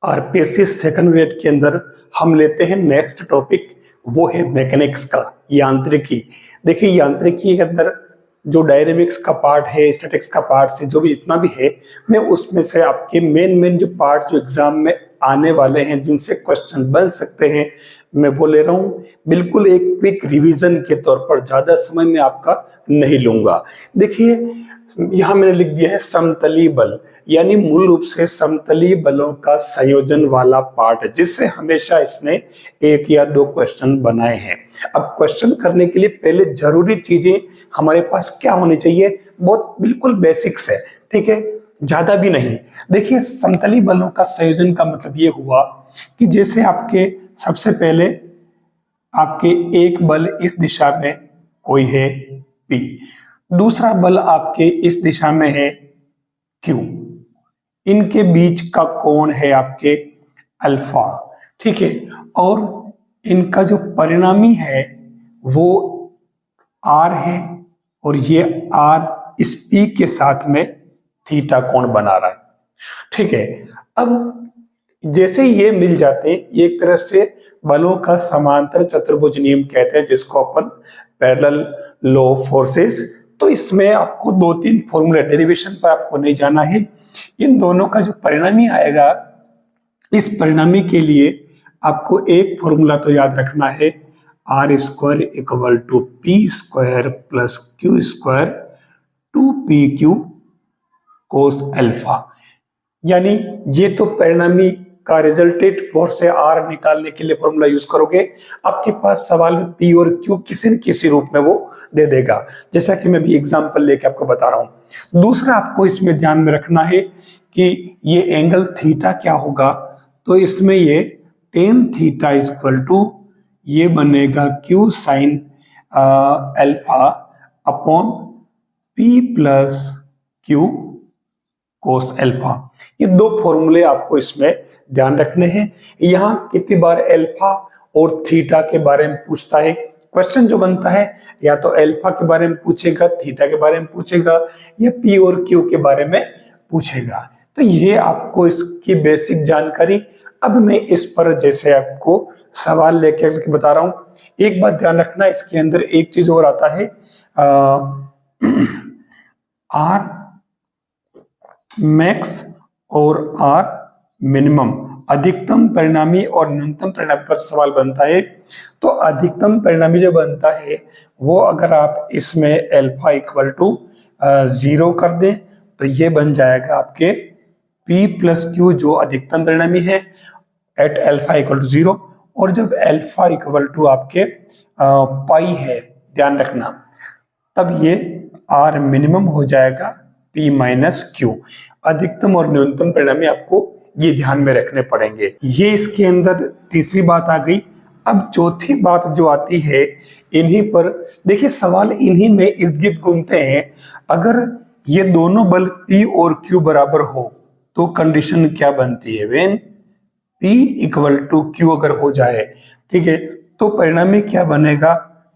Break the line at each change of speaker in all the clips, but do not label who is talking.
RPSC second unit के अंदर हम लेते हैं नेक्स्ट टॉपिक, वो है मैकेनिक्स का, यांत्रिकी। देखिए यांत्रिकी के अंदर जो डायनेमिक्स का पार्ट है, स्टैटिक्स का पार्ट से जो भी जितना भी है, मैं उसमें से आपके मेन जो पार्ट जो एग्जाम में आने वाले हैं, जिनसे क्वेश्चन बन सकते हैं, मैं वो ले रहा हूँ। बिल्कुल एक क्विक रिवीजन के तौर पर, ज्यादा समय में आपका नहीं लूंगा। देखिए यहाँ मैंने लिख दिया है समतली बल, यानी मूल रूप से समतली बलों का संयोजन वाला पार्ट, जिससे हमेशा इसने एक या दो क्वेश्चन बनाए हैं। अब क्वेश्चन करने के लिए पहले जरूरी चीजें हमारे पास क्या होनी चाहिए, बहुत बिल्कुल बेसिक्स है, ठीक है, ज्यादा भी नहीं। देखिए समतली बलों का संयोजन का मतलब ये हुआ कि जैसे आपके सबसे पहले आपके एक बल इस दिशा में कोई है P, दूसरा बल आपके इस दिशा में है Q, इनके बीच का कोण है आपके अल्फा, ठीक है, और इनका जो परिणामी है वो R है, और ये R इस P के साथ में थीटा कोण बना रहा है, ठीक है। अब जैसे ये मिल जाते हैं, एक तरह से बलों का समांतर चतुर्भुज नियम कहते हैं, जिसको अपन पैरेलल लॉ ऑफ फोर्सेस। तो इसमें आपको दो तीन फॉर्मूले, डेरिवेशन पर आपको नहीं जाना है, इन दोनों का जो परिणामी आएगा, इस परिणामी के लिए आपको एक फॉर्मूला तो याद रखना है, R square equal to P square plus Q square 2pq cos alpha. यानी ये तो परिणामी का रिजल्टेंट फोर्स से आर निकालने के लिए फॉर्मूला यूज करोगे। आपके पास सवाल में पी और क्यू किसी न किसी रूप में वो दे देगा, जैसा कि मैं भी एग्जांपल लेके आपको बता रहा हूं। दूसरा आपको इसमें ध्यान में रखना है कि ये एंगल थीटा क्या होगा, तो इसमें ये टेन थीटा इक्वल टू ये बनेगा Q sine alpha upon P plus Q cos alpha. ये दो फॉर्मूले आपको इसमें ध्यान रखने हैं। यहाँ कितनी बार अल्फा और थीटा के बारे में पूछता है क्वेश्चन, जो बनता है या तो अल्फा के बारे में पूछेगा, थीटा के बारे में पूछेगा, या पी और क्यू के बारे में पूछेगा। तो ये आपको इसकी बेसिक जानकारी। अब मैं इस पर जैसे आपको सवाल लेकर बता रहा हूं, एक बात ध्यान रखना, इसके अंदर एक चीज और आता है, आर मैक्स और आर मिनिमम, अधिकतम परिणामी और न्यूनतम परिणामी पर सवाल बनता है। तो अधिकतम परिणामी जो बनता है वो अगर आप इसमें अल्फा इक्वल टू 0 कर दें, तो ये बन जाएगा आपके P प्लस क्यू, जो अधिकतम परिणामी है, एट अल्फा इक्वल टू 0। और जब अल्फा इक्वल टू आपके पाई है, ध्यान रखना, तब ये आर मिनिमम हो जाएगा P माइनस क्यू। अधिकतम और न्यूनतम परिणामी आपको ये ध्यान में रखने पड़ेंगे। ये इसके अंदर तीसरी बात आ गई। अब चौथी बात जो आती है, इन्हीं पर देखिए सवाल इन्हीं में इर्द गिर्द घूमते हैं। अगर ये दोनों बल P और Q बराबर हो तो कंडीशन क्या बनती है, when P equal to Q अगर हो जाए, ठीक है, तो परिणामी क्या बनेगा,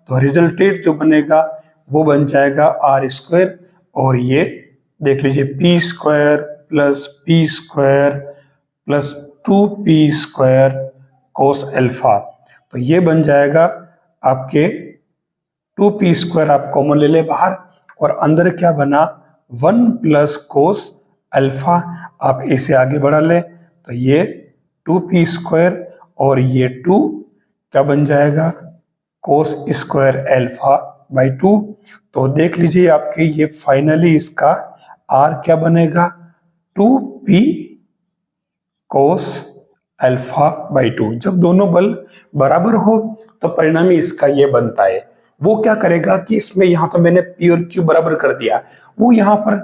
तो रिजल्टेंट जो बनेगा वो बन जाएगा आर स्क्वायर, और ये देख लीजिए P square plus 2p square कोस अल्फा। तो ये बन जाएगा आपके 2p स्क्वायर, आप कॉमन ले ले बाहर, और अंदर क्या बना 1 प्लस कोस अल्फा। आप इसे आगे बढ़ा ले तो ये 2p स्क्वायर और ये 2 क्या बन जाएगा, कोस स्क्वायर अल्फा बाई 2। तो देख लीजिए आपके ये फाइनली इसका R क्या बनेगा, 2p कोस अल्फा बाई 2। जब दोनों बल बराबर हो तो परिणामी इसका ये बनता है। वो क्या करेगा कि इसमें यहाँ तो मैंने P और Q बराबर कर दिया, वो यहाँ पर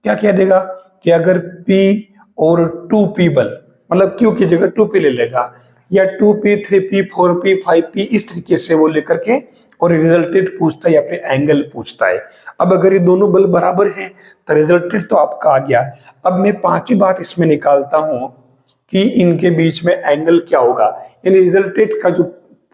क्या कह देगा कि अगर P और 2p बल, मतलब Q की जगह 2p ले लेगा, या 2p 3p 4p 5p, इस तरीके से वो लेकर के, और रिजल्टेंट पूछता है या फिर एंगल पूछता है। अब अगर ये दोनों बल बराबर हैं तो रिजल्टेंट तो आपका आ गया। अब मैं पांचवी बात इसमें निकालता हूं कि इनके बीच में एंगल क्या होगा, यानी रिजल्टेंट का जो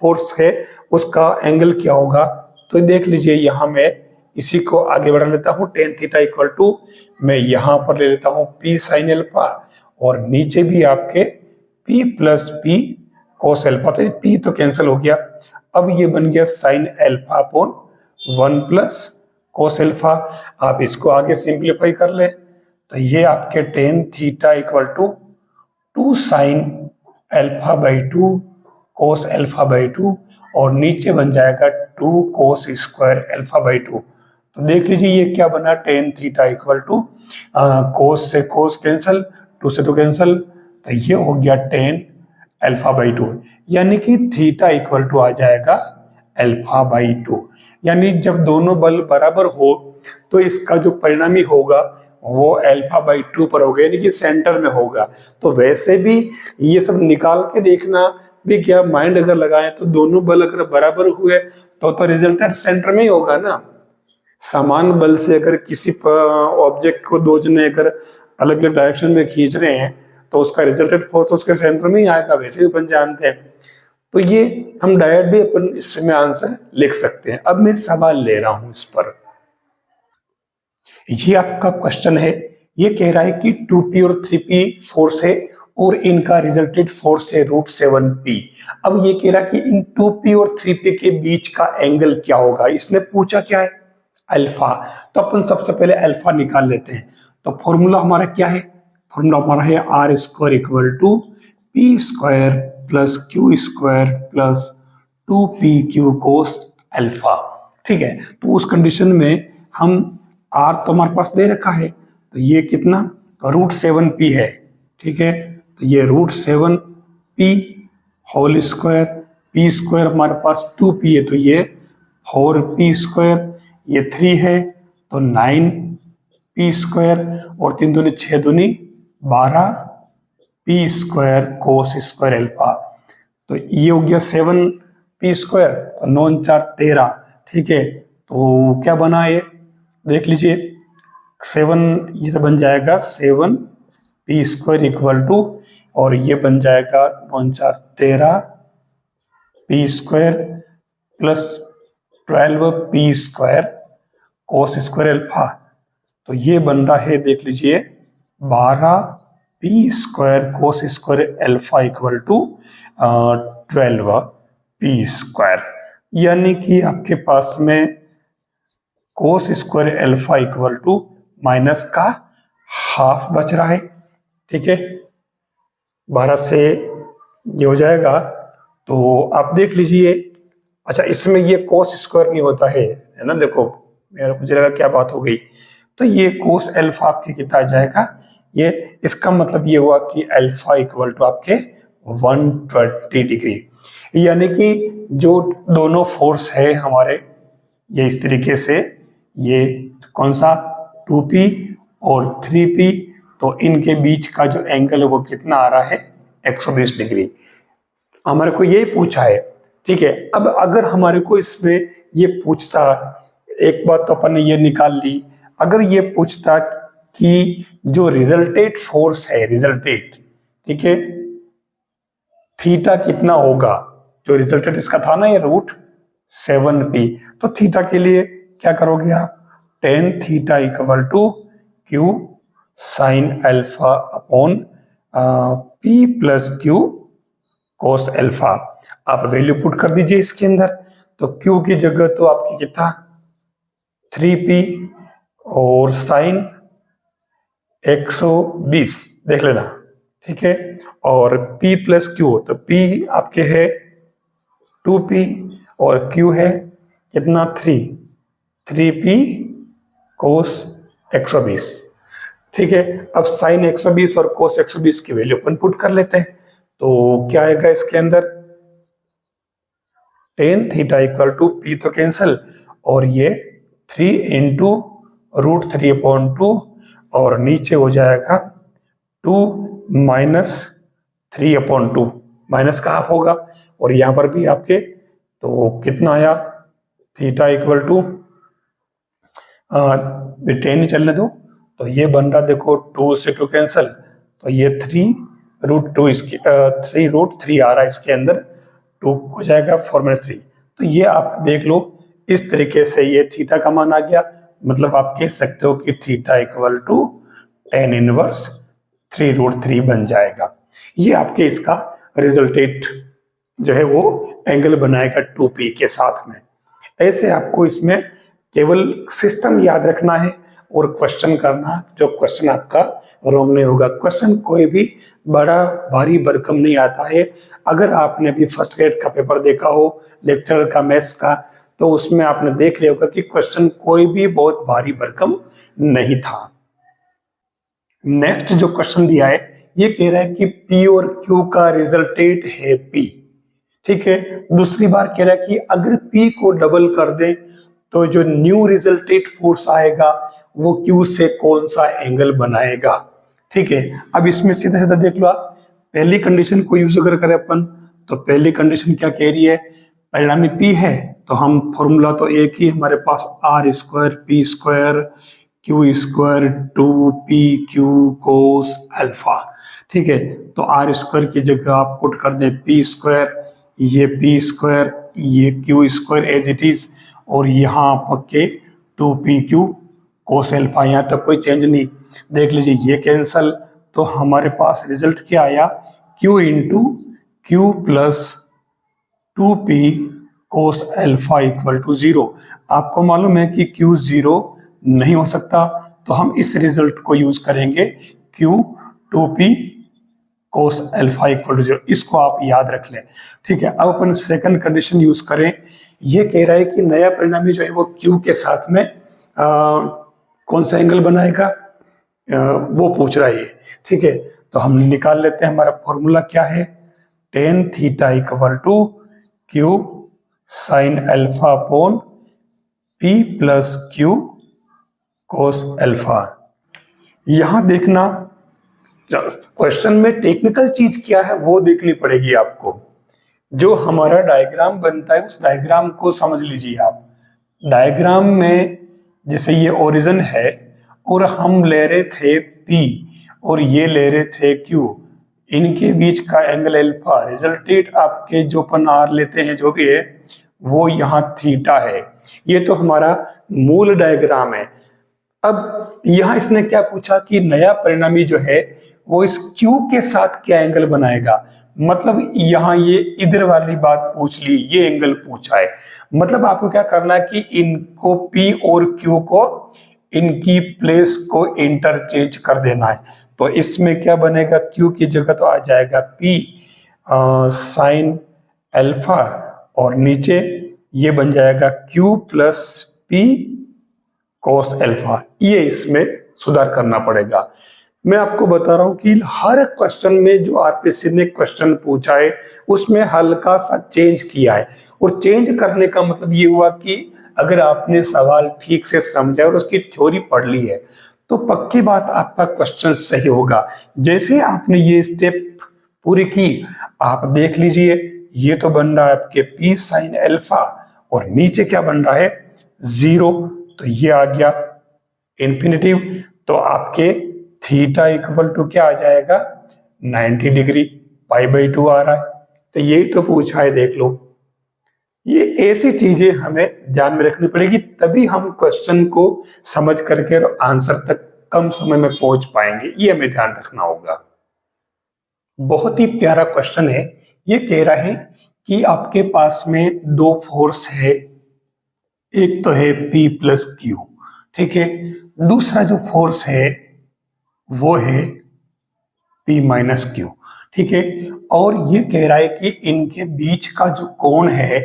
फोर्स है उसका एंगल क्या होगा। तो देख लीजिए यहाँ मैं इसी को आगे बढ़ा लेता हूँ, टेन थीटा इक्वल टू मैं यहाँ पर ले लेता हूँ P साइन अल्फा, और नीचे भी आपके P plus P cos alpha, तो P तो कैंसिल हो गया। अब ये बन गया sine alpha upon 1 plus cos alpha. आप इसको आगे सिंप्लीफाई कर ले तो ये आपके tan theta equal to 2 sine alpha by 2 cos alpha by 2 और नीचे बन जाएगा 2 कोस स्क्वायर एल्फा बाई 2। तो देख लीजिए ये क्या बना, टेन थीटा इक्वल टू कोस से कोस कैंसिल, 2 से 2 कैंसिल, तो ये हो गया टेन एल्फा बाई 2, यानी कि थीटा इक्वल टू आ जाएगा एल्फा बाई 2। यानी जब दोनों बल बराबर हो तो इसका जो परिणामी होगा वो एल्फा बाई 2 पर होगा, यानी कि सेंटर में होगा। तो वैसे भी ये सब निकाल के देखना भी क्या, माइंड अगर लगाएं तो दोनों बल अगर बराबर हुए तो रिजल्टेंट सेंटर में ही होगा ना। समान बल से अगर किसी ऑब्जेक्ट को दो जने अगर अलग अलग डायरेक्शन में खींच रहे हैं तो उसका रिजल्टेंट फोर्स उसके सेंटर में ही आएगा, वैसे भी अपन जानते हैं। तो ये हम डायरेक्ट भी अपन इसमें आंसर लिख सकते हैं। अब मैं सवाल ले रहा हूं इस पर, ये आपका क्वेश्चन है, ये कह रहा है कि 2p और 3p फोर्स है और इनका रिजल्टेड फोर्स है √7p। अब ये कह रहा है कि इन 2p और 3p के बीच का एंगल क्या होगा, इसने पूछा क्या है, अल्फा। तो अपन सबसे पहले अल्फा निकाल लेते हैं। तो फॉर्मूला हमारा क्या है, फॉर्मूला हमारा है R square equal to P square plus Q square plus 2pq cos alpha. ठीक है, तो उस कंडीशन में हम आर तो हमारे पास दे रखा है, तो ये कितना √7p है। ठीक है, तो ये √7p whole square, p square हमारे पास 2p है तो ये 4p स्क्वायर, ये 3 है तो 9p स्क्वायर और 3 दूनी 6 दूनी 12p square cos square alpha. तो ये हो गया 7p स्क्वायर, तो 9 4 13। ठीक है, तो क्या बना ये देख लीजिए, 7 ये तो बन जाएगा 7p स्क्वायर इक्वल टू, और ये बन जाएगा 9 4 13p square plus 12p square cos square alpha. तो ये बन रहा है देख लीजिए 12p square cos square alpha equal to 12p square, यानी कि आपके पास में cos square alpha equal to minus का हाफ बच रहा है। ठीक है, 12 से ये हो जाएगा, तो आप देख लीजिए। अच्छा, इसमें ये कोस स्क्वायर नहीं होता है ना, देखो मुझे लगा क्या बात हो गई। तो ये कोस अल्फा आपके कितना आ जाएगा, ये इसका मतलब ये हुआ कि अल्फा इक्वल टू आपके 120 डिग्री, यानी कि जो दोनों फोर्स है हमारे ये इस तरीके से, ये कौन सा 2p और 3p, तो इनके बीच का जो एंगल है वो कितना आ रहा है 120 डिग्री। हमारे को यही पूछा है। ठीक है, अब अगर हमारे को इसमें ये पूछता, एक बात तो अपन ने ये निकाल ली, अगर ये पूछता कि जो रिजल्टेड फोर्स है, रिजल्टेड, ठीक है, थीटा कितना होगा, जो रिजल्टेड इसका था ना ये √7p, तो थीटा के लिए क्या करोगे आप, tan theta equal to Q sine alpha upon p plus Q cos alpha. आप वैल्यू पुट कर दीजिए इसके अंदर, तो q की जगह तो आपकी कितना 3p और साइन 120 देख लेना। ठीक है, और p प्लस क्यू, तो p आपके है 2p और q है कितना 3p कोस 120। ठीक है, अब साइन 120 और कोस 120 की वैल्यू अपन पुट कर लेते हैं, तो क्या आएगा इसके अंदर, tan theta equal to p तो कैंसिल, और ये 3 इंटू √3/2 और नीचे हो जाएगा 2 माइनस 3/2, माइनस का हाफ होगा, और यहां पर भी आपके तो कितना आया, थीटा इक्वल टू 10 ही चलने दो, तो ये बन रहा देखो 2 से 2 कैंसिल, तो ये 3√2 इसकी 3√3 आ रहा है इसके अंदर, 2 हो जाएगा 4-3। तो ये आप देख लो, इस तरीके से ये थीटा का मान आ गया। मतलब आप कह सकते हो कि theta equal to tan inverse 3√3 बन जाएगा। ये आपके इसका रिजल्टेट जो है वो एंगल बनाएगा 2P के साथ में। ऐसे आपको इसमें केवल सिस्टम याद रखना है और क्वेश्चन करना, जो क्वेश्चन आपका रॉन्ग नहीं होगा। क्वेश्चन कोई भी बड़ा भारी भरकम नहीं आता है। अगर आपने अभी फर्स्ट ग्रेड का पेपर देखा हो लेक्चरर का मैथ्स का, तो उसमें आपने देख लिया होगा कि क्वेश्चन कोई भी बहुत भारी भरकम नहीं था। नेक्स्ट जो क्वेश्चन दिया है ये कह रहा है कि P और Q का रिजल्टेट है P, ठीक है। दूसरी बार कह रहा है कि अगर P को डबल कर दें तो जो न्यू रिजल्टेट फोर्स आएगा वो Q से कौन सा एंगल बनाएगा, ठीक है। अब इसमें सीधा सीधा देख लो आप, पहली कंडीशन को यूज अगर करें अपन, तो पहली कंडीशन क्या कह रही है, परिणामी P है तो हम फॉर्मूला तो एक ही हमारे पास, R square P square Q square 2PQ cos alpha, ठीक है। तो R स्क्वायर की जगह आप पुट कर दें P स्क्वायर, ये P स्क्वायर, ये Q square as it is, और यहाँ पक्के 2PQ कोस अल्फा, यहाँ तक कोई चेंज नहीं। देख लीजिए ये कैंसल, तो हमारे पास रिजल्ट क्या आया, Q into Q plus 2P cos alpha equal to 0। आपको मालूम है कि Q 0 नहीं हो सकता, तो हम इस रिजल्ट को यूज करेंगे, Q 2P cos alpha equal to 0। इसको आप याद रख लें, ठीक है। अब अपन सेकंड कंडीशन यूज करें। ये कह रहा है कि नया परिणामी जो है वो Q के साथ में कौन सा एंगल बनाएगा, वो पूछ रहा है, ठीक है। तो हम निकाल लेते हैं, हमारा फॉर्मूला क्या है, tan theta equal to Q sine alpha upon P plus Q cos alpha. यहां देखना क्वेश्चन में टेक्निकल चीज क्या है वो देखनी पड़ेगी आपको। जो हमारा डायग्राम बनता है उस डायग्राम को समझ लीजिए आप। डायग्राम में जैसे ये ओरिजिन है और हम ले रहे थे P और ये ले रहे थे Q, इनके बीच का एंगल अल्फा, रिजल्टेट आपके जो अपन R लेते हैं जो भी है वो यहाँ थीटा है। ये तो हमारा मूल डायग्राम है। अब यहाँ इसने क्या पूछा कि नया परिणामी जो है वो इस Q के साथ क्या एंगल बनाएगा, मतलब यहाँ ये इधर वाली बात पूछ ली, ये एंगल पूछा है। मतलब आपको क्या करना है कि इनको P और Q को, इनकी प्लेस को इंटरचेंज कर देना है। तो इसमें क्या बनेगा, Q की जगह तो आ जाएगा P साइन अल्फा, और नीचे ये बन जाएगा Q plus P cos alpha. ये इसमें सुधार करना पड़ेगा। मैं आपको बता रहा हूं कि हर क्वेश्चन में जो आरपीएससी ने क्वेश्चन पूछा है उसमें हल्का सा चेंज किया है, और चेंज करने का मतलब ये हुआ कि अगर आपने सवाल ठीक से समझा और उसकी थ्योरी पढ़ ली है तो पक्की बात आपका क्वेश्चन सही होगा। जैसे आपने ये स्टेप पूरी की, आप देख लीजिए ये तो बन रहा है आपके P साइन अल्फा, और नीचे क्या बन रहा है 0, तो ये आ गया इंफिनिटिव। तो आपके थीटा इक्वल टू क्या आ जाएगा 90 डिग्री, π/2 आ रहा है। तो यही तो पूछा है, देख लो। ये ऐसी चीजें हमें ध्यान में रखनी पड़ेगी, तभी हम क्वेश्चन को समझ करके आंसर तक कम समय में पहुंच पाएंगे। ये हमें ध्यान रखना होगा। बहुत ही प्यारा क्वेश्चन है। ये कह रहा है कि आपके पास में दो फोर्स है, एक तो है P प्लस Q, ठीक है। दूसरा जो फोर्स है वो है P माइनस Q, ठीक है। और ये कह रहा है कि इनके बीच का जो कोण है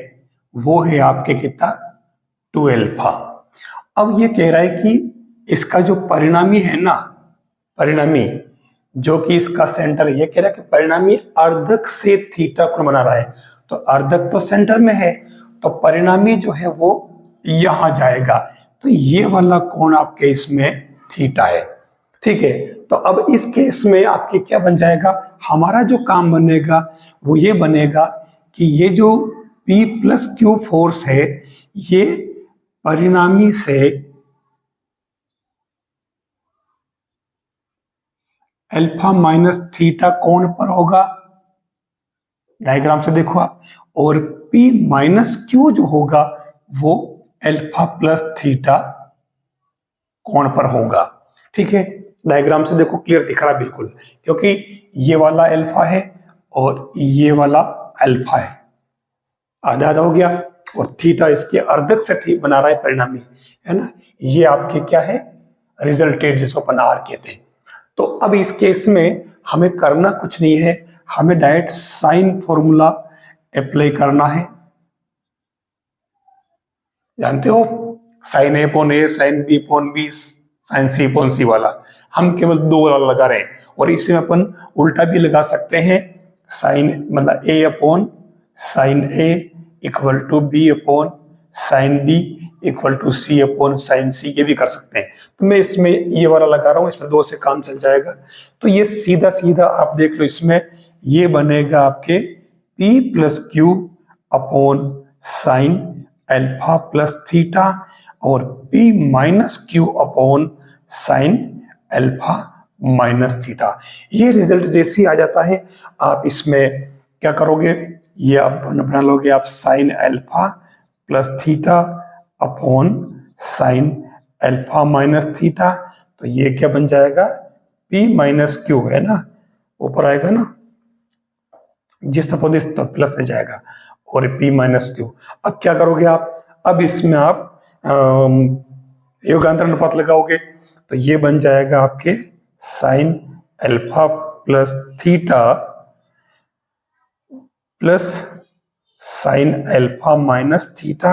वो है आपके कितना 2 अल्फा। अब ये कह रहा है कि इसका जो परिणामी है ना, परिणामी जो कि इसका सेंटर है, ये कह रहा है कि परिणामी अर्धक से थीटा कोण बना रहा है। तो अर्धक तो सेंटर में है, तो परिणामी जो है वो यहां जाएगा, तो ये वाला कोण आपके इसमें थीटा है, ठीक है। तो अब इस केस में आपके क्या बन जाएगा, हमारा जो काम बनेगा वो ये बनेगा कि ये जो P प्लस Q फोर्स है ये परिणामी से अल्फा माइनस थीटा कोण पर होगा, डायग्राम से देखो आप, और P माइनस Q जो होगा वो अल्फा प्लस थीटा कोण पर होगा, ठीक है। डायग्राम से देखो क्लियर दिख रहा है बिल्कुल, क्योंकि ये वाला अल्फा है और ये वाला अल्फा है, आधा आधा हो गया, और थीटा इसके अर्धक से ठीक बना रहा है परिणामी, है ना। ये आपके क्या है, रिजल्टेड, जिसको अपन आर कहते हैं। तो अब इस केस में हमें करना कुछ नहीं है, हमें डायरेक्ट साइन फॉर्मूला अप्लाई करना है। जानते हो sine A upon A, sine B upon B, sine C upon C वाला, हम केवल दो वाला लगा रहे हैं। और इसमें अपन उल्टा भी लगा सकते हैं, साइन मतलब A upon sine A equal to B upon sine B equal to C upon sine C, ये भी कर सकते हैं। तो मैं इसमें ये वाला लगा रहा हूं, इसमें दो से काम चल जाएगा। तो ये सीधा सीधा आप देख लो, इसमें ये बनेगा आपके P plus Q upon sine alpha plus theta और P minus Q upon sine alpha minus theta. ये रिजल्ट जैसे ही आ जाता है, आप इसमें क्या करोगे, ये आप बना लोगे आप sign alpha plus theta upon sine alpha minus theta. तो ये क्या बन जाएगा, P माइनस क्यू, है ना, ऊपर आएगा ना, जिस सपोज तो प्लस में जाएगा, और P माइनस क्यू। अब क्या करोगे आप, अब इसमें आप योगांतर अनुपात लगाओगे, तो ये बन जाएगा आपके sign alpha plus theta plus sine alpha minus theta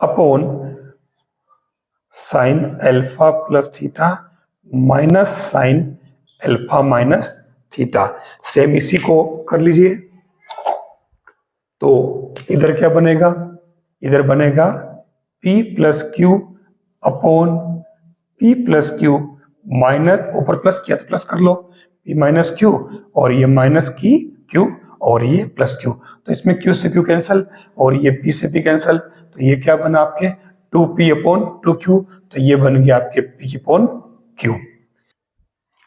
upon sine alpha plus theta minus sine alpha minus theta. Same इसी को कर लीजिए। तो इधर क्या बनेगा, इधर बनेगा P plus Q upon P plus Q minus, ऊपर प्लस किया तो प्लस कर लो, P माइनस क्यू, और ये माइनस की क्यू और ये प्लस क्यू। तो इसमें Q से Q कैंसिल और ये P से P कैंसिल, तो ये क्या बना आपके 2P अपॉन 2Q। तो ये बन गया आपके P अपॉन Q।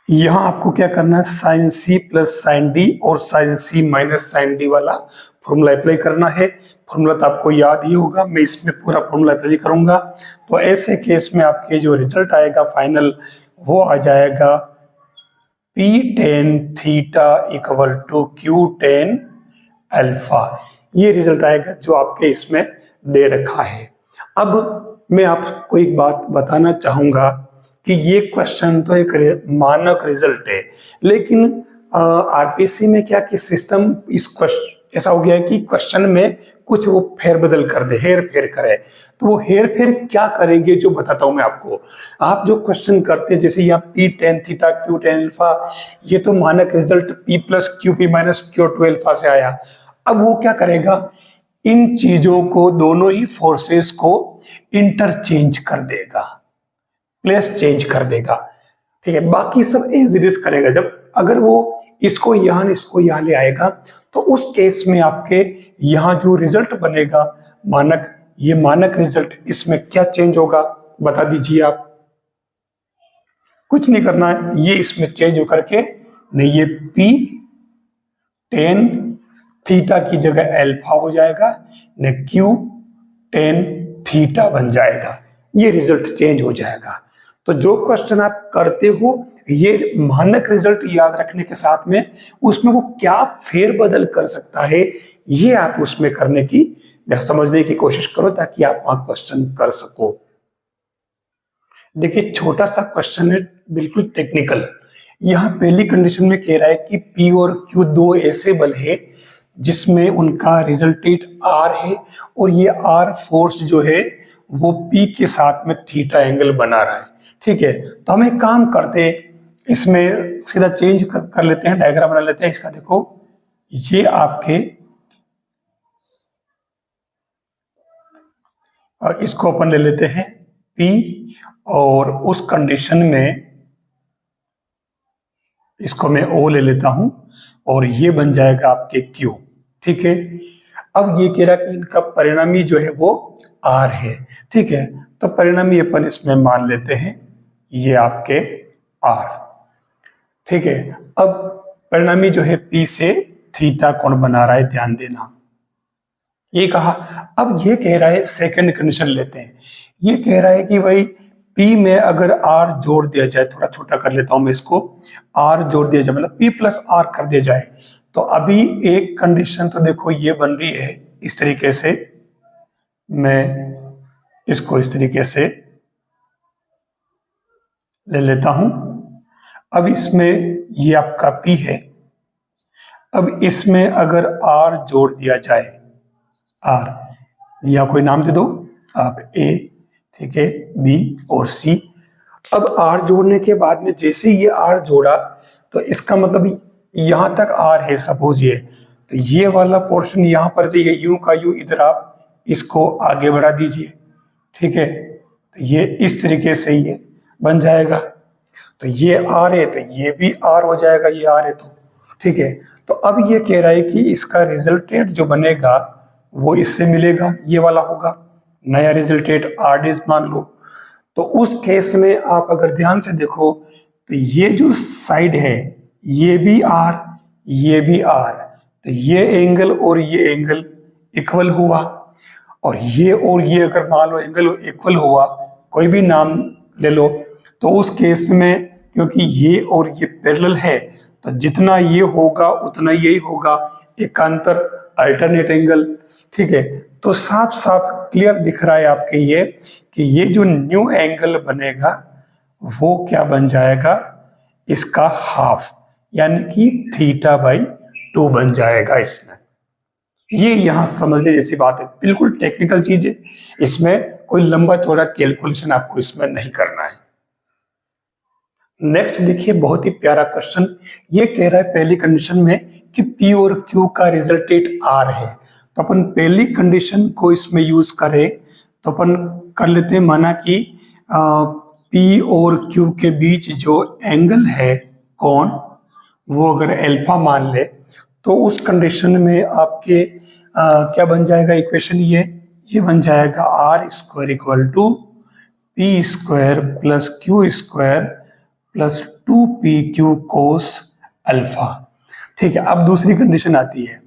यहां आपको क्या करना है, sine C plus sine D और sine C minus sine D वाला फॉर्मूला अप्लाई करना है। फॉर्मूला तो आपको याद ही होगा, मैं इसमें पूरा फॉर्मूला अप्लाई करूंगा। तो ऐसे केस में आपके जो रिजल्ट आएगा फाइनल, वो आ जाएगा P tan theta equal to Q tan alpha. ये रिजल्ट आएगा जो आपके इसमें दे रखा है। अब मैं आपको एक बात बताना चाहूंगा कि ये क्वेश्चन तो एक मानक रिजल्ट है, लेकिन आरपीसी में क्या कि सिस्टम इस क्वेश्चन ऐसा हो गया है कि क्वेश्चन में कुछ वो फेरबदल कर दे, हेर फेर करे। तो वो हेर फेर क्या करेंगे जो बताता हूं मैं आपको। आप जो क्वेश्चन करते हैं, जैसे यहाँ P tan theta Q tan alpha, ये तो मानक result P plus Q P minus Q two alpha से आया। अब वो क्या करेगा, इन चीजों को, दोनों ही फोर्सेस को इंटरचेंज कर देगा, प्लेस चेंज कर देगा, ठीक है। बाकी सब एज इट इज करेगा। जब अगर वो इसको यहां ले आएगा, तो उस केस में आपके यहां जो रिजल्ट बनेगा मानक, ये मानक रिजल्ट, इसमें क्या चेंज होगा बता दीजिए आप। कुछ नहीं करना है, ये इसमें चेंज होकर के नहीं, ये P tan थीटा की जगह अल्फा हो जाएगा, न Q tan थीटा बन जाएगा। ये रिजल्ट चेंज हो जाएगा। तो जो क्वेश्चन आप करते हो, ये मानक रिजल्ट याद रखने के साथ में उसमें वो क्या फेरबदल कर सकता है, ये आप उसमें करने की, समझने की कोशिश करो, ताकि आप वहां क्वेश्चन कर सको। देखिए छोटा सा क्वेश्चन है, बिल्कुल टेक्निकल। यहां पहली कंडीशन में कह रहा है कि P और Q दो ऐसे बल है जिसमें उनका रिजल्टेंट R है, और ये R फोर्स जो है वो P के साथ में थीटा एंगल बना रहा है, ठीक है। तो हम एक काम करते हैं, इसमें सीधा चेंज कर लेते हैं, डायग्राम बना लेते हैं इसका। देखो ये आपके, और इसको अपन ले लेते हैं P, और उस कंडीशन में इसको मैं O ले लेता हूं, और ये बन जाएगा आपके Q, ठीक है। अब ये कह रहा कि इनका परिणामी जो है वो R है, ठीक है। तो परिणामी अपन इसमें मान लेते हैं ये आपके R, ठीक है। अब परिणामी जो है P से थीटा कोण बना रहा है, ध्यान देना, ये कहा। अब ये कह रहा है, सेकंड कंडीशन लेते हैं, ये कह रहा है कि भाई P में अगर R जोड़ दिया जाए, थोड़ा छोटा कर लेता हूं मैं इसको, R जोड़ दिया जाए मतलब P प्लस R कर दिया जाए, तो अभी एक कंडीशन तो देखो ये बन रही है इस तरीके से, मैं इसको इस तरीके से ले लेता हूं। अब इसमें ये आपका P है, अब इसमें अगर R जोड़ दिया जाए, R या कोई नाम दे दो आप, A, ठीक है, B और C। अब R जोड़ने के बाद में जैसे ये R जोड़ा तो इसका मतलब यहां तक R है सपोज ये, तो ये वाला पोर्शन यहां पर से ये यूं का यूं इधर आप इसको आगे बढ़ा दीजिए, ठीक है, तो ये इस तरीके से ये बन जाएगा। तो ये R है तो ये भी R हो जाएगा, ये R है तो, ठीक है। तो अब ये कह रहा है कि इसका रिजल्टेंट जो बनेगा वो इससे मिलेगा, ये वाला होगा नया रिजल्टेंट R डेज मान लो। तो उस केस में आप अगर ध्यान से देखो तो ये जो साइड है ये भी R, ये भी R, तो ये एंगल और ये एंगल इक्वल हुआ, और ये अगर मान लो एंगल इक्वल हुआ, कोई भी नाम ले लो, तो उस केस में क्योंकि ये और ये पैरेलल है तो जितना ये होगा उतना यही होगा, एकांतर अल्टरनेट एंगल, ठीक है। तो साफ साफ क्लियर दिख रहा है आपके ये कि ये जो न्यू एंगल बनेगा वो क्या बन जाएगा, इसका हाफ, यानी कि θ/2 बन जाएगा इसमें। ये यहां समझने जैसी बात है, बिल्कुल टेक्निकल चीज है, इसमें कोई लंबा चौड़ा कैलकुलेशन आपको इसमें नहीं करना है। नेक्स्ट देखिए बहुत ही प्यारा क्वेश्चन, ये कह रहा है पहली कंडीशन में कि P और Q का रिजल्टेंट R है, तो अपन पहली कंडीशन को इसमें यूज करें तो अपन कर लेते हैं, माना कि P और Q के बीच जो एंगल है कोण, वो अगर अल्फा मान ले तो उस कंडीशन में आपके क्या बन जाएगा इक्वेशन, ये बन जाएगा R² equal to P² plus Q² plus 2PQ cos alpha, ठीक है। अब दूसरी कंडीशन आती है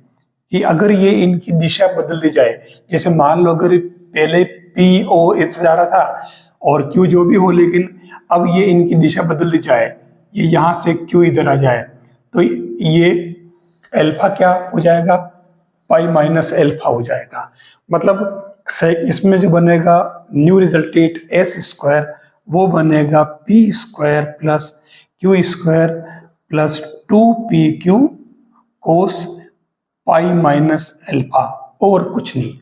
कि अगर ये इनकी दिशा बदल दी जाए, जैसे मान लो अगर पहले PO इधर जा रहा था और Q जो भी हो, लेकिन अब ये इनकी दिशा बदल दी जाए, ये यहां से Q इधर आ जाए, तो ये अल्फा क्या हो जाएगा, पाई माइनस अल्फा हो जाएगा। मतलब इसमें जो बनेगा न्यू रिजल्टेंट S² वो बनेगा P² plus Q² plus 2PQ कोस पाई माइनस अल्फा, और कुछ नहीं,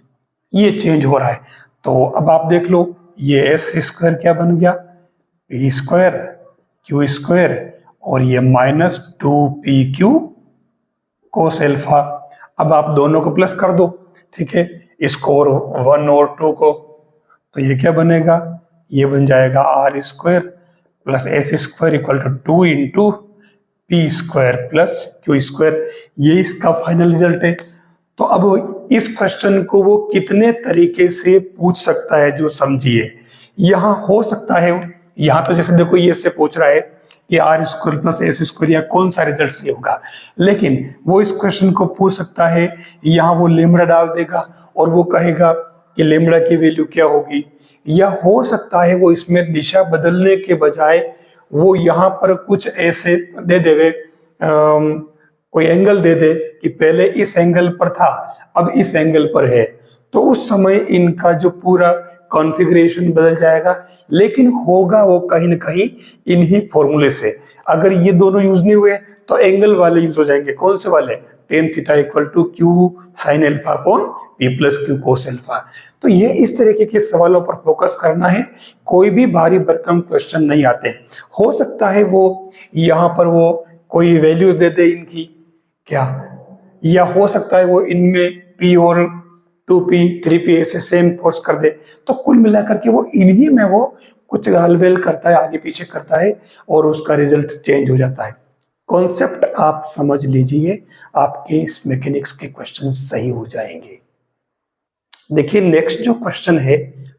ये चेंज हो रहा है। तो अब आप देख लो ये S² क्या बन गया, P² Q² और ये माइनस 2PQ कोस अल्फा। अब आप दोनों को प्लस कर दो, ठीक है, इसको और 1 और 2 को, तो ये क्या बनेगा, ये बन जाएगा R² plus S² equal to 2 into P² plus Q², ये इसका फाइनल रिजल्ट है। तो अब इस क्वेश्चन को वो कितने तरीके से पूछ सकता है जो समझिए, यहाँ हो सकता है, यहाँ तो जैसे देखो ये से पूछ रहा है कि R² प्लस S² या कौन सा रिजल्ट सही होगा, लेकिन वो इस क्वेश्चन को पूछ सकता है, यहाँ वो लेमड़ा डाल देगा और वो कहेगा कि लेमड़ा की वैल्यू क्या होगी, या हो सकता है वो इसमें दिशा बदलने के बजाय वो यहाँ पर कुछ ऐसे दे देवे, कोई एंगल दे दे कि पहले इस एंगल पर था अब इस एंगल पर है, तो उस समय इनका जो पूरा कॉन्फ़िगरेशन बदल जाएगा, लेकिन होगा वो कहीं ना कहीं इन्हीं फॉर्मूले से। अगर ये दोनों यूज नहीं हुए तो एंगल वाले यूज हो जाएंगे, कौन से वाले, tan θ equal to Q sin alpha upon P plus Q cos alpha. तो ये इस तरीके के सवालों पर फोकस करना है, कोई भी भारी भरकम क्वेश्चन नहीं आते। हो सकता है वो यहाँ पर वो कोई वैल्यूज दे दे इनकी क्या, या हो सकता है वो इनमें P और 2P 3P ऐसे सेम फोर्स कर दे, तो कुल मिलाकर के वो इन्हीं में वो कुछ गालबेल करता है, आगे पीछे करता है और उसका रिजल्ट चेंज हो जाता है। कॉन्सेप्ट आप समझ लीजिए, आपके इस मैकेनिक्स के क्वेश्चन सही हो जाएंगे। देखिए नेक्स्ट जो क्वेश्चन है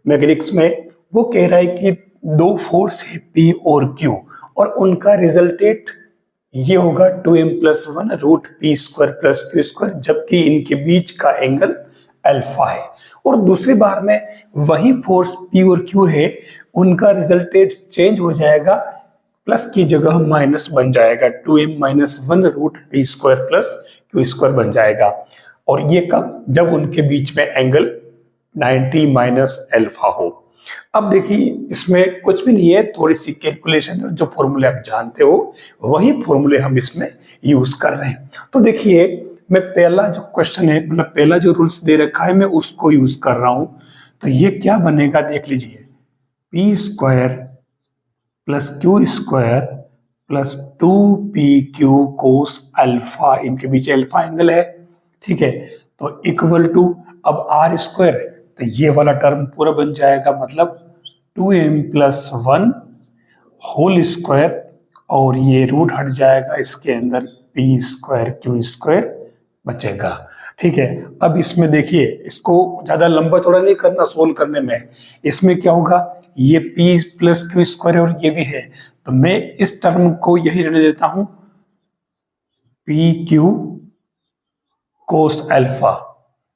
मैकेनिक्स में, वो कह रहा है कि दो फोर्स है P और Q और उनका रिजल्टेंट ये होगा 2m + 1 √P² + Q², जबकि इनके बीच का एंगल अल्फा है। और दूसरी बार में वही फोर्स P और Q है, उनका रिजल्टेंट चेंज हो जाएगा, प्लस की जगह माइनस बन जाएगा, 2m minus 1 root P square plus Q square बन जाएगा। और ये कब? जब उनके बीच में एंगल 90 माइनस अल्फा हो। अब देखिए इसमें कुछ भी नहीं है, थोड़ी सी कैलकुलेशन, जो फॉर्मूले आप जानते हो वही फॉर्मूले हम इसमें यूज कर रहे हैं। तो देखिए मैं पहला जो क्वेश्चन है, मतलब पहला जो रूल्स दे रखा है मैं उसको यूज कर रहा हूं। तो ये क्या बनेगा देख लीजिए, P square plus Q square plus 2pq cos alpha, इनके बीच अल्फा एंगल है, ठीक है, तो इक्वल टू, अब आर स्क्वायर, तो ये वाला टर्म पूरा बन जाएगा, मतलब 2m प्लस 1 होल स्क्वायर, और ये रूट हट जाएगा, इसके अंदर पी स्क्वायर क्यू स्क्वायर बचेगा, ठीक है। अब इसमें देखिए, इसको ज्यादा लंबा चौड़ा नहीं करना सोल्व करने में, इसमें क्या होगा, ये पी प्लस क्यू स्क्वायर और ये भी है, तो मैं इस टर्म को यही रहने देता हूं, पी क्यू कोस अल्फा,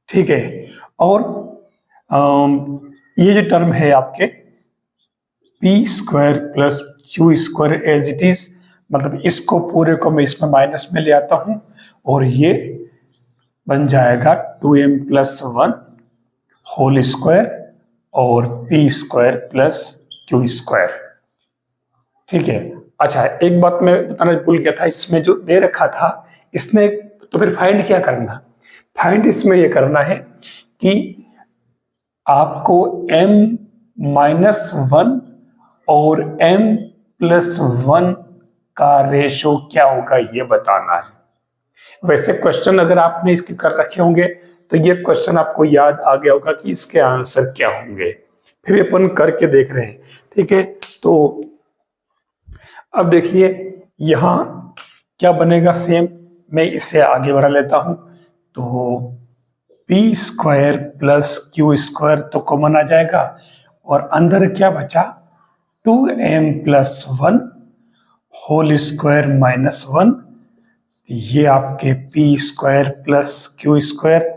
ठीक है। और ये जो टर्म है आपके P square plus Q square as it is, मतलब इसको पूरे को मैं इसमें माइनस में ले आता हूं, और ये बन जाएगा 2m प्लस 1 होल स्क्वायर और P square plus Q square, ठीक है। अच्छा, एक बात मैं बताना भूल गया था, इसमें जो दे रखा था इसने, तो फिर फाइंड क्या करना, फाइंड इसमें ये करना है कि आपको m माइनस 1 और m प्लस 1 का रेशो क्या होगा ये बताना है। वैसे क्वेश्चन अगर आपने इसके कर रखे होंगे तो ये क्वेश्चन आपको याद आ गया होगा कि इसके आंसर क्या होंगे, फिर भी अपन करके देख रहे हैं, ठीक है। तो अब देखिए यहां क्या बनेगा, सेम मैं इसे आगे बढ़ा लेता हूं, तो P square plus Q square तो कॉमन आ जाएगा, और अंदर क्या बचा, 2m plus 1 whole square minus 1, ये आपके P square plus Q square,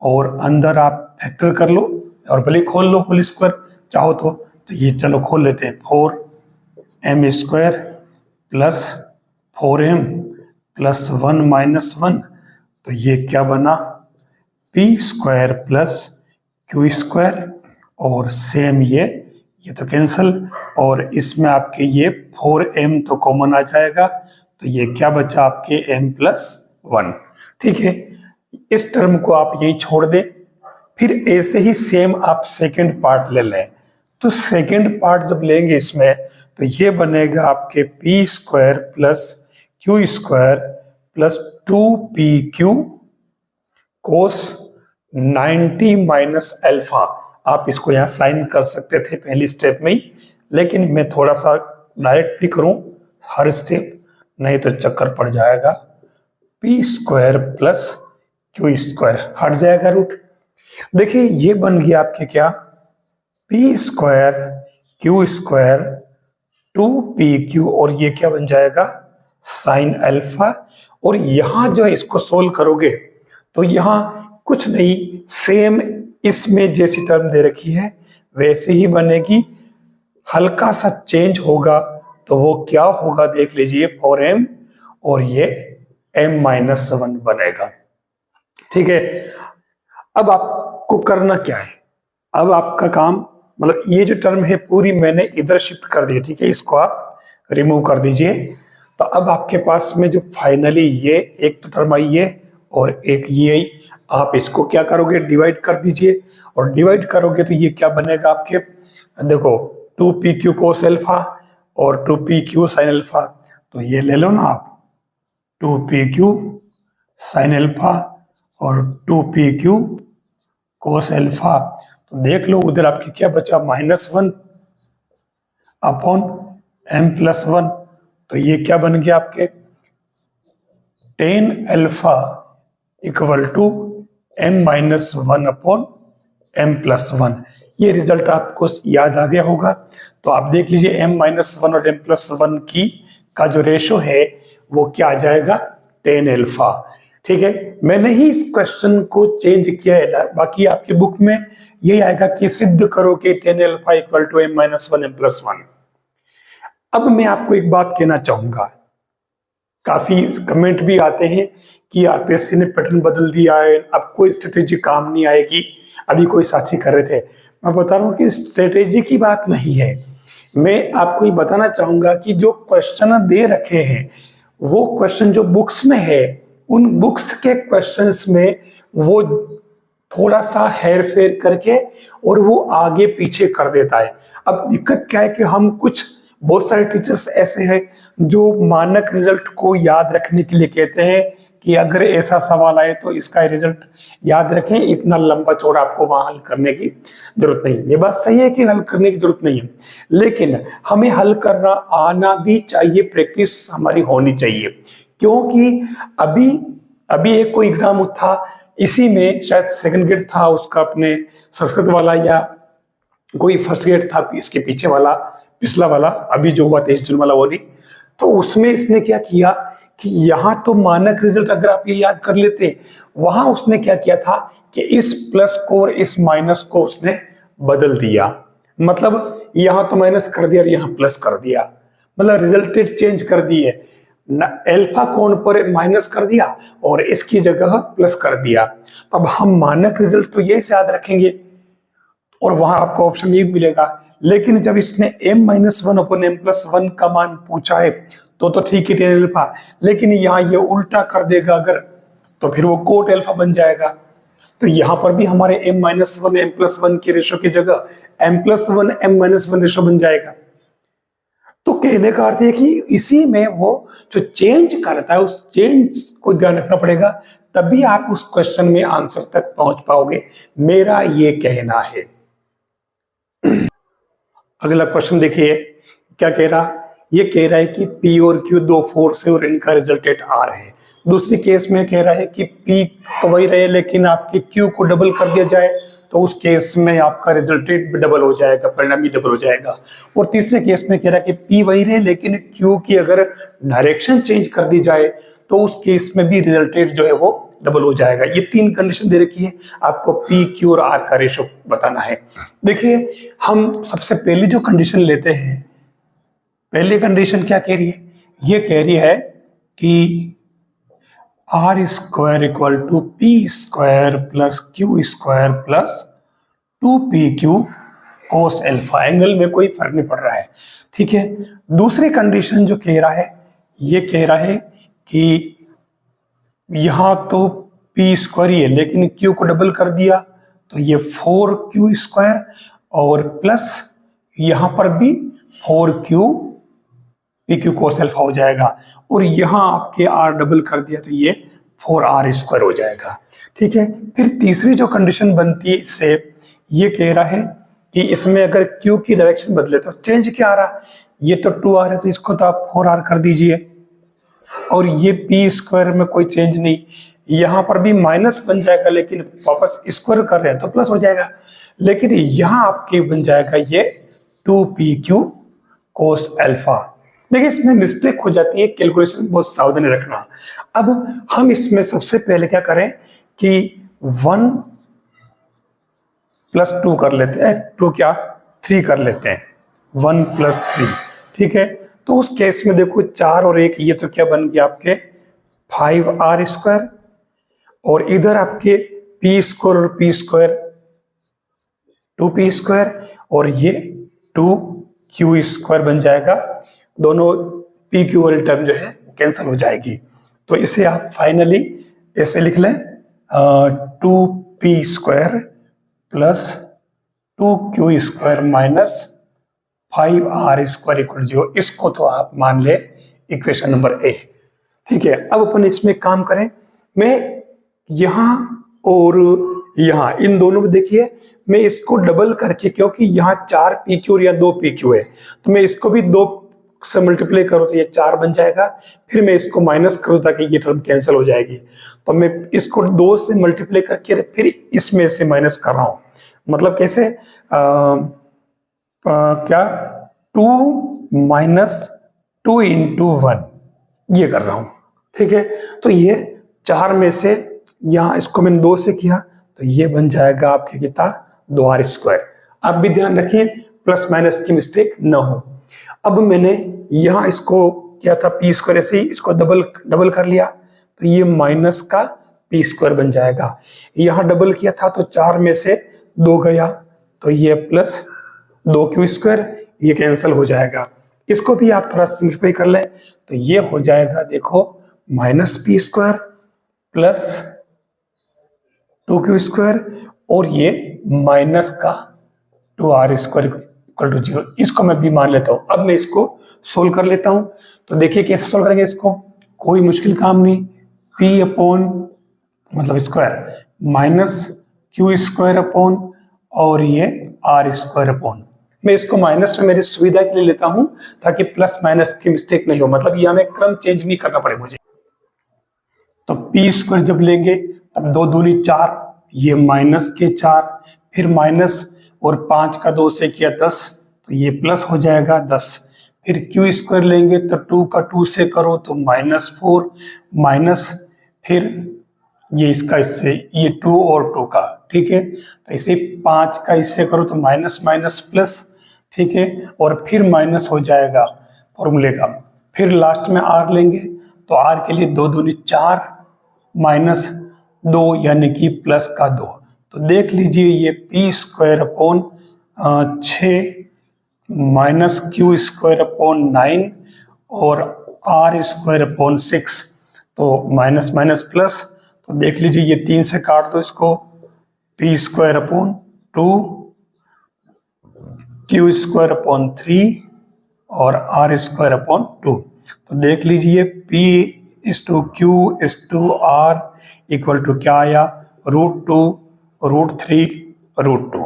और अंदर आप फैक्टर कर लो और भले खोल लो होल स्क्वायर चाहो तो ये चलो खोल लेते हैं, 4m square plus 4m plus 1 minus 1, तो ये क्या बना, P square plus Q square, और सेम ये तो कैंसिल, और इसमें आपके ये 4m तो कॉमन आ जाएगा, तो ये क्या बचा आपके m प्लस 1, ठीक है। इस टर्म को आप यही छोड़ दें, फिर ऐसे ही सेम आप सेकंड पार्ट ले लें, तो सेकंड पार्ट जब लेंगे इसमें तो ये बनेगा आपके P square plus Q square plus 2pq कोस 90 माइनस अल्फा। आप इसको यहाँ साइन कर सकते थे पहली स्टेप में ही, लेकिन मैं थोड़ा सा डायरेक्टली करूं हर स्टेप, नहीं तो चक्कर पड़ जाएगा। P square plus Q square हट जाएगा रूट, देखिए ये बन गया आपके क्या, P square Q square 2pq, और ये क्या बन जाएगा, साइन अल्फा। और यहां जो है इसको सोल्व करोगे तो यहां कुछ नहीं, सेम इसमें जैसी टर्म दे रखी है वैसे ही बनेगी, हल्का सा चेंज होगा, तो वो क्या होगा देख लीजिए, 4m और ये m माइनस 1 बनेगा, ठीक है। अब आपको करना क्या है, अब आपका काम, मतलब ये जो टर्म है पूरी मैंने इधर शिफ्ट कर दी, ठीक है, इसको आप रिमूव कर दीजिए। तो अब आपके पास में जो फाइनली ये एक तो टर्म आई है और एक ये आई, आप इसको क्या करोगे, डिवाइड कर दीजिए, और डिवाइड करोगे तो ये क्या बनेगा आपके, देखो 2pq कोस अल्फा और 2pq साइन अल्फा, तो ये ले लो ना आप, 2pq साइन अल्फा और 2pq कोस अल्फा, तो देख लो उधर आपके क्या बचा, -1 अपॉन m प्लस 1, तो ये क्या बन गया आपके, tan alpha equal to m minus 1 upon m plus 1। ये रिजल्ट आपको याद आ गया होगा, तो आप देख लीजिए m माइनस 1 और m प्लस 1 की का जो रेशो है वो क्या आ जाएगा, tan अल्फा, ठीक है, मैंने ही इस क्वेश्चन को चेंज किया है, बाकी आपके बुक में यही आएगा कि सिद्ध करो कि tan alpha equal to m minus one m+1। अब मैं आपको एक बात कहना चाहूंगा, काफी कमेंट भी आते हैं कि आरपीएससी ने पैटर्न बदल दिया है, अब कोई स्ट्रेटेजी काम नहीं आएगी। अभी कोई साथी कर रहे थे, मैं बता रहा हूँ कि स्ट्रेटेजी की बात नहीं है। मैं आपको ये बताना चाहूंगा कि जो क्वेश्चन दे रखे हैं वो क्वेश्चन जो बुक्स में है, उन बुक्स के क्वेश्चंस में वो थोड़ा सा हेर फेर करके और वो आगे पीछे कर देता है। अब दिक्कत क्या है कि हम कुछ बहुत सारे टीचर्स ऐसे हैं जो मानक रिजल्ट को याद रखने के लिए कहते हैं कि अगर ऐसा सवाल आए तो इसका रिजल्ट याद रखें, इतना लंबा चौड़ा आपको वहां हल करने की जरूरत नहीं। ये बात सही है कि हल करने की जरूरत नहीं है, लेकिन हमें हल करना आना भी चाहिए, प्रैक्टिस हमारी होनी चाहिए। क्योंकि अभी अभी एक कोई एग्जाम था, इसी में शायद सेकंड ग्रेड था उसका, अपने संस्कृत वाला, या कोई फर्स्ट ग्रेड था इसके पीछे वाला, पिछला वाला, अभी जो हुआ 23 जून वाला वो नहीं। तो उसमें इसने क्या किया कि यहाँ तो मानक रिजल्ट अगर आप ये याद कर लेते, वहां उसने क्या किया था कि इस प्लस को और इस माइनस को उसने बदल दिया। मतलब यहाँ तो माइनस कर दिया और यहाँ प्लस कर दिया, मतलब रिजल्टेड चेंज कर दिए। अल्फा कोण पर माइनस कर दिया और इसकी जगह प्लस कर दिया। अब हम मानक रिजल्ट तो ये से याद रखेंगे और वहां आपको ऑप्शन ये मिलेगा, लेकिन जब इसने m-1/m+1 का मान पूछा है तो ठीक है tan अल्फा, लेकिन यहाँ ये उल्टा कर देगा अगर, तो फिर वो कोट अल्फा बन जाएगा। तो यहाँ पर भी हमारे m-1 m+1 की रेशो की जगह m+1 m-1 रेशो बन जाएगा। तो कहने का अर्थ है कि इसी में वो जो चेंज करता है उस चेंज को ध्यान रखना पड़ेगा, तभी आप उस क्वेश्चन में आंसर तक पहुंच पाओगे, मेरा ये कहना है। अगला क्वेश्चन देखिए क्या कह रहा, ये कह रहा है कि P और Q दो फोर्स है और इनका रिजल्टेट R है। दूसरी केस में कह रहा है कि P तो वही रहे लेकिन आपके Q को डबल कर दिया जाए तो उस केस में आपका रिजल्टेट भी डबल हो जाएगा, परिणाम भी डबल हो जाएगा। और तीसरे केस में कह रहा है कि P वही रहे लेकिन Q की अगर डायरेक्शन चेंज कर दी जाए तो उस केस में भी रिजल्टेट जो है वो डबल हो जाएगा। ये तीन कंडीशन दे रखी है, आपको P, Q और R का रेशो बताना है। देखिए हम सबसे पहली जो कंडीशन लेते हैं, पहली कंडीशन क्या कह रही है, ये कह रही है कि R square equal to P square plus Q square plus 2PQ cos alpha, angle में कोई फर्क नहीं पड़ रहा है। ठीक है, दूसरी कंडीशन जो कह रहा है, ये कह रहा है कि यहां तो P स्क्वायर ही है लेकिन Q को डबल कर दिया तो ये 4Q स्क्वायर और प्लस यहां पर भी 4Q PQ कोस अल्फा हो जाएगा, और यहां आपके R डबल कर दिया तो ये 4R स्क्वायर हो जाएगा। ठीक है, फिर तीसरी जो कंडीशन बनती है इससे, ये कह रहा है कि इसमें अगर Q की डायरेक्शन बदले तो चेंज क्या आ रहा, ये तो 2R है तो इसको तो आप 4R कर दीजिए, और ये P स्क्वायर में कोई चेंज नहीं, यहां पर भी माइनस बन जाएगा लेकिन वापस स्क्वायर कर रहे हैं तो प्लस हो जाएगा, लेकिन यहां आपके बन जाएगा ये 2PQ कोस अल्फा। देखिए इसमें मिस्टेक हो जाती है, कैलकुलेशन बहुत सावधानी रखना। अब हम इसमें सबसे पहले क्या करें कि 1 + 2 कर लेते हैं, 2 क्या 3 कर लेते हैं, 1 + 3। ठीक है, तो उस केस में देखो 4 और 1, ये तो क्या बन गया आपके 5R स्क्वायर, और इधर आपके P स्क्वायर और P स्क्वायर 2P स्क्वायर, और ये 2Q स्क्वायर बन जाएगा। दोनों PQ वाली टर्म जो है कैंसिल हो जाएगी, तो इसे आप फाइनली ऐसे लिख लें 2P square plus 2Q square minus 5R square equal 0। इसको तो आप मान ले इक्वेशन नंबर A। ठीक है, अब अपन इसमें काम करें, मैं यहां और यहां इन दोनों में देखिए मैं इसको डबल करके, क्योंकि यहाँ 4PQ और यहाँ 2PQ है, तो मैं इसको भी 2 से मल्टीप्लाई करूं तो ये 4 बन जाएगा, फिर मैं इसको माइनस करूं ताकि ये टर्म कैंसिल हो जाएगी, तो मैं इसको 2 से मल्टीप्लाई करके फिर इसमें से माइनस कर रहा हूं। मतलब कैसे क्या 2 - 2 × 1 ये कर रहा हूं। ठीक है, तो ये 4 में से यहाँ इसको मैंने 2 से किया तो ये बन जाएगा आपके कितना 2r²। आप भी ध्यान रखिए प्लस माइनस की मिस्टेक न हो। अब मैंने यहाँ इसको किया था p², ऐसे ही इसको डबल कर लिया तो ये माइनस का p² बन जाएगा। यहाँ डबल किया था तो 4 में से 2 गया तो ये प्लस 2q², ये कैंसिल हो जाएगा। इसको भी आप थोड़ा सिंप्लीफाई कर लें तो ये हो जाएगा देखो माइनस p² प्लस 2q² और ये माइनस का 2r² इक्वल टू 0। इसको मैं भी मान लेता हूं। अब मैं इसको सोल्व कर लेता हूं तो देखिए कैसे सोल्व करेंगे इसको, कोई मुश्किल काम नहीं। p अपॉन मतलब स्क्वायर माइनस q² अपॉन और ये r² अपॉन, मैं इसको माइनस में मेरी सुविधा के लिए लेता हूं ताकि प्लस माइनस की मिस्टेक नहीं हो, मतलब ये हमें क्रम चेंज नहीं करना पड़े मुझे। तो p² जब लेंगे तब 2 दूनी 4, ये माइनस के 4, फिर माइनस और 5 का 2 से किया 10 तो ये प्लस हो जाएगा 10। फिर q² लेंगे तो 2 का 2 से करो तो -4 माइनस, फिर ये इसका इससे ये 2 और 2 का, ठीक है। तो इसे 5 का इससे करो तो माइनस माइनस प्लस, ठीक है, और फिर माइनस हो जाएगा फॉर्मूले का। फिर लास्ट में r लेंगे तो r के लिए 2 दूनी 4 माइनस 2 यानी कि प्लस का 2। तो देख लीजिए ये p² upon 6 minus q² upon 9 और r² अपॉन 6, तो माइनस माइनस प्लस। तो देख लीजिए ये 3 से काट दो इसको, p² अपॉन 2 q² अपॉन 3 और r² अपॉन 2। तो देख लीजिए p/q/r इक्वल टू क्या आया, √2 √3 √2,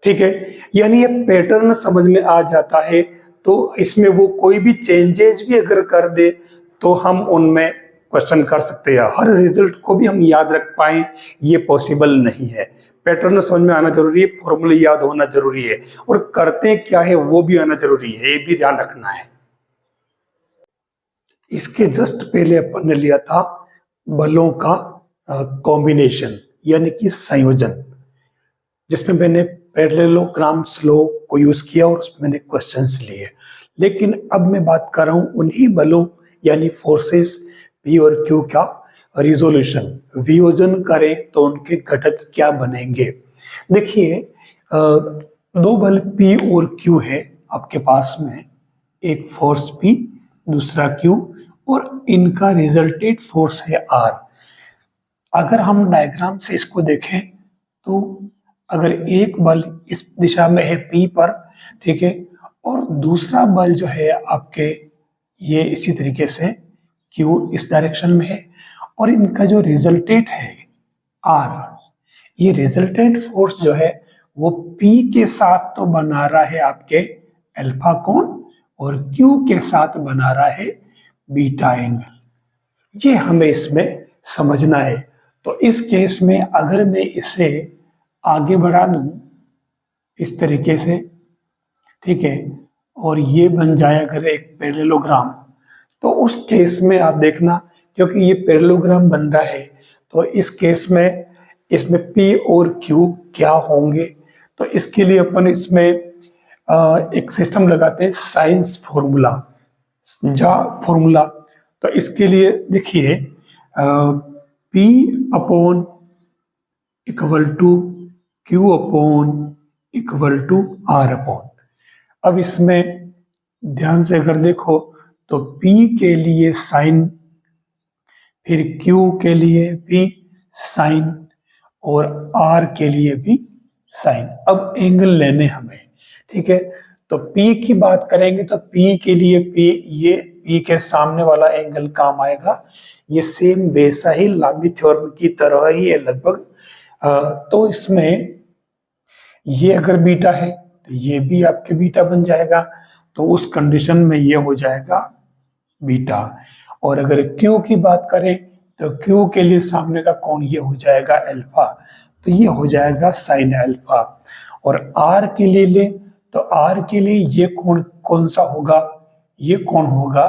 ठीक है। यानी ये पैटर्न समझ में आ जाता है तो इसमें वो कोई भी चेंजेस भी अगर कर दे तो हम उनमें क्वेश्चन कर सकते हैं। हर रिजल्ट को भी हम याद रख पाए ये पॉसिबल नहीं है। पैटर्न समझ में आना जरूरी है, फॉर्मूले याद होना जरूरी है, और करते क्या है वो भी आना जरूरी है, ये भी ध्यान रखना है। इसके जस्ट पहले अपन ने लिया था बलों का कॉम्बिनेशन यानी कि संयोजन, जिसमें मैंने पैरेललोग्राम्स लॉ को यूज किया और उसमें मैंने क्वेश्चंस लिए। लेकिन अब मैं बात कर रहा हूं उन्हीं बलों यानी फोर्सेस P और Q का रिजोल्यूशन, वियोजन करें तो उनके घटक क्या बनेंगे। देखिए 2 बल P और Q है आपके पास में, एक फोर्स P दूसरा Q और इनका रिजल्टेड फोर्स है R। अगर हम डायग्राम से इसको देखें तो अगर एक बल इस दिशा में है P पर, ठीक है, और दूसरा बल जो है आपके ये इसी तरीके से Q इस डायरेक्शन में है, और इनका जो रिजल्टेंट है R, ये रिजल्टेंट फोर्स जो है वो P के साथ तो बना रहा है आपके अल्फा कोण और Q के साथ बना रहा है बीटा एंगल। ये हमें इसमें समझना है। तो इस केस में अगर मैं इसे आगे बढ़ा दूं इस तरीके से, ठीक है, और ये बन जाए अगर एक पैरेललोग्राम, तो उस केस में आप देखना क्योंकि ये पैरेललोग्राम बन रहा है तो इस केस में इसमें P और Q क्या होंगे। तो इसके लिए अपन इसमें एक सिस्टम लगाते हैं साइंस फॉर्मूला, जा फॉर्मूला। तो इसके लिए देखिए P upon equal to Q upon equal to R upon. अब इसमें ध्यान से अगर देखो तो P के लिए साइन, फिर Q के लिए भी साइन और R के लिए भी साइन। अब एंगल लेने हमें, ठीक है। तो P की बात करेंगे तो P के लिए ये P के सामने वाला एंगल काम आएगा, ये सेम वैसा ही लांबी थ्योरम की तरह ही है लगभग। तो इसमें ये अगर बीटा है तो ये भी आपके बीटा बन जाएगा, तो उस कंडीशन में ये हो जाएगा बीटा। और अगर Q की बात करें तो Q के लिए सामने का कोण ये हो जाएगा अल्फा, तो ये हो जाएगा साइन अल्फा। और R के लिए ले तो R के लिए ये कोण कौन सा होगा, ये कोण होगा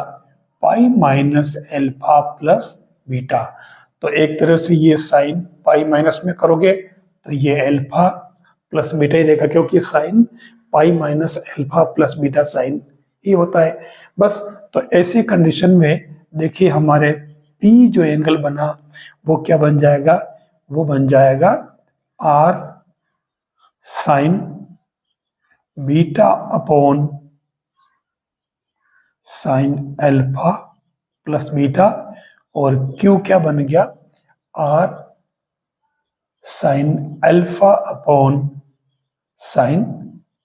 पाई माइनस अल्फा प्लस बीटा। तो एक तरह से ये साइन पाई माइनस में करोगे तो ये अल्फा प्लस बीटा ही रहेगा, क्योंकि sine pi minus alpha plus beta sine ही होता है बस। तो ऐसे कंडीशन में देखिए हमारे पी जो एंगल बना वो क्या बन जाएगा, वो बन जाएगा R sine beta upon sine alpha plus beta, और क्यू क्या बन गया, R sine alpha upon sine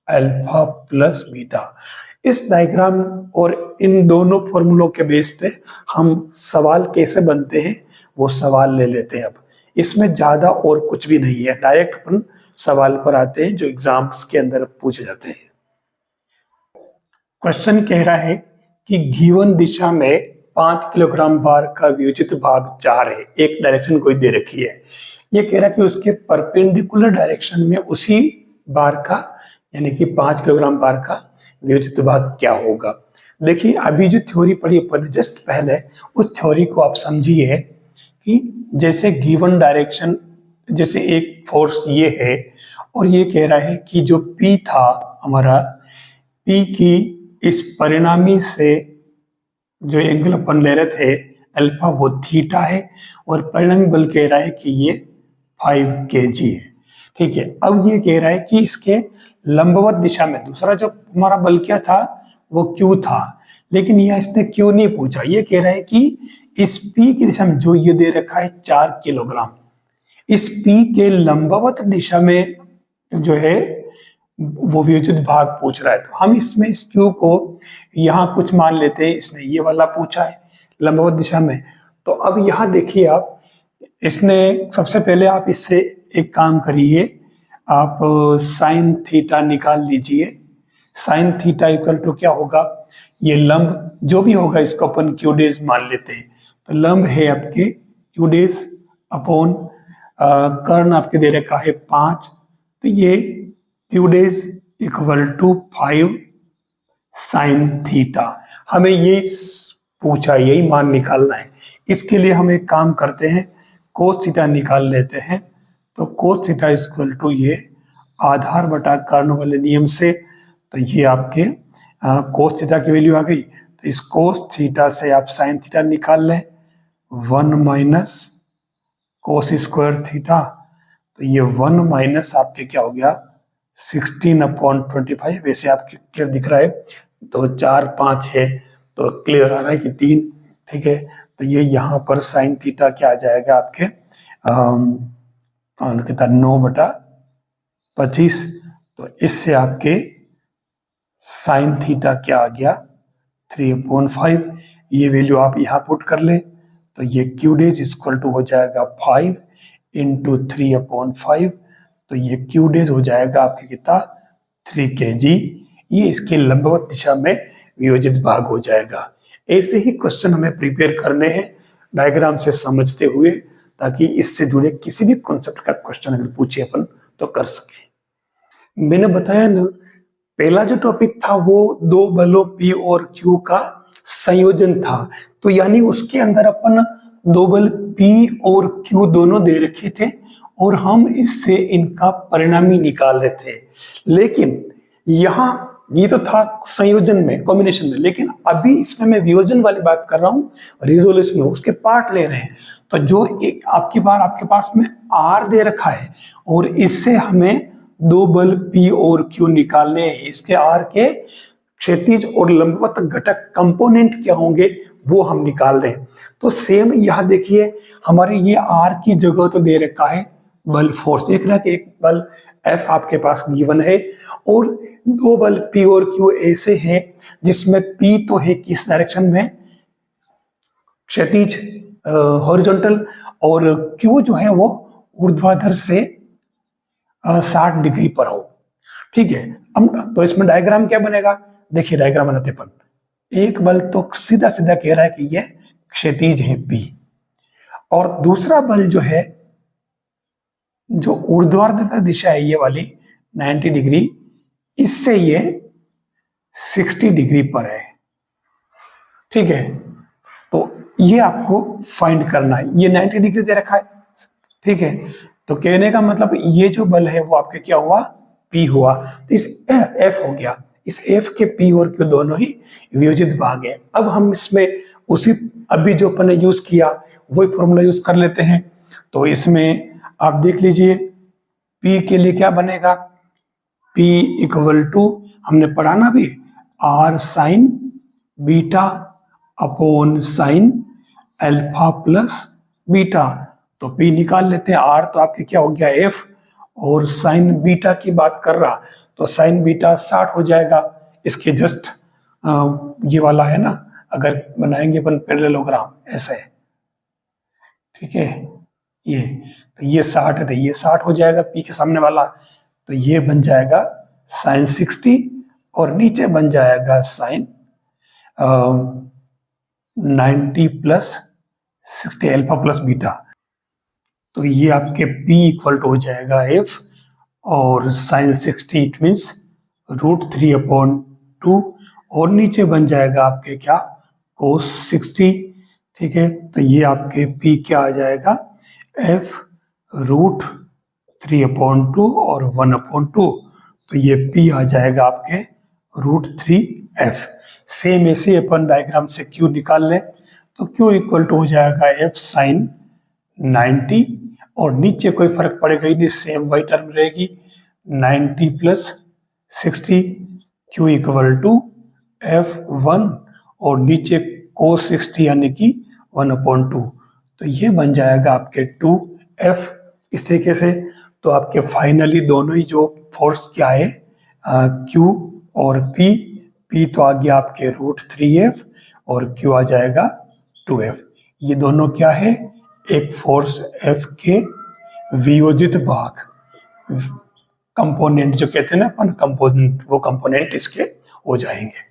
alpha plus beta. इस डायग्राम और इन दोनों फॉर्मूलों के बेस पे हम सवाल कैसे बनते हैं वो सवाल ले लेते हैं। अब इसमें ज्यादा और कुछ भी नहीं है, डायरेक्ट अपन सवाल पर आते हैं जो एग्जाम्स के अंदर पूछे जाते हैं। क्वेश्चन कह रहा है कि गिवन दिशा में 5 किलोग्राम भार का वियोजित भाग 4 है, एक डायरेक्शन कोई दे रखी है। ये कह रहा है कि उसके परपेंडिकुलर डायरेक्शन में उसी बार का यानी कि 5 किलोग्राम बार का वियोजित भाग क्या होगा। देखिए अभी जो थ्योरी पढ़ी अपन जस्ट पहले, उस थ्योरी को आप समझिए कि जैसे गिवन डायरेक्शन, जैसे एक फोर्स ये है और ये कह रहा है कि जो P था हमारा, P की इस परिणामी से जो एंगल अपन ले रहे थे अल्फा वो थीटा है, और परिणामी बल कह रहा है कि ये 5 kg है। ठीक है, अब ये कह रहा है कि इसके लंबवत दिशा में दूसरा जो हमारा बल क्या था वो Q था, लेकिन यह इसने Q नहीं पूछा। ये कह रहा है कि इस P की दिशा में जो ये दे रखा है 4 किलोग्राम, इस P के लंबवत दिशा में जो है वो वियोजित भाग पूछ रहा है। तो हम इसमें इस Q को यहाँ कुछ मान लेते हैं, इसने ये वाला पूछा है लंबवत दिशा में। तो अब यहाँ देखिए आप, इसने सबसे पहले आप इससे एक काम करिए, आप साइन थीटा निकाल लीजिए। साइन थीटा इक्वल टू क्या होगा, ये लंब जो भी होगा इसको अपन क्यू डेज मान लेते हैं। तो लंब है आपके क्यू डेज अपॉन कर्ण आपके दे रखा है 5, तो ये क्यू डेज इक्वल टू 5 साइन थीटा। हमें ये पूछा, यही मान निकालना है। इसके लिए हम एक काम करते हैं, कोस थीटा निकाल लेते हैं। तो कोस थीटा इक्वल टू ये आधार बटा कर्ण वाले नियम से, तो ये आपके कोस थीटा की वैल्यू आ गई। तो इस कोस थीटा से आप साइन थीटा निकाल लें, 1 माइनस कोस स्क्वायर थीटा, तो ये 1 माइनस आपके क्या हो गया 16/25। वैसे आपके क्लियर दिख रहा है, तो 4 5 है तो क्लियर आ रहा है कि 3। ठीक है, तो ये यहाँ पर साइन थीटा क्या आ जाएगा आपके कितना 9/25। तो इससे आपके साइन थीटा क्या आ गया 3/5। ये वैल्यू आप यहाँ पुट कर लें, तो ये क्यू डेज इक्वल टू हो जाएगा 5 इंटू 3/5। तो ये क्यू डेज हो जाएगा आपके कितना 3 kg। ये इसके लंबवत दिशा में वियोजित भाग हो जाएगा। ऐसे ही क्वेश्चन हमें प्रिपेयर करने हैं डायग्राम से समझते हुए, ताकि इससे जुड़े किसी भी कॉन्सेप्ट का क्वेश्चन अगर पूछे अपन तो कर सके। मैंने बताया ना, पहला जो टॉपिक था वो दो बलों P और Q का संयोजन था। तो यानी उसके अंदर अपन दो बल P और Q दोनों दे रखे थे और हम इससे इनका परिणामी निकाल रहे थे। लेकिन यहाँ ये तो था संयोजन में, कॉम्बिनेशन में, लेकिन अभी इसमें मैं वियोजन वाली बात कर रहा हूँ, रिजोल्यूशन में उसके पार्ट ले रहे हैं। तो जो एक आपके पास में R दे रखा है और इससे हमें दो बल P और Q निकालने हैं। इसके R के क्षैतिज और लंबवत घटक कंपोनेंट क्या होंगे वो हम निकाल रहे हैं। तो सेम यहाँ देखिए, हमारे ये R की जगह तो दे रखा है बल फोर्स, देख रहा है कि एक बल F आपके पास गिवन है और दो बल P और Q ऐसे हैं जिसमें P तो है किस डायरेक्शन में, क्षैतिज हॉरिजॉन्टल, और Q जो है वो ऊर्ध्वाधर से 60 डिग्री पर हो। ठीक है, अब तो इसमें डायग्राम क्या बनेगा, देखिए डायग्राम बनाते अपन। एक बल तो सीधा सीधा कह रहा है कि यह क्षैतिज है P, और दूसरा बल जो है जो ऊर्ध्वाधर दिशा है ये वाली 90 डिग्री, इससे ये 60 डिग्री पर है। ठीक है, तो ये आपको फाइंड करना है। ये 90 डिग्री दे रखा है, ठीक है। तो कहने का मतलब ये जो बल है वो आपके क्या हुआ, P हुआ। तो इस F हो गया, इस F के P और Q दोनों ही वियोजित भाग है। अब हम इसमें उसी अभी जो अपन ने यूज किया वही फॉर्मूला यूज कर लेते हैं। तो इसमें आप देख लीजिए P के लिए क्या बनेगा, P इक्वल टू हमने पढ़ा ना अभी, R sine beta upon sine alpha plus beta. तो P निकाल लेते हैं, R तो आपके क्या हो गया F, और साइन बीटा की बात कर रहा तो साइन बीटा 60 हो जाएगा। इसके जस्ट ये वाला है ना, अगर बनाएंगे अपन पैरेललोग्राम ऐसे, ठीक है, ये तो ये 60 है तो ये 60 हो जाएगा P के सामने वाला। तो ये बन जाएगा साइन 60 और नीचे बन जाएगा साइन 90 प्लस 60 अल्फा प्लस बीटा। तो ये आपके P इक्वल टू हो जाएगा F और साइन 60 इट मीन्स √3/2 और नीचे बन जाएगा आपके क्या कोस 60, ठीक है। तो ये आपके P क्या आ जाएगा F √3/2 और 1/2। तो ये P आ जाएगा आपके √3F। सेम ऐसे अपन डायग्राम से Q निकाल लें तो Q इक्वल टू हो जाएगा F साइन 90 और नीचे कोई फर्क पड़ेगा ही नहीं, सेम वही टर्म रहेगी 90 प्लस 60, Q इक्वल टू F1 और नीचे cos 60 यानी कि 1/2। तो ये बन जाएगा आपके 2F इस तरीके से। तो आपके फाइनली दोनों ही जो फोर्स क्या है Q और P तो आ गया आपके √3F और Q आ जाएगा 2F। ये दोनों क्या है, एक फोर्स F के वियोजित भाग, कंपोनेंट जो कहते हैं ना अपन कंपोनेंट, वो कंपोनेंट इसके हो जाएंगे।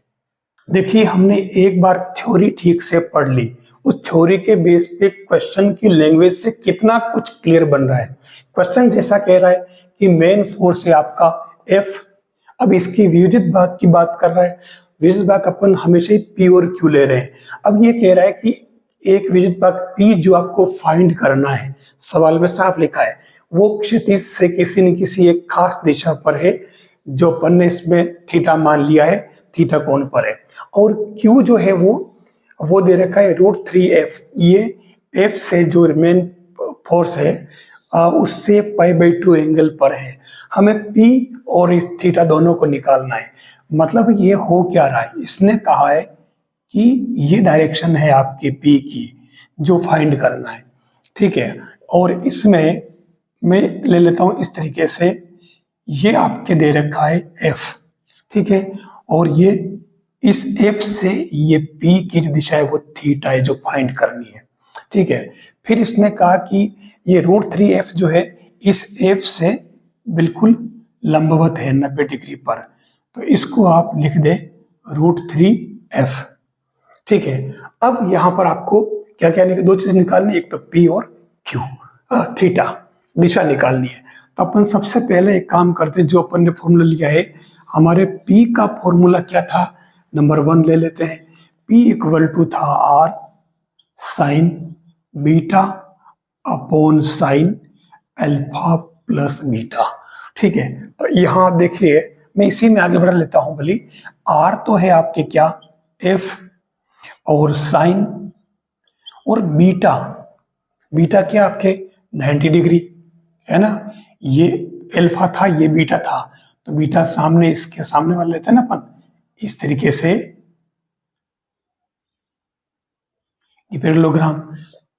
देखिए हमने एक बार थ्योरी ठीक से पढ़ ली, उस थ्योरी के बेस पे क्वेश्चन की लैंग्वेज से कितना कुछ क्लियर बन रहा है। क्वेश्चन जैसा कह रहा है कि मेन फोर्स है आपका F, अब इसकी वियोजित भाग की बात कर रहा है। वियोजित भाग अपन हमेशा ही P और Q ले रहे हैं। अब ये कह रहा है कि एक वियोजित भाग P जो आपको फाइंड करना है, सवाल में साफ लिखा है, वो क्षितिज से किसी न किसी एक खास दिशा पर है जो अपन ने इसमें थीटा मान लिया है, थीटा कोण पर है। और Q जो है वो दे रखा है √3F। ये F से जो रिमेन फोर्स है उससे π/2 एंगल पर है। हमें P और इस थीटा दोनों को निकालना है। मतलब ये हो क्या रहा है, इसने कहा है कि ये डायरेक्शन है आपकी P की जो फाइंड करना है, ठीक है। और इसमें मैं ले लेता हूं इस तरीके से, ये आपके दे रखा है F, ठीक है, और ये इस F से ये P की जो दिशा है वो थीटा है जो फाइंड करनी है, ठीक है। फिर इसने कहा कि ये √3F जो है इस F से बिल्कुल लंबवत है 90 डिग्री पर, तो इसको आप लिख दे √3F, ठीक है। अब यहां पर आपको क्या क्या दो चीज निकालनी है, एक तो P और Q, थीटा दिशा निकालनी है। तो अपन सबसे पहले एक काम करते हैं, जो अपन ने फॉर्मूला लिया है, हमारे P का फॉर्मूला क्या था, नंबर 1 ले लेते हैं। P इक्वल टू था R sine beta upon sine alpha plus beta, ठीक है। तो यहाँ देखिए मैं इसी में आगे बढ़ लेता हूं भली। R तो है आपके क्या F और साइन और बीटा, बीटा क्या आपके 90 डिग्री है ना, ये अल्फा था ये बीटा था, तो बीटा सामने इसके सामने वाले लेते हैं ना अपन इस तरीके से पैरेललोग्राम।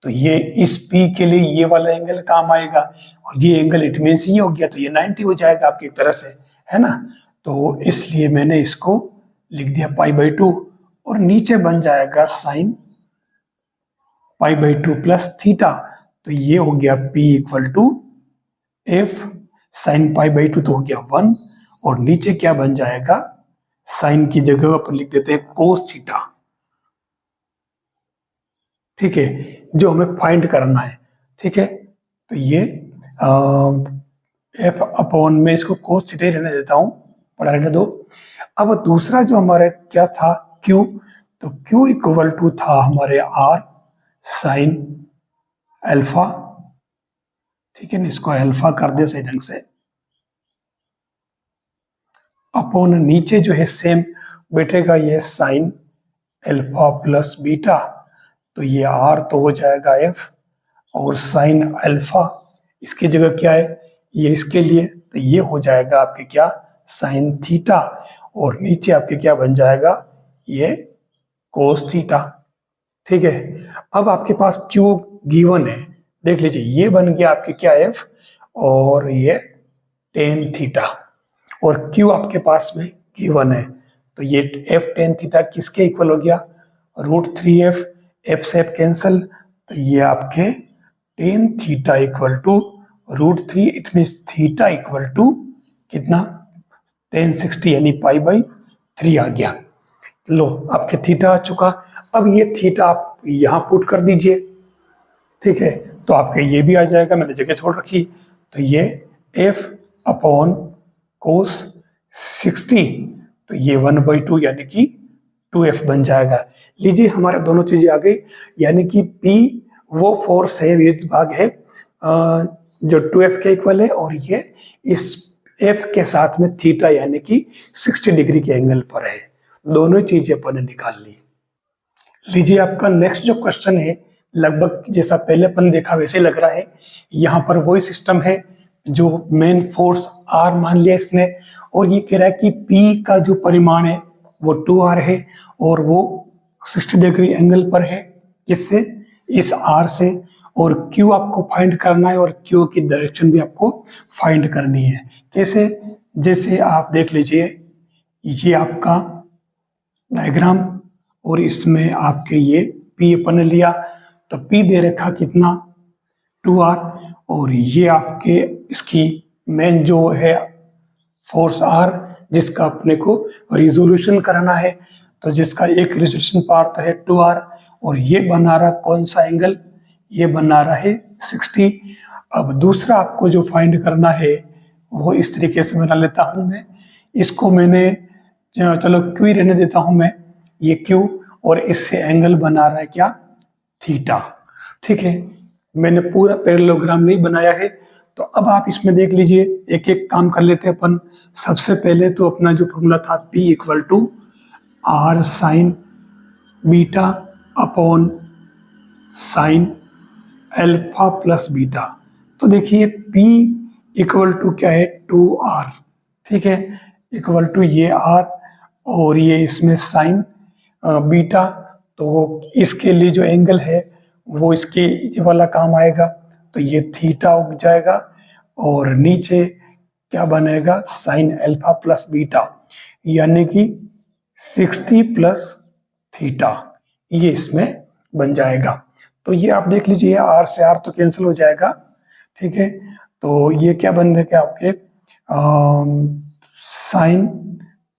तो ये इस P के लिए ये वाला एंगल काम आएगा और ये एंगल इट मींस ये हो गया, तो ये 90 हो जाएगा आपकी एक तरह से, है ना। तो इसलिए मैंने इसको लिख दिया π/2 और नीचे बन जाएगा साइन π/2 प्लस थीटा। तो ये हो गया P equal to F sine π/2 तो हो गया 1 और नीचे क्या बन जाएगा, साइन की जगह अपन लिख देते हैं कोस थीटा, ठीक है, जो हमें फाइंड करना है, ठीक है। तो ये F अपॉन में इसको कोस थीटा रहने देता हूं, पढ़ा रहने दो। अब दूसरा जो हमारे क्या था Q, तो Q इक्वल टू था हमारे R साइन अल्फा, ठीक है ना, इसको अल्फा कर दे सही ढंग से, अपॉन नीचे जो है सेम बैठेगा ये साइन अल्फा प्लस बीटा, तो ये आर तो हो जाएगा एफ, और साइन अल्फा इसकी जगह क्या है, ये इसके लिए, तो ये हो जाएगा आपके क्या, साइन थीटा, और नीचे आपके क्या बन जाएगा, ये कोस थीटा। ठीक है, अब आपके पास क्यू गिवन है, देख लीजिए ये बन गया आपके क्या एफ, और ये टेन थीटा, और क्यू आपके पास में गिवन है, तो ये एफ टेन थीटा किसके इक्वल हो गया, √3f, एफ से एफ कैंसल, तो ये आपके tan theta equal to √3, it means theta equal to कितना, 1060 यानी π/3 आ गया। लो आपके थीटा आ चुका, अब ये थीटा आप यहां पुट कर दीजिए, ठीक है, तो आपके ये भी आ जाएगा, मैंने जगह छोड़ रखी, तो ये f अपॉन कोस 60, तो ये 1/2 यानी कि 2f बन जाएगा। लीजिए हमारे दोनों चीजें आ गई, यानी कि P वो फोर्स है, ये भाग है जो 2f के इक्वल है, और ये इस f के साथ में थीटा यानी कि 60 डिग्री के एंगल पर है, दोनों चीजें अपन ने निकाल ली। लीजिए आपका नेक्स्ट जो क्वेश्चन है लगभग जैसा पहले अपन देखा वैसे लग रहा है, यहाँ पर वही सिस्टम है, जो मेन फोर्स R मान लिया इसने, और ये कह रहा है कि P का जो परिमाण है वो 2R है, और वो 60 डिग्री एंगल पर है, इससे इस R से, और Q आपको फाइंड करना है, और Q की डायरेक्शन भी आपको फाइंड करनी है। कैसे, जैसे आप देख लीजिए ये आपका डायग्राम, और इसमें आपके ये P अपन ने लिया, तो P दे रखा कितना 2R, और ये आपके इसकी मेन जो है फोर्स R, जिसका अपने को रिजोल्यूशन करना है, तो जिसका एक रिजोल्यूशन पार्ट है 2R, और ये बना रहा कौन सा एंगल, ये बना रहा है 60। अब दूसरा आपको जो फाइंड करना है वो इस तरीके से बना लेता हूं मैं, इसको मैंने चलो Q ही रहने देता हूं मैं, ये Q, और इससे एंगल बना रहा है क्या, थीटा। ठीक है, मैंने पूरा पैरेललोग्राम नहीं बनाया है, तो अब आप इसमें देख लीजिए, एक एक काम कर लेते हैं अपन। सबसे पहले तो अपना जो फॉर्मूला था P equal to R sine beta upon sine alpha plus beta, तो देखिए P इक्वल टू क्या है 2R, ठीक है, इक्वल टू ये R, और ये इसमें साइन बीटा, तो इसके लिए जो एंगल है वो इसके ये वाला काम आएगा, तो ये थीटा उग जाएगा, और नीचे क्या बनेगा, साइन अल्फा प्लस बीटा, यानी कि 60 प्लस थीटा, ये इसमें बन जाएगा। तो ये आप देख लीजिए, R से R तो कैंसिल हो जाएगा, ठीक है, तो ये क्या बन रहे आपके sine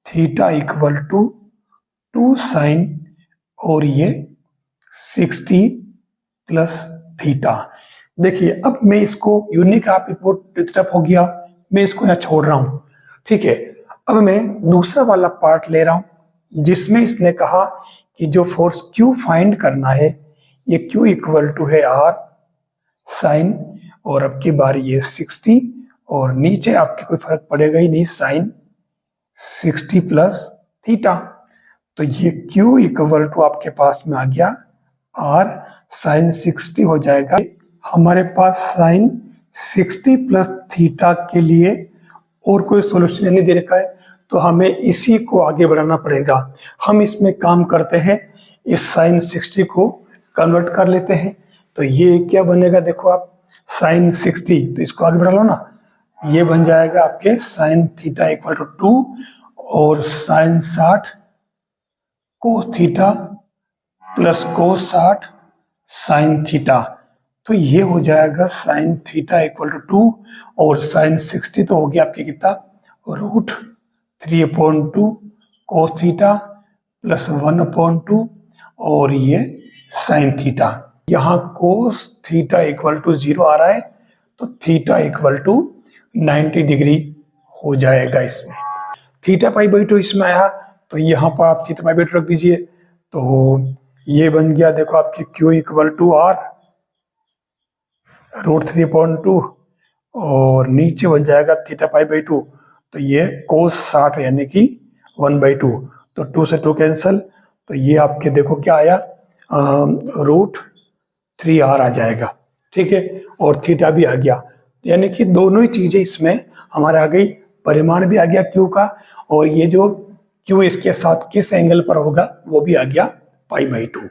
theta equal to 2 sine, और ये 60 प्लस थीटा। देखिए अब मैं इसको यूनिक आप रिपोर्ट तरफ हो गया, मैं इसको यहाँ छोड़ रहा हूं, ठीक है। अब मैं दूसरा वाला पार्ट ले रहा हूं, जिसमें इसने कहा कि जो फोर्स Q फाइंड करना है, ये Q इक्वल टू है R साइन, और अब की बार ये 60, और नीचे आपके कोई फर्क पड़ेगा ही नहीं, साइन 60 प्लस थीटा, तो ये Q इक्वल टू आपके पास में आ गया R साइन 60 हो जाएगा। हमारे पास साइन 60 प्लस थीटा के लिए और कोई सोल्यूशन नहीं दे रखा है, तो हमें इसी को आगे बढ़ाना पड़ेगा। हम इसमें काम करते हैं, इस साइन 60 को कन्वर्ट कर लेते हैं, तो ये क्या बनेगा, देखो आप साइन 60, तो इसको आगे बढ़ा लो ना, ये बन जाएगा आपके साइन थीटा इक्वल टू 2, और sine 60 cos theta plus cos 60 sine theta, तो ये हो जाएगा साइन थीटा इक्वल टू 2, और साइन 60 तो हो गया आपके कितना, √3/2 कोस थीटा प्लस 1/2, और ये साइन थीटा। यहाँ कोस थीटा इक्वल टू 0 आ रहा है, तो थीटा इक्वल टू 90 डिग्री हो जाएगा। इसमें थीटा π/2 इसमें आया, तो यहाँ पर आप थीटा π/2 रख दीजिए, तो ये बन गया देखो आपकी Q इक्वल टू R √3/2 और नीचे बन जाएगा थीटा π/2, तो ये cos 60 यानी कि 1/2, तो 2 से 2 कैंसल, तो ये आपके देखो क्या आया √3R आ जाएगा, ठीक है, और थीटा भी आ गया, यानी कि दोनों ही चीजें इसमें हमारे आ गई, परिमाण भी आ गया Q का, और ये जो Q इसके साथ किस एंगल पर होगा वो भी आ गया π/2।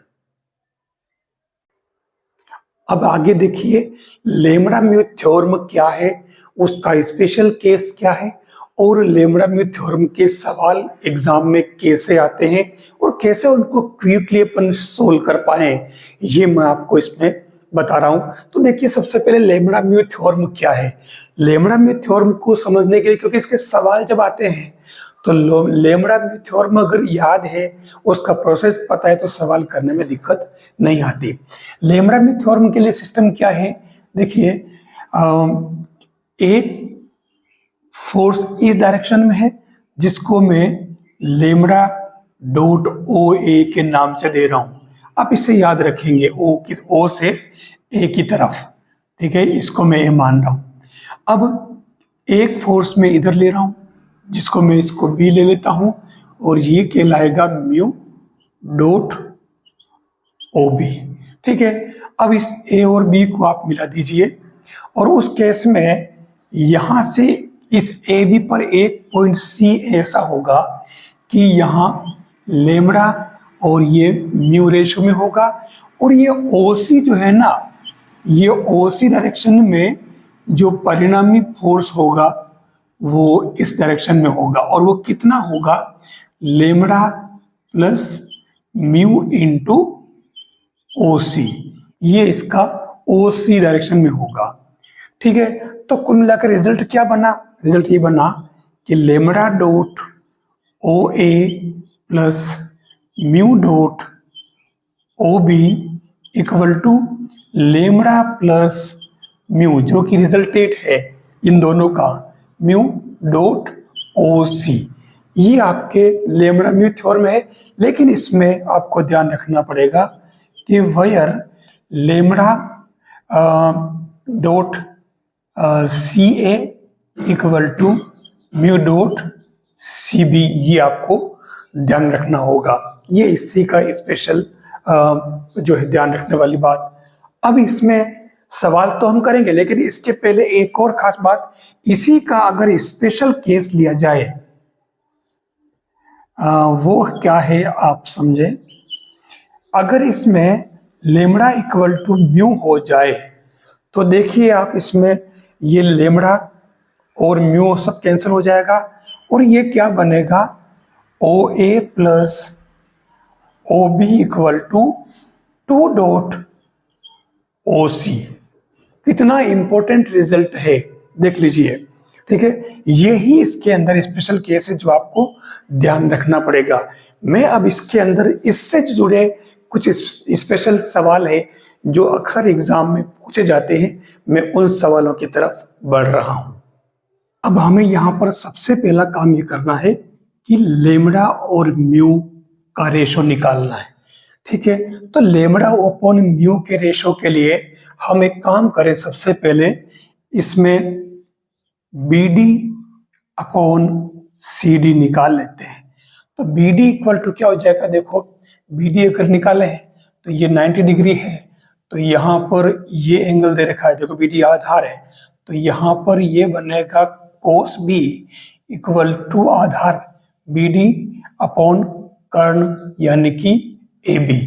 अब आगे देखिए लेम्डा म्यू थ्योरम क्या है, उसका स्पेशल केस क्या है, और लेम्डा म्यू थ्योरम के सवाल एग्जाम में कैसे आते हैं और कैसे उनको क्विकली अपन सोल्व कर पाए, ये मैं आपको इसमें बता रहा हूं। तो देखिए सबसे पहले लेम्डा म्यू थ्योरम क्या है। लेम्डा म्यू थ्योरम को समझने के लिए, क्योंकि इसके सवाल जब आते हैं तो लेम्डा म्यू थ्योरम अगर याद है, उसका प्रोसेस पता है, तो सवाल करने में दिक्कत नहीं आती। लेम्डा म्यू थ्योरम के लिए सिस्टम क्या है, देखिए एक फोर्स इस डायरेक्शन में है जिसको मैं लेम्डा डॉट ओ ए के नाम से दे रहा हूं। आप इसे याद रखेंगे, ओ से ए की तरफ, ठीक है, इसको मैं ए मान रहा हूं। अब एक फोर्स में इधर ले रहा हूं जिसको मैं इसको बी ले लेता हूं, और ये कहलाएगा म्यू डॉट ओ बी, ठीक है। अब इस ए और बी को आप मिला दीजिए, और उस केस में यहां से इस ए बी पर एक पॉइंट सी ऐसा होगा कि यहाँ लेम्डा और ये म्यू रेशो में होगा, और ये ओ सी जो है ना, ये ओ सी डायरेक्शन में जो परिणामी फोर्स होगा वो इस डायरेक्शन में होगा, और वो कितना होगा, lambda plus mu into O C, ये इसका ओ सी डायरेक्शन में होगा, ठीक है। तो कुल मिलाकर रिजल्ट क्या बना, रिजल्ट ये बना कि lambda dot O A plus mu dot O B equal to lambda plus mu, जो कि रिजल्टेट है इन दोनों का, म्यू डॉट ओ सी। ये आपके लेम्डा म्यू थ्योरम है, लेकिन इसमें आपको ध्यान रखना पड़ेगा कि where lambda dot C A equal to mu dot C B, ये आपको ध्यान रखना होगा। ये इसी का स्पेशल जो है ध्यान रखने वाली बात। अब इसमें सवाल तो हम करेंगे, लेकिन इसके पहले एक और खास बात, इसी का अगर स्पेशल केस लिया जाए वो क्या है आप समझे। अगर इसमें लेम्डा इक्वल टू म्यू हो जाए तो देखिए आप, इसमें ये लेम्डा और म्यू सब कैंसिल हो जाएगा, और ये क्या बनेगा, O A plus O B equal to 2 dot O C. कितना इंपॉर्टेंट रिजल्ट है देख लीजिए, ठीक है। यही इसके अंदर स्पेशल केस है जो आपको ध्यान रखना पड़ेगा। मैं अब इसके अंदर इससे जुड़े कुछ स्पेशल सवाल है जो अक्सर एग्जाम में पूछे जाते हैं, मैं उन सवालों की तरफ बढ़ रहा हूं। अब हमें यहाँ पर सबसे पहला काम ये करना है कि लेम्डा और म्यू का रेशो निकालना है, ठीक है। तो लेम्डा अपॉन म्यू के रेशो के लिए हम एक काम करें, सबसे पहले इसमें B D upon C D निकाल लेते हैं। तो बी डी इक्वल टू क्या हो जाएगा, देखो बी डी अगर निकाले हैं तो ये 90 डिग्री है, तो यहाँ पर ये एंगल दे रखा है, देखो बी डी आधार है, तो यहाँ पर ये बनेगा कोस बी इक्वल टू आधार बी डी अपॉन कर्ण यानी कि ए बी,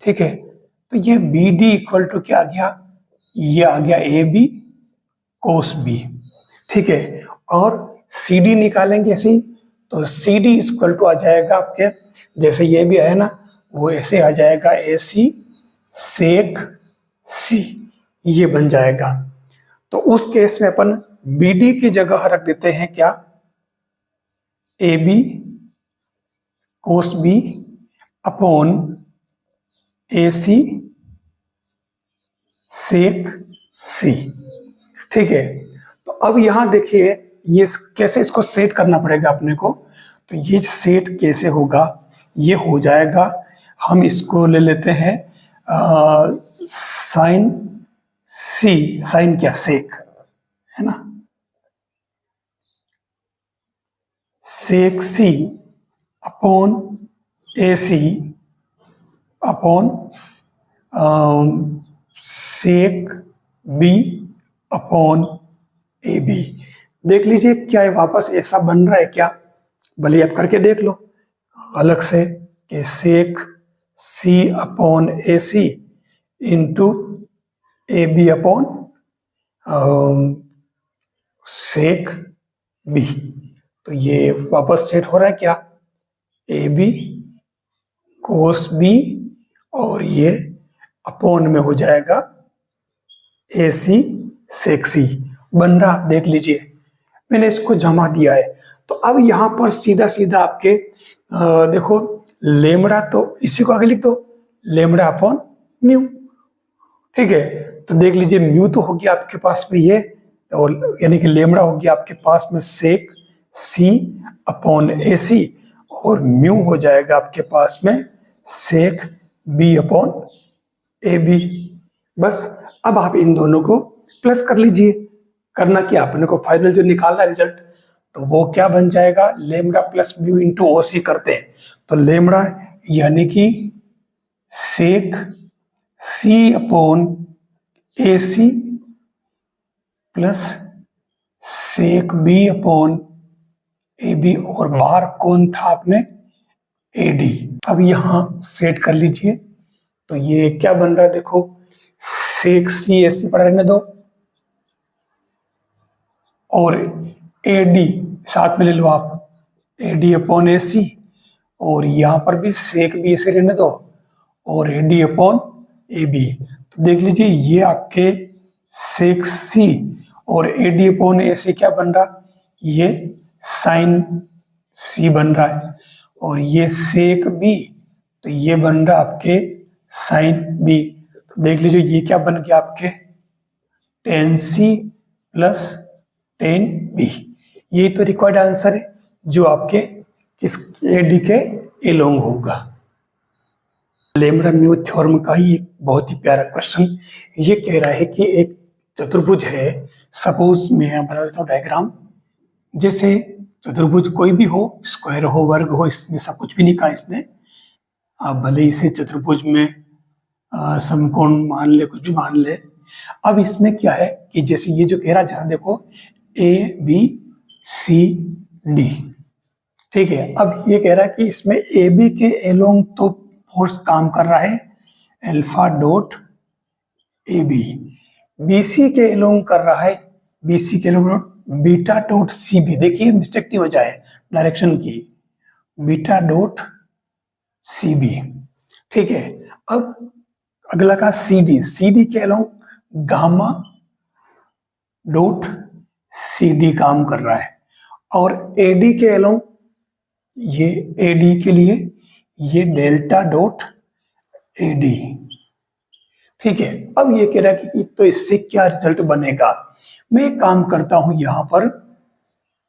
ठीक है। तो ये बी डी इक्वल टू क्या आ गया, ये आ गया ए बी कोस बी, ठीक है। और सी डी निकालेंगे ऐसे ही, तो सी डी इक्वल टू आ जाएगा आपके, जैसे ये भी है ना, वो ऐसे आ जाएगा ए सी सेक सी, ये बन जाएगा। तो उस केस में अपन बी डी की जगह रख देते हैं क्या, A B cos B upon A C sec C, ठीक है। तो अब यहां देखिए ये कैसे इसको सेट करना पड़ेगा अपने को। तो ये सेट कैसे होगा, ये हो जाएगा हम इसको ले लेते हैं साइन सी, साइन क्या, सेक है ना, sec C upon A C upon sec B upon A B. देख लीजिए क्या है, वापस ऐसा बन रहा है क्या, भले आप करके देख लो अलग से कि sec C upon A C into A B upon sec B. तो ये वापस सेट हो रहा है क्या, ए बी कोस बी और ये अपॉन में हो जाएगा ए सी सेक सी बन रहा। देख लीजिए मैंने इसको जमा दिया है। तो अब यहां पर सीधा सीधा आपके देखो लेमड़ा, तो इसी को आगे लिख दो लेमड़ा अपॉन म्यू। ठीक है, तो देख लीजिए म्यू तो हो गया आपके पास में ये, और यानी कि लेमड़ा हो गया आपके पास में सेक सी अपॉन ए सी, और म्यू हो जाएगा आपके पास में सेक बी अपॉन ए बी। बस अब आप इन दोनों को प्लस कर लीजिए। करना क्या, अपने को फाइनल जो निकालना रिजल्ट, तो वो क्या बन जाएगा, lambda plus mu into O C करते हैं। तो लेमड़ा यानी कि sec C upon A C plus sec B upon A B, और बाहर कौन था आपने, ए डी। अब यहां सेट कर लीजिए। तो ये क्या बन रहा है, देखो सेक सी ए सी पढ़ रहने दो, और ए डी साथ में ले लो आप, ए डी अपॉन ए सी, और यहां पर भी सेक बी ए सी रहने दो, और A D upon A B. तो देख लीजिए ये आपके सेक सी और ए डी अपॉन ए सी क्या बन रहा, ये साइन सी बन रहा है, और ये सेक बी तो ये बन रहा आपके साइन बी। तो देख लीजिए ये क्या बन गया आपके tan C plus tan B. यही तो रिक्वायर्ड आंसर है जो आपके इस ए डी के एलोंग होगा। लेमड़ा म्यू थ्योरम का ही एक बहुत ही प्यारा क्वेश्चन ये कह रहा है कि एक चतुर्भुज है, सपोज मैं बना देता हूँ डायग्राम। जैसे चतुर्भुज कोई भी हो, स्क्वायर हो, वर्ग हो, इसमें सब कुछ भी नहीं कहा इसने। आप भले इसे चतुर्भुज में समकोण मान ले, कुछ भी मान ले। अब इसमें क्या है कि जैसे ये जो कह रहा है, जैसा देखो ए बी सी डी, ठीक है। अब ये कह रहा है कि इसमें ए बी के एलोंग तो फोर्स काम कर रहा है alpha dot A B, B C के एलोंग कर रहा है, बी सी के along beta dot C B. देखिए मिस्टेक नहीं हो जाए डायरेक्शन की, बीटा डॉट सी बी, ठीक है। अब अगला का सी डी, सी डी के along gamma dot C D काम कर रहा है, और ए डी के अलोंग ये ए डी के लिए ये डेल्टा डॉट ए डी, ठीक है। अब ये कह रहा है कि तो इससे क्या रिजल्ट बनेगा। मैं एक काम करता हूं, यहां पर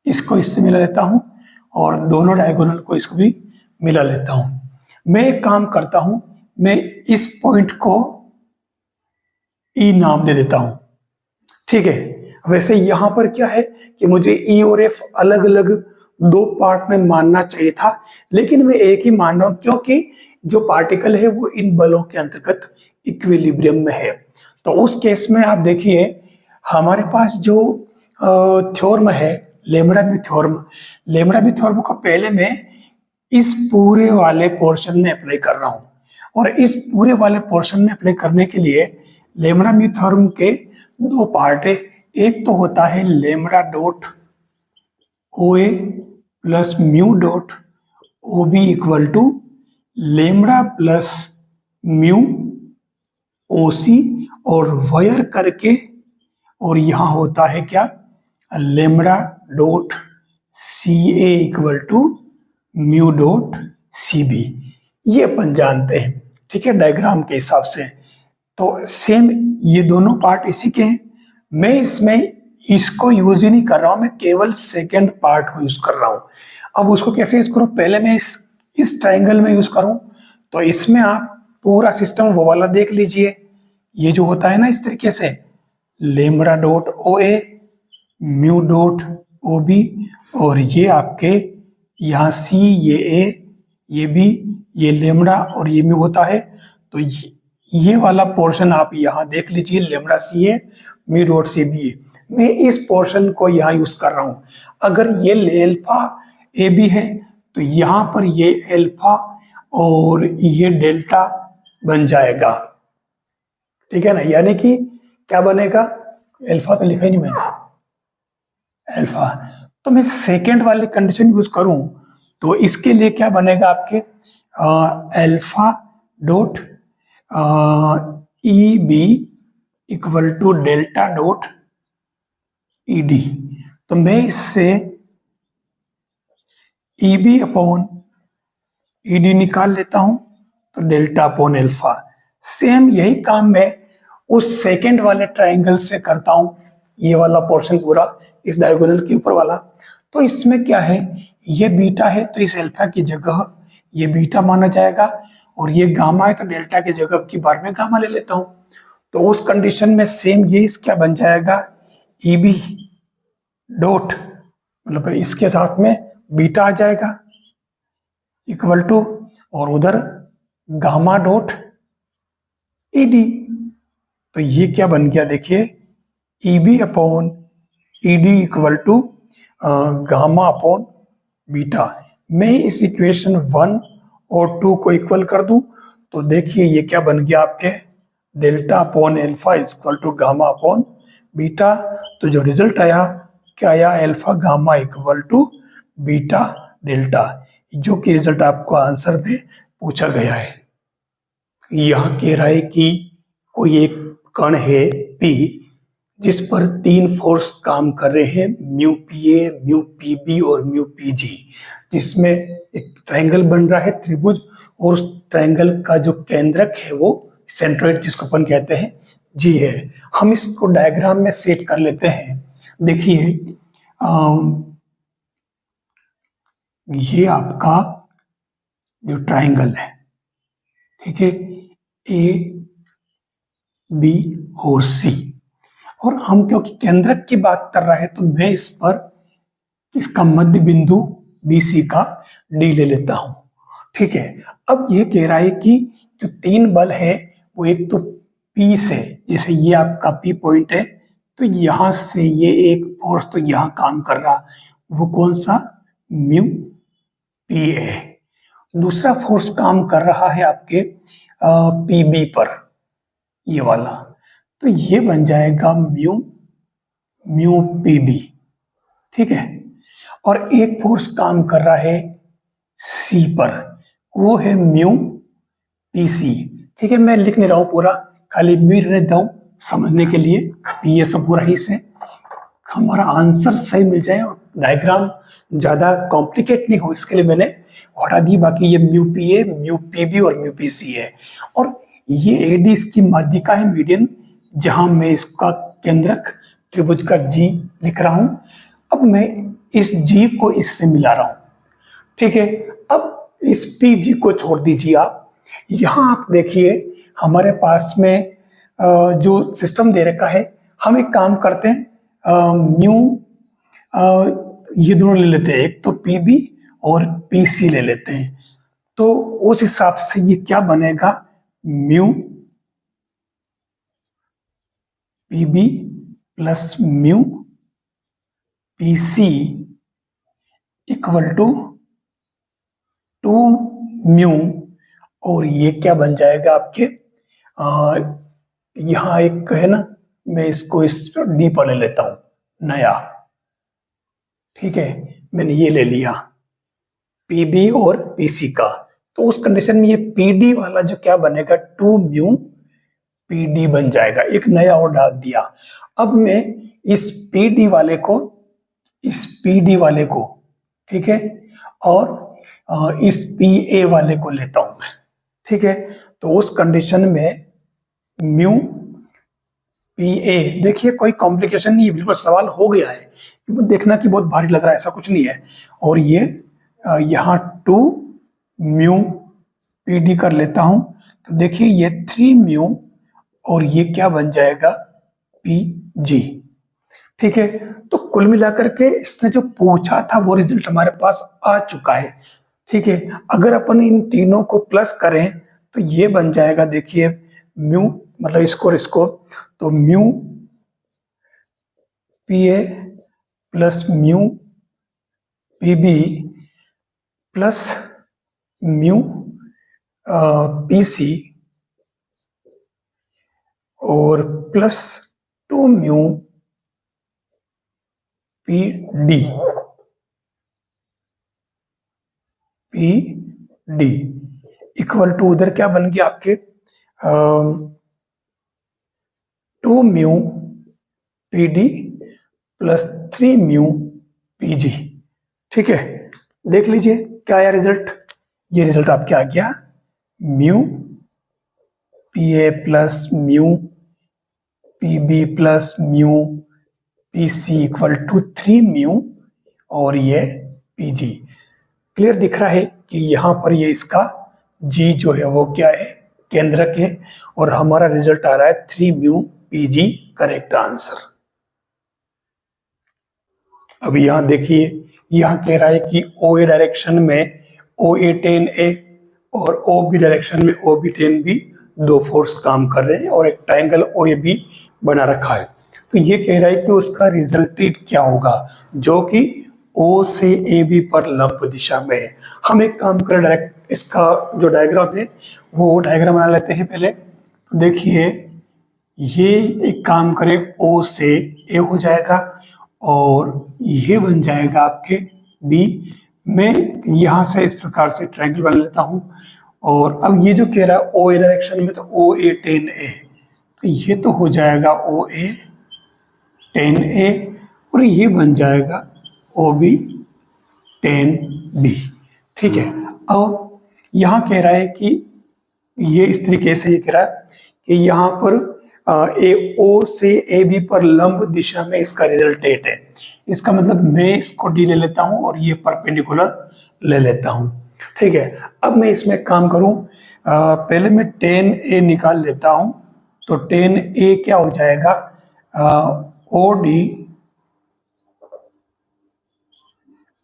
इसको इससे मिला लेता हूं, और दोनों डायगोनल को इसको भी मिला लेता हूं। मैं एक काम करता हूं, मैं इस पॉइंट को ई नाम दे देता हूं, ठीक है। वैसे यहां पर क्या है कि मुझे ई और एफ अलग अलग दो पार्ट में मानना चाहिए था, लेकिन मैं एक ही मान रहा हूं क्योंकि जो पार्टिकल है वो इन बलों के अंतर्गत इक्विलिब्रियम में है। तो उस केस में आप देखिए हमारे पास जो थ्योरम है lambda mu theorem, lambda mu theorem को पहले मैं इस पूरे वाले पोर्शन में अप्लाई कर रहा हूं, और इस पूरे वाले पोर्शन में अप्लाई करने के लिए लेमड़ा म्यू थ्योरम के दो पार्ट है। एक तो होता है lambda dot O A plus mu dot O B equal to lambda plus mu O C, और वायर करके, और यहां होता है क्या lambda dot C A equal to mu dot C B. ये अपन जानते हैं, ठीक है, डायग्राम के हिसाब से। तो सेम ये दोनों पार्ट इसी के हैं। मैं इसमें इसको यूज ही नहीं कर रहा हूं, मैं केवल सेकेंड पार्ट को यूज कर रहा हूं। अब उसको कैसे यूज करूं, पहले मैं इस ट्राइंगल में यूज करूं, तो इसमें आप पूरा सिस्टम वो वाला देख लीजिए, ये जो होता है ना इस तरीके से, लेमड़ा डॉट ओ ए, म्यू डॉट ओ बी, और ये आपके यहाँ सी, ये ए, ये बी, ये लेमड़ा और ये म्यू होता है। तो ये वाला पोर्शन आप यहाँ देख लीजिए, लेमड़ा सी ए, म्यू डॉट सी बी। मैं इस पोर्शन को यहाँ यूज कर रहा हूँ। अगर ये एल्फा ए बी है तो यहाँ पर ये एल्फा और ये डेल्टा बन जाएगा, ठीक है ना। यानी कि क्या बनेगा, एल्फा तो लिखा ही नहीं मैंने, एल्फा। तो मैं सेकेंड वाली कंडीशन यूज करूं तो इसके लिए क्या बनेगा आपके, alpha dot E B equal to delta dot E D. तो मैं इससे E B upon E D निकाल लेता हूं, तो डेल्टा अपॉन एल्फा। सेम यही काम मैं उस सेकेंड वाले ट्राइंगल से करता हूं, ये वाला पोर्शन पूरा इस डायगोनल के ऊपर वाला। तो इसमें क्या है, ये बीटा है तो इस अल्फा की जगह ये बीटा माना जाएगा, और ये गामा है तो डेल्टा की जगह की बार में गामा ले लेता हूं। तो उस कंडीशन में सेम ये क्या बन जाएगा, ई बी डॉट, मतलब इसके साथ में बीटा आ जाएगा इक्वल टू, और उधर गामा डॉट ई डी। तो ये क्या बन गया देखिए, E B upon E D equal to gamma upon beta. मैं इस इक्वेशन 1 और 2 को इक्वल कर दूं तो देखिए ये क्या बन गया आपके, delta upon alpha equal to gamma upon beta. तो जो रिजल्ट आया क्या आया, alpha gamma equal to beta delta, जो कि रिजल्ट आपको आंसर में पूछा गया है। यह कह रहा है कि कोई एक कण है P जिस पर 3 फोर्स काम कर रहे हैं, mu P A, mu P B और म्यू पी जी, जिसमें एक ट्रायंगल बन रहा है त्रिभुज, और उस ट्रायंगल का जो केंद्रक है वो सेंट्रोइड जिसको अपन कहते हैं जी है। हम इसको डायग्राम में सेट कर लेते हैं। देखिए ये आपका जो ट्रायंगल है, ठीक है, ए बी और सी, और हम क्योंकि केंद्रक की बात कर रहा है तो मैं इस पर इसका मध्य बिंदु बी सी का डी ले लेता हूं, ठीक है। अब ये कह रहा है कि जो 3 बल है वो एक तो पी से, जैसे ये आपका पी पॉइंट है तो यहां से ये एक फोर्स तो यहां काम कर रहा, वो कौन सा, म्यू पी ए। दूसरा फोर्स काम कर रहा है आपके पी बी पर, ये वाला, तो ये बन जाएगा म्यू म्यू पी बी, ठीक है। और एक फोर्स काम कर रहा है सी पर, वो है म्यू पी सी, ठीक है। मैं लिख नहीं रहा हूं पूरा, खाली म्यू रहने देता हूं समझने के लिए, ये सब पूरा ही से हमारा आंसर सही मिल जाए और डायग्राम ज्यादा कॉम्प्लिकेट नहीं हो, इसके लिए मैंने हटा दी। बाकी ये mu P A, mu P B और म्यू पी सी है, और ये एडी इसकी माध्यिका है, मीडियन, जहां मैं इसका केंद्रक त्रिभुज का जी लिख रहा हूं। अब मैं इस जी को इससे मिला रहा हूं, ठीक है। अब इस पी जी को छोड़ दीजिए आप, यहां आप देखिए हमारे पास में जो सिस्टम दे रखा है, हम एक काम करते हैं, म्यू ये दोनों ले लेते हैं, एक तो पी बी और पी सी ले लेते हैं। तो उस हिसाब से ये क्या बनेगा, mu P B plus mu P C equal to 2 mu, और ये क्या बन जाएगा आपके, यहां एक है ना, मैं इसको इस डी पर ले लेता हूं नया, ठीक है। मैंने ये ले लिया पी बी और पी सी का, तो उस कंडीशन में ये पी डी वाला जो क्या बनेगा, 2 म्यू पी डी बन जाएगा, एक नया और डाल दिया। अब मैं इस पी डी वाले को, इस पी डी वाले को, ठीक है, और इस पी ए वाले को लेता हूं मैं, ठीक है। तो उस कंडीशन में म्यू पी ए, देखिए कोई कॉम्प्लिकेशन नहीं है, बिल्कुल सवाल हो गया है, क्योंकि देखना कि बहुत भारी लग रहा है, ऐसा कुछ नहीं है। और ये यहाँ 2 म्यू पी डी कर लेता हूं तो देखिए ये 3 म्यू और ये क्या बन जाएगा पी जी। ठीक है, तो कुल मिलाकर के इसने जो पूछा था वो रिजल्ट हमारे पास आ चुका है। ठीक है, अगर अपन इन तीनों को प्लस करें तो ये बन जाएगा, देखिए म्यू मतलब इसको तो mu P A plus mu P B plus mu P C और plus 2 mu P D equal to उधर क्या बन गया आपके 2 mu P D plus 3 mu P G. ठीक है, देख लीजिए क्या आया रिजल्ट। ये रिजल्ट आपके आ गया mu P A plus mu P B plus mu P C equal to 3 mu और ये पी जी। क्लियर दिख रहा है कि यहाँ पर ये इसका जी जो है वो क्या है, केंद्रक है, और हमारा रिजल्ट आ रहा है 3 म्यू पी जी, करेक्ट आंसर। अब यहाँ देखिए, यहाँ कह रहा है कि ओ ए डायरेक्शन में ओ ए टेन ए और ओ बी डायरेक्शन में ओ बी टेन बी दो फोर्स काम कर रहे हैं और एक ट्राइंगल ओ ए बी बना रखा है। तो ये कह रहा है कि उसका रिजल्टेट क्या होगा जो कि ओ से ए बी पर लंब दिशा में है। हम एक काम करें, डायरेक्ट इसका जो डायग्राम है वो डायग्राम बना लेते हैं पहले। तो देखिए ये एक काम करें, ओ से ए हो जाएगा और ये बन जाएगा आपके बी। मैं यहाँ से इस प्रकार से ट्रायंगल बना लेता हूँ और अब ये जो कह रहा है ओ ए डायरेक्शन में, तो ओ ए टेन ए, तो ये तो हो जाएगा ओ ए टेन ए और ये बन जाएगा ओ बी टेन बी। ठीक है, और यहाँ कह रहा है कि ये इस तरीके से ये कह रहा है कि यहाँ पर ए ओ से ए बी पर लंब दिशा में इसका रिजल्टेट है। इसका मतलब मैं इसको डी ले लेता हूँ और ये परपेंडिकुलर ले लेता हूँ। ठीक है, अब मैं इसमें काम करूँ, पहले मैं टेन ए निकाल लेता हूँ। तो टेन ए क्या हो जाएगा O D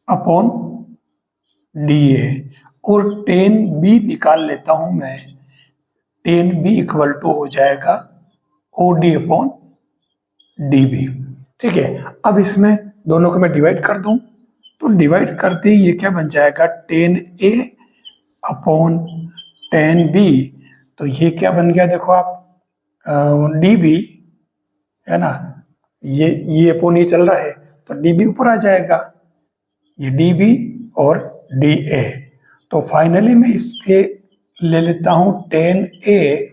upon D A, और टेन बी निकाल लेता हूं मैं। टेन बी इक्वल टू हो जाएगा O D upon D B. ठीक है, अब इसमें दोनों को मैं डिवाइड कर दूं तो डिवाइड करते ही ये क्या बन जाएगा टेन ए अपॉन टेन बी। तो ये क्या बन गया देखो आप, डी बी है ना, ये अपॉन ये चल रहा है तो डी बी ऊपर आ जाएगा, ये डी बी और डी ए। तो फाइनली मैं इसके ले लेता हूं टेन ए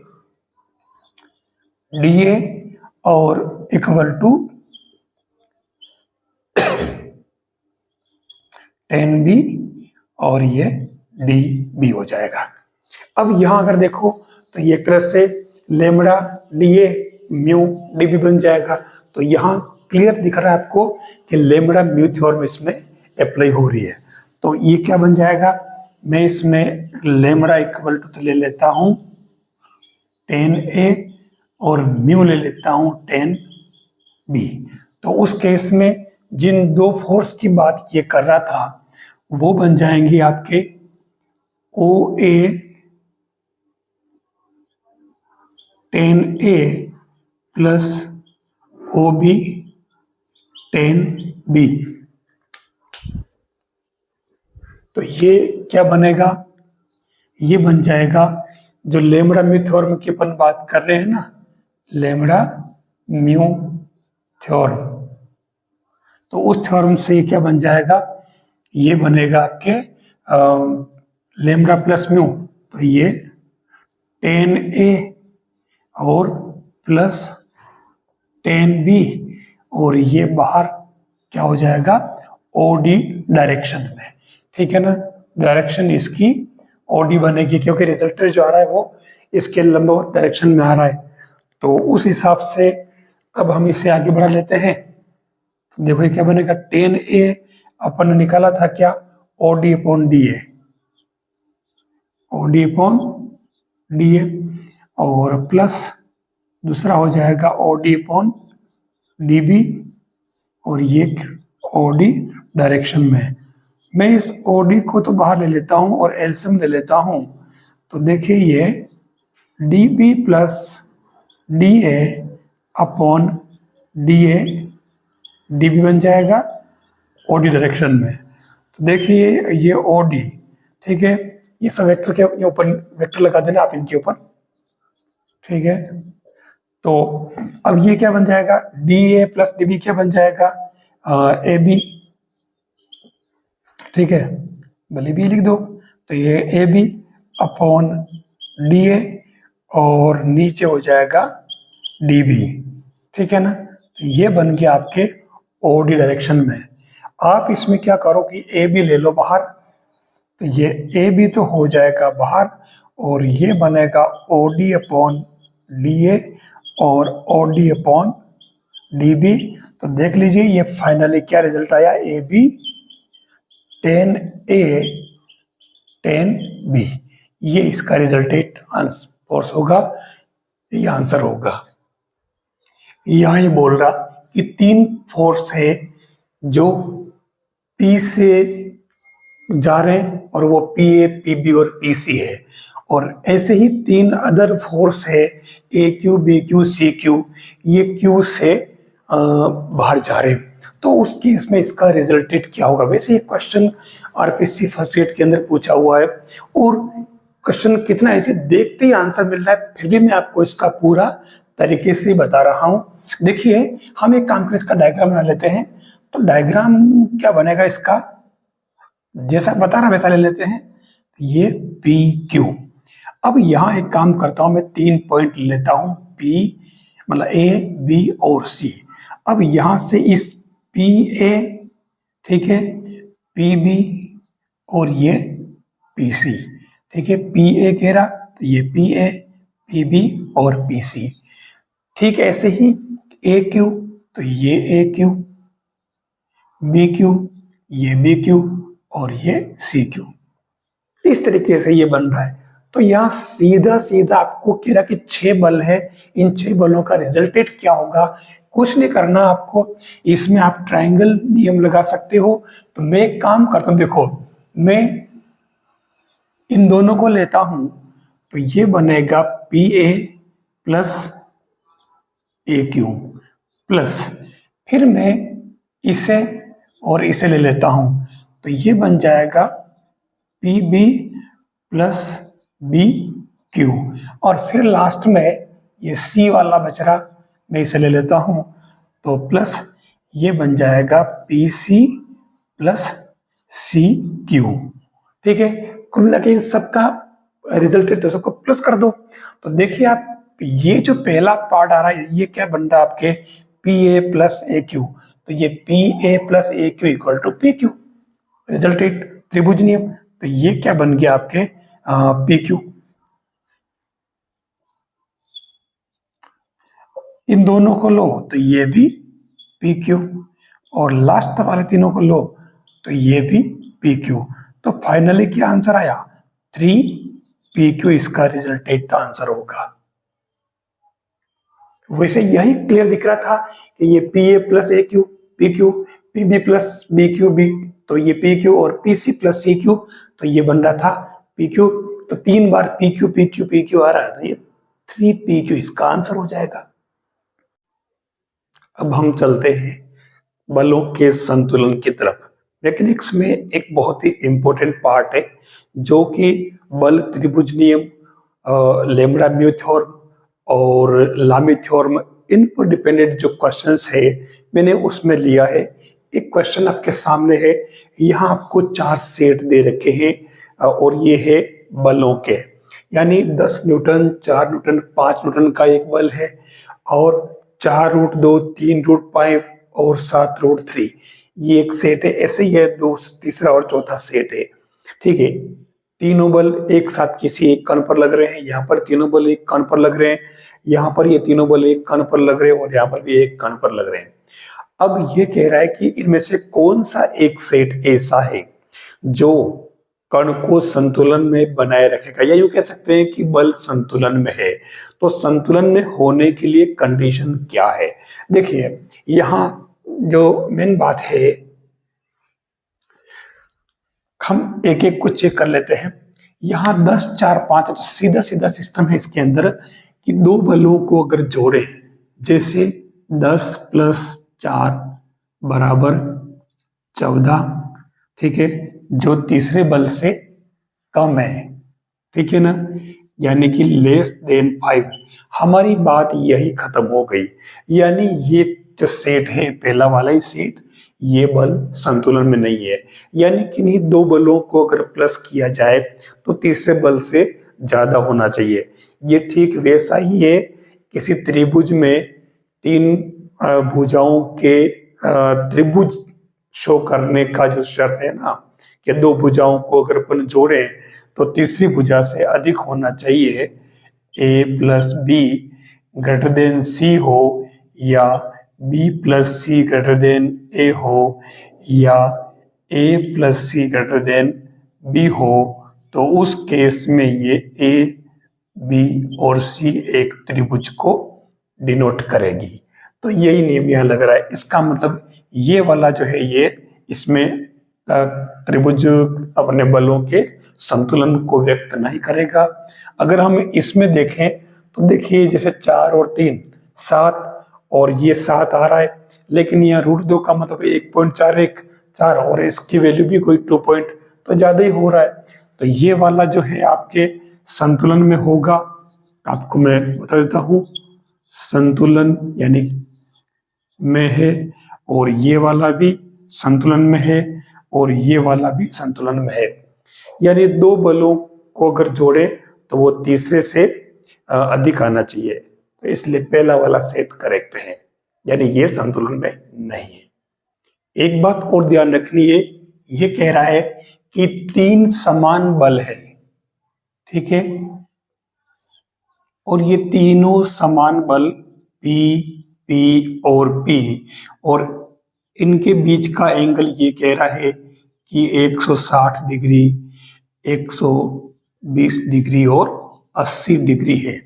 डी ए और इक्वल टू टेन बी और ये डी बी हो जाएगा। अब यहां अगर देखो तो ये एक तरह से lambda D A mu D B बन जाएगा। तो यहाँ क्लियर दिख रहा है आपको कि लेमड़ा म्यू थ्योरम इसमें अप्लाई हो रही है। तो ये क्या बन जाएगा, मैं इसमें लेमड़ा इक्वल टू ले लेता हूं टेन ए और म्यू ले लेता हूं टेन बी। तो उस केस में जिन दो फोर्स की बात ये कर रहा था वो बन जाएंगे आपके O A tan A plus O B tan B. तो ये क्या बनेगा, ये बन जाएगा जो लेमड़ा म्यू थ्योरम की अपन बात कर रहे हैं ना, लेमड़ा म्यू थ्योरम। तो उस थ्योरम से ये क्या बन जाएगा, ये बनेगा आपके लेमड़ा प्लस म्यू। तो ये टेन ए और प्लस टेन बी और ये बाहर क्या हो जाएगा ओ डी डायरेक्शन में। ठीक है ना, डायरेक्शन इसकी ओडी बनेगी क्योंकि रिजल्टेंट जो आ रहा है वो इसके लंबवत डायरेक्शन में आ रहा है। तो उस हिसाब से अब हम इसे आगे बढ़ा लेते हैं। तो देखो ये क्या बनेगा, टेन ए अपन ने निकाला था क्या O D upon D A, OD upon DA, और प्लस दूसरा हो जाएगा OD अपॉन DB, और ये OD डायरेक्शन में। मैं इस OD को तो बाहर ले लेता हूं और एलसीएम ले लेता हूं, तो देखिए ये DB plus DA upon DA, DB बन जाएगा OD डायरेक्शन में। तो देखिए ये OD, ठीक है, ये सब वेक्टर के ऊपर वेक्टर लगा देना आप इनके ऊपर, ठीक है। तो अब ये क्या बन जाएगा, DA प्लस DB क्या बन जाएगा, AB, ठीक है, भले भी लिख दो। तो ये AB अपॉन DA और नीचे हो जाएगा DB, ठीक है ना। तो ये बन गया आपके OD डायरेक्शन में। आप इसमें क्या करो कि AB ले लो बाहर, तो ये AB तो हो जाएगा बाहर, और ये बनेगा OD अपॉन DA और OD अपॉन DB। तो देख लीजिए ये फाइनली क्या रिजल्ट आया, AB 10A 10B, ये इसका रिजल्टेंट फोर्स होगा, ये आंसर होगा। यहां ये बोल रहा कि 3 फोर्स है जो P से जा रहे हैं, और वो PA, PB और PC है, और ऐसे ही 3 अदर फोर्स है AQ, BQ, CQ, ये Q से बाहर जा रहे हैं। तो उस केस में इसका रिजल्टेंट क्या होगा। वैसे ये क्वेश्चन RPC फर्स्ट ग्रेड के अंदर पूछा हुआ है, और क्वेश्चन कितना ऐसे देखते ही आंसर मिल रहा है, फिर भी मैं आपको इसका पूरा तरीके से बता रहा हूं। देखिए हम एक काम करें, इसका डायग्राम बना लेते हैं। तो डायग्राम क्या बनेगा इसका, जैसा बता रहा वैसा ले लेते हैं। ये PQ, अब यहां एक काम करता हूं, मैं 3 पॉइंट लेता हूं, P मतलब A, B और C। अब यहां से इस PA, ठीक है, PB और ये PC, ठीक है, PA कह रहा तो ये PA, PB और PC, ठीक है। ऐसे ही AQ, तो ये AQ, BQ, ये BQ और ये CQ, इस तरीके से ये बन रहा है। तो यहां सीधा सीधा आपको कह रहा कि 6 बल है, इन 6 बलों का रिजल्टेंट क्या होगा, कुछ नहीं करना आपको। इसमें आप ट्रायंगल नियम लगा सकते हो। तो मैं एक काम करता हूं, देखो मैं इन दोनों को लेता हूं, तो ये बनेगा PA प्लस AQ प्लस, फिर मैं इसे और इसे ले लेता हूं, तो ये बन जाएगा PB प्लस BQ, और फिर लास्ट में ये C वाला बच रहा, मैं इसे ले लेता हूं, तो प्लस ये बन जाएगा PC प्लस CQ, ठीक है। कुल मिला के इन सबका रिजल्टेंट तो सबको प्लस कर दो। तो देखिए आप, ये जो पहला पार्ट आ रहा है ये क्या बन रहा है आपके PA प्लस AQ, तो ये PA plus AQ equal to PQ, resultant त्रिभुज नियम। तो ये क्या बन गया आपके PQ। इन दोनों को लो तो ये भी PQ, और लास्ट वाले तीनों को लो तो ये भी PQ। तो फाइनली क्या आंसर आया, 3PQ इसका रिजल्टेंट आंसर होगा। वैसे यही क्लियर दिख रहा था कि ये PA plus AQ PQ, PB plus BQ B, तो ये PQ, और PC प्लस CQ, तो ये बन रहा था PQ। तो 3 बार PQ PQ PQ आ रहा था, ये 3PQ इसका आंसर हो जाएगा। अब हम चलते हैं बलों के संतुलन की तरफ। मैकेनिक्स में एक बहुत ही इंपॉर्टेंट पार्ट है जो कि बल त्रिभुज नियम, लैम्ब्डा म्यू थ्योरम और लामी थ्योरम, इन पर डिपेंडेंट जो क्वेश्चंस है मैंने उसमें लिया है। एक क्वेश्चन आपके सामने है, यहाँ आपको 4 सेट दे रखे हैं, और ये है बलों के, यानी 10 न्यूटन, 4 न्यूटन, 5 न्यूटन का एक बल है, और 4√2, 3√5 और 7√3, ये एक सेट है। ऐसे ही है 2 तीसरा और चौथा सेट है, ठीक है। तीनों बल एक साथ किसी एक कण पर लग रहे हैं, यहाँ पर तीनों बल एक कण पर लग रहे हैं, यहाँ पर ये तीनों बल एक कण पर लग रहे हैं, और यहाँ पर भी एक कण पर लग रहे हैं। अब ये कह रहा है कि इनमें से कौन सा एक सेट ऐसा है जो कण को संतुलन में बनाए रखेगा, या यूं कह सकते हैं कि बल संतुलन में है। तो संतुलन में होने के लिए कंडीशन क्या है? देखिए यहां जो मेन बात है, हम एक एक को चेक कर लेते हैं। यहां 10 4 5 तो सीधा सीधा सिस्टम है इसके अंदर कि दो बलों को अगर जोड़े, जैसे 10 + 4 = 14, ठीक है, जो तीसरे बल से कम है, ठीक है ना, यानी कि <5। हमारी बात यही खत्म हो गई। यानी ये जो सेट है, पहला वाला ही सेट, ये बल संतुलन में नहीं है। यानी कि इन्हीं दो बलों को अगर प्लस किया जाए तो तीसरे बल से ज्यादा होना चाहिए। ये ठीक वैसा ही है किसी त्रिभुज में 3 भुजाओं के त्रिभुज शो करने का जो शर्त है ना, कि दो भुजाओं को अगर अपन जोड़े तो तीसरी भुजा से अधिक होना चाहिए, a + b > c हो, या b + c > a हो, या a + c > b हो, तो उस केस में ये a, b और c एक त्रिभुज को डिनोट करेगी। तो यही नियम यहां लग रहा है। इसका मतलब ये वाला जो है, ये इसमें त्रिभुज अपने बलों के संतुलन को व्यक्त नहीं करेगा। अगर हम इसमें देखें तो देखिए जैसे 4 और 3 7, और ये 7 आ रहा है, लेकिन यहाँ √2 का मतलब 1.414, और इसकी वैल्यू भी कोई 2 पॉइंट तो ज्यादा ही हो रहा है। तो ये वाला जो है आपके संतुलन में होगा। आपको मैं बता देता हूं, संतुलन यानी में है, और ये वाला भी संतुलन में है, और ये वाला भी संतुलन में है। यानी दो बलों को अगर जोड़े तो वो तीसरे से अधिक आना चाहिए। तो इसलिए पहला वाला सेट करेक्ट है, यानी ये संतुलन में नहीं है। एक बात और ध्यान रखनी है, ये कह रहा है कि 3 समान बल है, ठीक है, और ये तीनों समान बल P, P और P, और इनके बीच का एंगल ये कह रहा है कि 160 डिग्री, 120 डिग्री और 80 डिग्री है।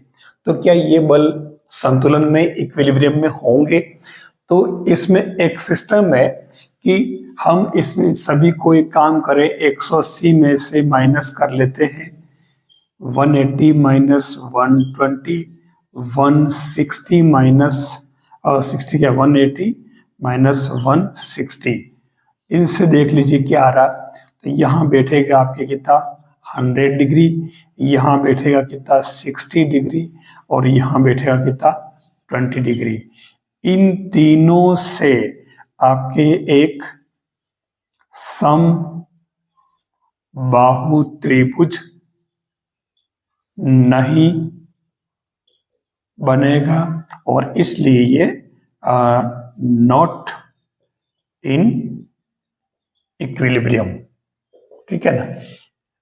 तो क्या ये बल संतुलन में, इक्विलिब्रियम में होंगे? तो इसमें एक सिस्टम है कि हम इसमें सभी कोई काम करें, 180 में से माइनस कर लेते हैं, 180 - 120, 160 माइनस 60 क्या 180 - 160, इनसे देख लीजिए क्या आ रहा। तो यहाँ बैठेगा आपके कितना 100 डिग्री, यहाँ बैठेगा कितना 60 डिग्री, और यहाँ बैठेगा कितना 20 डिग्री। इन तीनों से आपके एक समबाहु त्रिभुज नहीं बनेगा, और इसलिए ये नॉट इन इक्विलिब्रियम, ठीक है ना।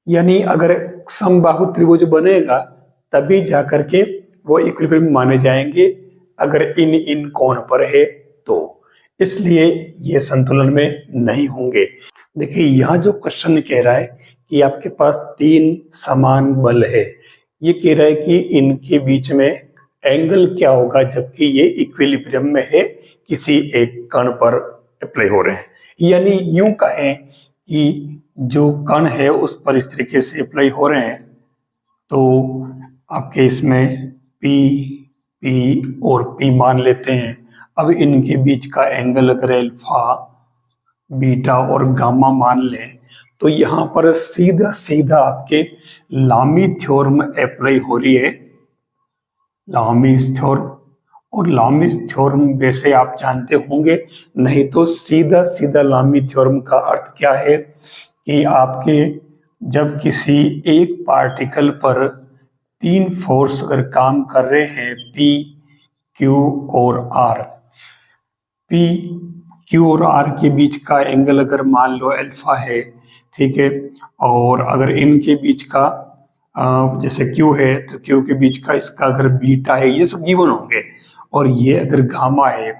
यानी अगर समबाहु त्रिभुज बनेगा तभी जाकर के वो इक्विलिब्रियम माने जाएंगे, अगर इन कोण पर है तो, इसलिए ये संतुलन में नहीं होंगे। देखिए यहाँ जो क्वेश्चन कह रहा है कि आपके पास 3 समान बल है, ये कह रहा है कि इनके बीच में एंगल क्या होगा जबकि ये इक्विलिब्रियम में है, किसी एक कण पर अप्लाई हो रहे हैं। यानी यूं कहें कि जो कण है उस पर इस तरीके से अप्लाई हो रहे हैं, तो आपके इसमें P, P और P मान लेते हैं। अब इनके बीच का एंगल अगर अल्फा, बीटा और गामा मान लें, तो यहाँ पर सीधा सीधा आपके लामी थ्योरम अप्लाई हो रही है, लामी थ्योरम। और लामी थ्योरम वैसे आप जानते होंगे, नहीं तो सीधा सीधा लामी थ्योरम का अर्थ क्या है कि आपके जब किसी एक पार्टिकल पर 3 फोर्स अगर काम कर रहे हैं, P, Q और R, P, Q और R के बीच का एंगल अगर मान लो अल्फा है, ठीक है, और अगर इनके बीच का जैसे Q है तो Q के बीच का इसका अगर बीटा है, ये सब गिवन होंगे, और ये अगर गामा है,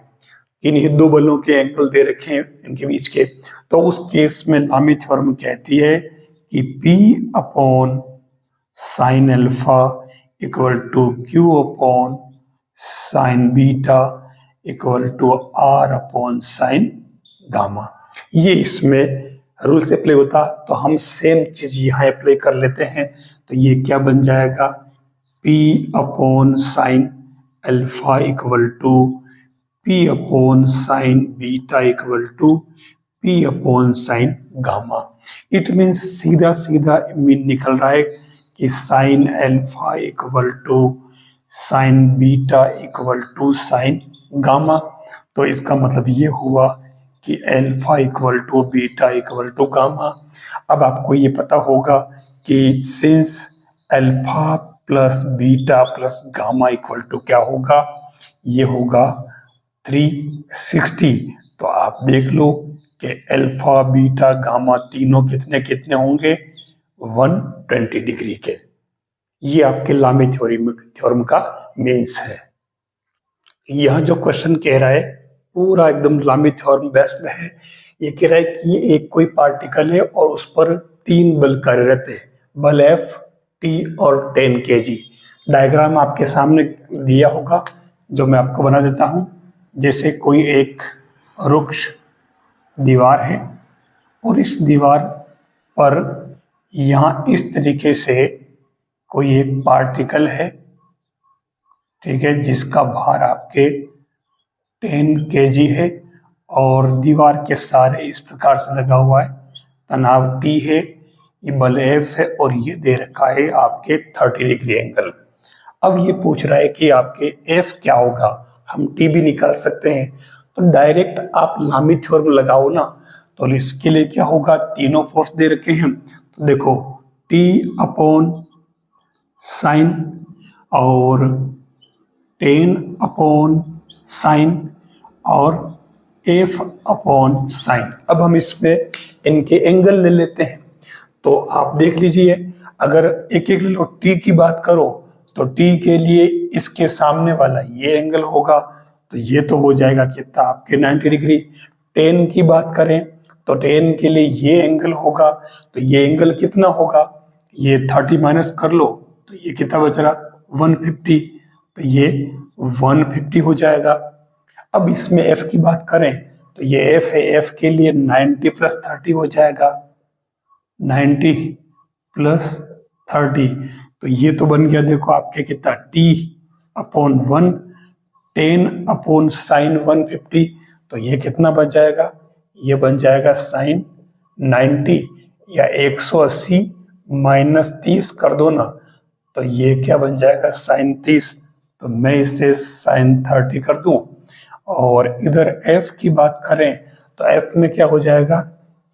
इन्हीं दो बलों के एंगल दे रखे हैं इनके बीच के, तो उस केस में लामी थ्योरम कहती है कि P upon sine alpha equal to Q upon sine beta equal to R upon sine gamma. ये इसमें रूल से अप्लाई होता, तो हम सेम चीज यहाँ अप्लाई कर लेते हैं। तो ये क्या बन जाएगा, P upon sine alpha equal to P upon sine beta equal to P upon sine gamma. It means सीधा सीधा मीन निकल रहा है कि sine alpha equal to sine beta equal to sine gamma. तो इसका मतलब ये हुआ कि alpha equal to beta equal to gamma. अब आपको ये पता होगा कि since alpha plus beta plus gamma equal to क्या होगा, ये होगा 360। तो आप देख लो कि अल्फा बीटा गामा तीनों कितने कितने होंगे, 120 डिग्री के। ये आपके लामी थ्योरम का मीन्स है। यह जो क्वेश्चन कह रहा है पूरा एकदम लामी थ्योरम बेस्ड है। ये कह रहा है कि एक कोई पार्टिकल है और उस पर 3 बल कार्यरत है, बल F, T और 10 kg। डायग्राम आपके सामने दिया होगा जो मैं आपको बना देता हूं। जैसे कोई एक रुक्ष दीवार है और इस दीवार पर यहाँ इस तरीके से कोई एक पार्टिकल है, ठीक है, जिसका भार आपके 10 kg है और दीवार के सारे इस प्रकार से लगा हुआ है। तनाव T है, ये बल F है और ये दे रखा है आपके 30 डिग्री एंगल। अब ये पूछ रहा है कि आपके F क्या होगा, हम T भी निकाल सकते हैं। तो डायरेक्ट आप लामी थ्योरम लगाओ ना, तो इसके लिए क्या होगा, तीनों फोर्स दे रखे हैं। तो देखो T अपॉन साइन और 10 अपॉन साइन और F अपॉन साइन। अब हम इसमें इनके एंगल ले लेते हैं। तो आप देख लीजिए, अगर एक एक ले लो, T की बात करो तो T के लिए इसके सामने वाला ये एंगल होगा, तो ये तो हो जाएगा कितना आपके 90 डिग्री। 10 की बात करें तो 10 के लिए ये एंगल होगा, तो ये एंगल कितना होगा, ये 30 माइनस कर लो तो ये कितना बच रहा, 150। तो ये 150 हो जाएगा। अब इसमें F की बात करें तो ये F है, F के लिए 90 प्लस 30 हो जाएगा, 90 प्लस 30। तो ये तो बन गया देखो आपके कितना, T अपॉन 1, 10 अपॉन साइन 150। तो ये कितना बन जाएगा, ये बन जाएगा साइन 90 या 180 माइनस 30 कर दो ना, तो ये क्या बन जाएगा, साइन 30। तो मैं इसे साइन 30 कर दूं। और इधर F की बात करें तो F में क्या हो जाएगा,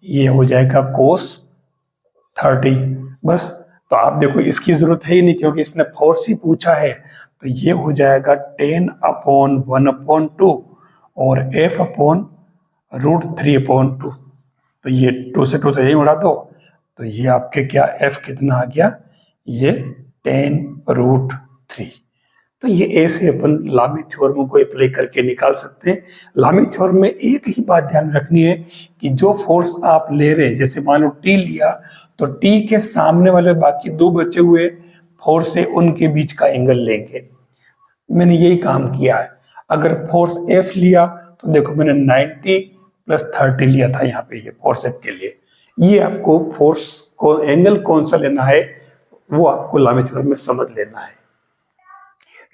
ये हो जाएगा कोस 30 बस। तो आप देखो इसकी जरूरत है ही नहीं क्योंकि इसने फोर्स ही पूछा है। तो ये हो जाएगा 10 अपॉन 1 अपॉन 2 और F अपॉन √3/2। तो ये 2 से 2 तो यही उड़ा दो, तो ये आपके क्या F कितना आ गया, ये 10√3। तो ये ऐसे अपन लामी थ्योरम को अप्लाई करके निकाल सकते हैं। लामी थ्योरम में एक ही बात ध्यान रखनी है कि जो फोर्स आप ले रहे हैं, जैसे मान लो T लिया तो T के सामने वाले बाकी 2 बचे हुए फोर्स है उनके बीच का एंगल लेंगे। मैंने यही काम किया है। अगर फोर्स F लिया तो देखो मैंने 90 प्लस 30 लिया था यहाँ पे, ये फोर्स F के लिए। ये आपको फोर्स को एंगल कौन सा लेना है वो आपको लामी थ्योरम में समझ लेना है।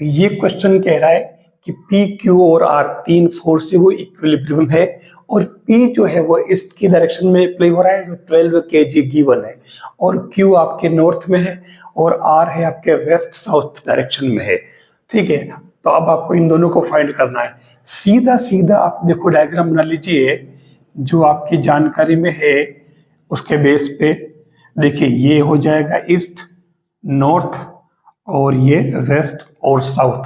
ये क्वेश्चन कह रहा है कि P, Q और R 3 फोर्स है वो इक्विलिब्रियम है और P जो है वो ईस्ट की डायरेक्शन में अप्लाई हो रहा है जो 12 kg गिवन है, और Q आपके नॉर्थ में है और R है आपके वेस्ट साउथ डायरेक्शन में है। ठीक है, तो अब आपको इन दोनों को फाइंड करना है। सीधा सीधा आप देखो डायग्राम बना लीजिए जो आपकी जानकारी में है उसके बेस पे। देखिए ये हो जाएगा ईस्ट, नॉर्थ और ये वेस्ट और साउथ।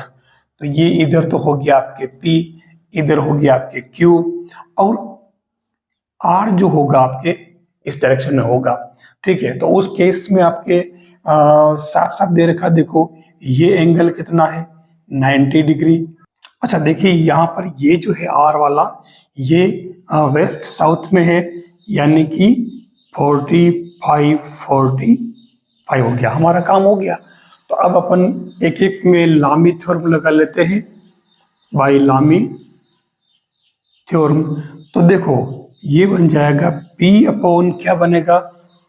तो ये इधर तो हो गया आपके P, इधर हो गया आपके Q और R जो होगा आपके इस डायरेक्शन में होगा। ठीक है, तो उस केस में आपके साफ साफ दे रखा, देखो ये एंगल कितना है, 90 डिग्री। अच्छा देखिए यहाँ पर ये जो है R वाला ये वेस्ट साउथ में है, यानी कि 45 हो गया, हमारा काम हो गया। तो अब अपन एक एक में लामी थ्योरम लगा लेते हैं, बाय लामी थ्योरम। तो देखो ये बन जाएगा P अपॉन क्या बनेगा,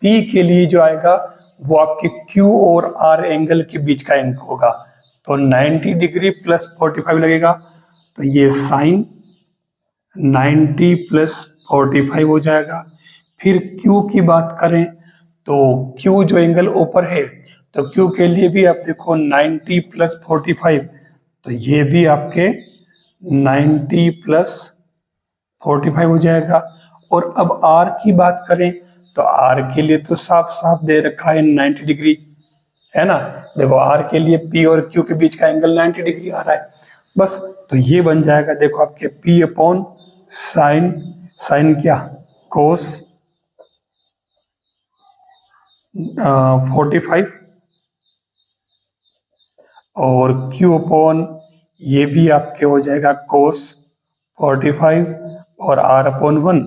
P के लिए जो आएगा वो आपके Q और R एंगल के बीच का एंगल होगा, तो 90 डिग्री प्लस 45 लगेगा, तो ये साइन 90 प्लस 45 हो जाएगा। फिर Q की बात करें तो Q जो एंगल ऊपर है, तो Q के लिए भी आप देखो 90 प्लस 45, तो ये भी आपके 90 प्लस 45 हो जाएगा। और अब R की बात करें तो R के लिए तो साफ साफ दे रखा है 90 डिग्री, है ना। देखो R के लिए P और Q के बीच का एंगल 90 डिग्री आ रहा है बस। तो ये बन जाएगा देखो आपके P अपॉन साइन, साइन क्या कोस 45, और Q अपॉन ये भी आपके हो जाएगा कोस 45, और R अपॉन 1,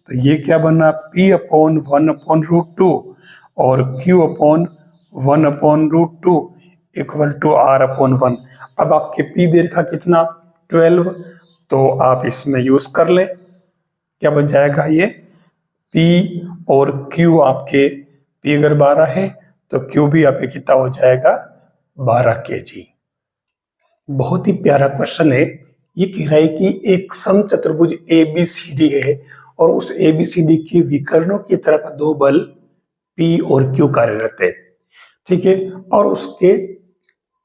तो ये क्या बना P अपॉन 1 अपॉन रूट 2 और Q upon 1 upon root 2 equal to R upon 1। अब आपके P दे रखा कितना 12, तो आप इसमें यूज कर लें, क्या बन जाएगा ये P और Q आपके P अगर 12 है तो Q भी आपके कितना हो जाएगा 12 kg। बहुत ही प्यारा क्वेश्चन है। ये कह रहा है कि एक समचतुर्भुज ABCD है और उस ABCD के विकर्णों की तरफ दो बल P और Q कार्यरत है, ठीक है, और उसके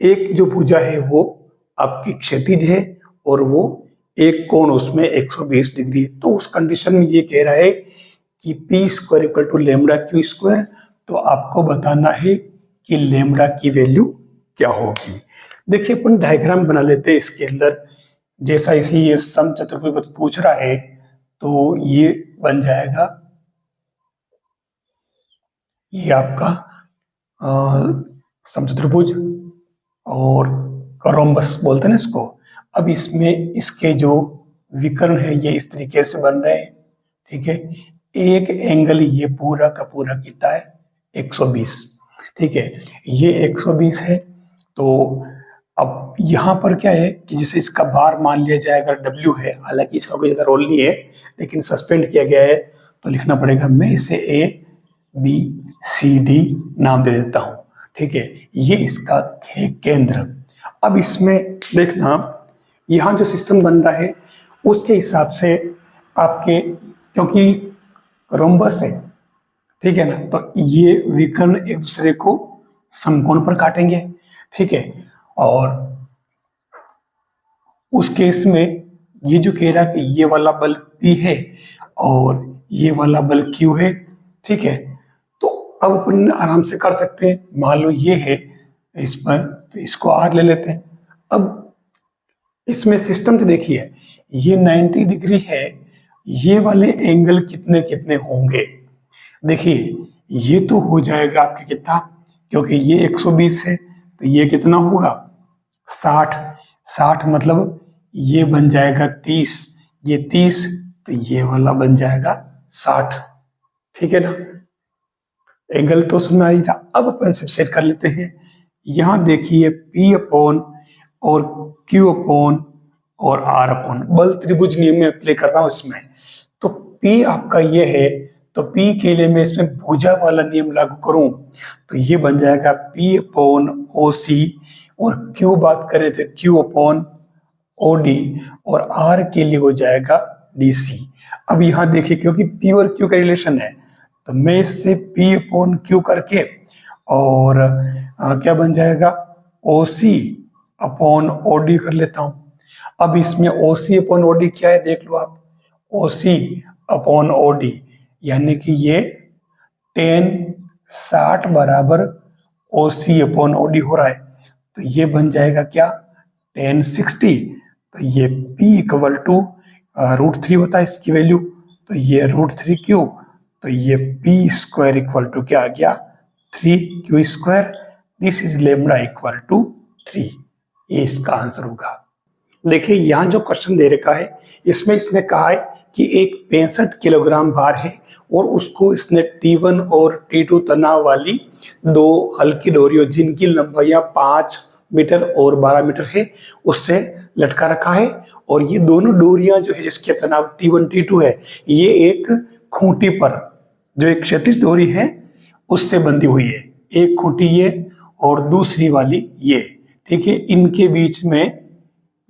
एक जो भुजा है वो आपकी क्षैतिज है और वो एक कोण उसमें 120 डिग्री है। तो उस कंडीशन में ये कह रहा है कि P square equal to lambda Q square, तो आपको बताना है कि लेमडा की वैल्यू क्या होगी। देखिए अपन डायग्राम बना लेते हैं इसके अंदर, जैसा इसे ये समचतुर्भुज पूछ रहा है तो ये बन जाएगा, ये आपका समचतुर्भुज और रोम्बस बोलते हैं ना इसको। अब इसमें इसके जो विकर्ण है ये इस तरीके से बन रहे हैं, ठीक है। एक एंगल ये पूरा का पूरा कितना है 120, ठीक है, ये 120 है। तो अब यहाँ पर क्या है कि जैसे इसका भार मान लिया जाए अगर W है, हालांकि इसका कोई ज्यादा रोल नहीं है लेकिन सस्पेंड किया गया है, तो लिखना पड़ेगा, मैं इसे ABCD नाम दे देता हूँ, ठीक है, ये इसका है केंद्र। अब इसमें देखना यहाँ जो सिस्टम बन रहा है उसके हिसाब से आपके, क्योंकि रोम्बस है, ठीक है ना, तो ये विकर्ण एक दूसरे को समकोण पर काटेंगे, ठीक है। और उस केस में ये जो कह रहा है कि ये वाला बल P है और ये वाला बल Q है, ठीक है, तो अब अपन आराम से कर सकते हैं। मान लो ये है इस पर, तो इसको R ले लेते हैं। अब इसमें सिस्टम तो देखिए ये 90 डिग्री है, ये वाले एंगल कितने कितने होंगे, देखिए ये तो हो जाएगा आपके कितना, क्योंकि ये 120 है तो ये कितना होगा 60, 60 मतलब ये बन जाएगा 30, ये 30, तो ये वाला बन जाएगा 60, ठीक है ना। एंगल तो सुना ही था। अब अपन सबसेट कर लेते हैं। यहां देखिए P अपॉन और Q अपॉन और R अपॉन, बल त्रिभुज नियम में अप्लाई कर रहा हूं इसमें। तो P आपका ये है, तो P के लिए मैं इसमें भुजा वाला नियम लागू करूं तो ये बन जाएगा P अपॉन OC, और Q बात करें तो Q अपॉन OD, और R के लिए हो जाएगा DC। अब यहाँ देखिए क्योंकि P और Q का रिलेशन है तो मैं इससे P अपॉन Q करके और क्या बन जाएगा OC अपॉन OD कर लेता हूं। अब इसमें OC अपॉन OD क्या है देख लो आप, OC अपॉन OD यानी कि ये tan 60 बराबर OC अपॉन OD हो रहा है, तो ये बन जाएगा क्या tan 60, तो ये P इक्वल टू √3 होता है इसकी वैल्यू, तो ये √3Q, तो ये P स्क्वायर इक्वल टू क्या आ गया 3Q square, this is lambda equal to 3, ये इसका आंसर होगा। देखिए यहाँ जो क्वेश्चन दे रखा है इसमें इसने कहा है कि एक 65 किलोग्राम भार है और उसको इसने T1 और T2 तनाव वाली दो हल्की डोरियों जिनकी लंबाइयां 5 मीटर और 12 मीटर है उससे लटका रखा है। और ये दोनों डोरियां जो है जिसके तनाव T1 T2 है ये एक खूंटी पर जो एक क्षैतिज डोरी है उससे बंधी हुई है। एक खूंटी ये और दूसरी वाली ये, ठीक है। इनके बीच में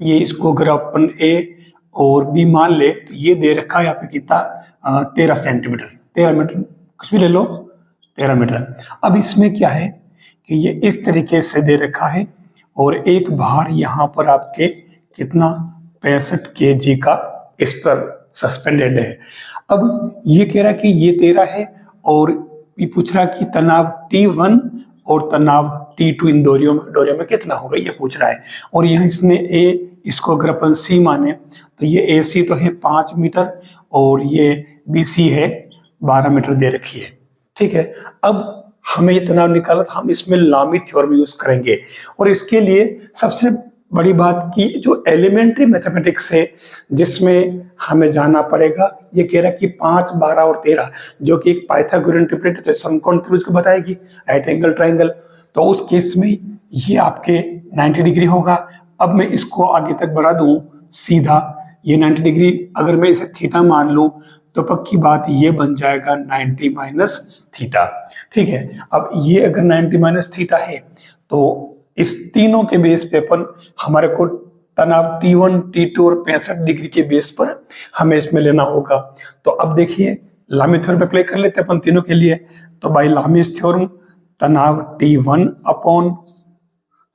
ये इसको अगर अपन ए और बी मान ले तो ये दे रखा है यहाँ पे कितना 13 सेंटीमीटर, 13 मीटर, कुछ भी ले लो 13 मीटर। अब इसमें क्या है कि ये इस तरीके से दे रखा है और एक भार यहाँ पर आपके कितना 65 kg का इस पर सस्पेंडेड है। अब ये कह रहा है कि ये 13 है और ये पूछ रहा है कि तनाव T1 और तनाव T2 इन डोरियों में कितना होगा ये पूछ रहा है। और यहाँ इसने ए इसको अगर अपन सी माने तो ये AC तो है 5 मीटर और ये BC है 12 मीटर दे रखी है, ठीक है। अब हमें ये तनाव निकाला तो हम इसमें लामी थ्योरम यूज करेंगे और इसके लिए सबसे बड़ी बात की जो एलिमेंट्री मैथमेटिक्स है जिसमें हमें जाना पड़ेगा। ये कह रहा है कि 5, 12 और 13 जो कि एक पाइथागोरियन ट्रिपलेट है समकोण त्रिभुज को बताएगी, राइट एंगल ट्रायंगल। तो उस केस में ये आपके 90 डिग्री होगा। अब मैं इसको आगे तक बढ़ा दूं सीधा, ये 90 डिग्री अगर मैं इसे थीटा मान लूं तो पक्की बात ये बन जाएगा 90 माइनस थीटा, ठीक है। अब ये अगर 90 माइनस थीटा है तो इस तीनों के बेस पे अपन हमारे को तनाव T1, T2 और 65 डिग्री के बेस पर हमें इसमें लेना होगा। तो अब देखिए लामी थ्योरम अप्लाई कर लेते हैं अपन तीनों के लिए। तो बाय लामीज थ्योरम तनाव T1 upon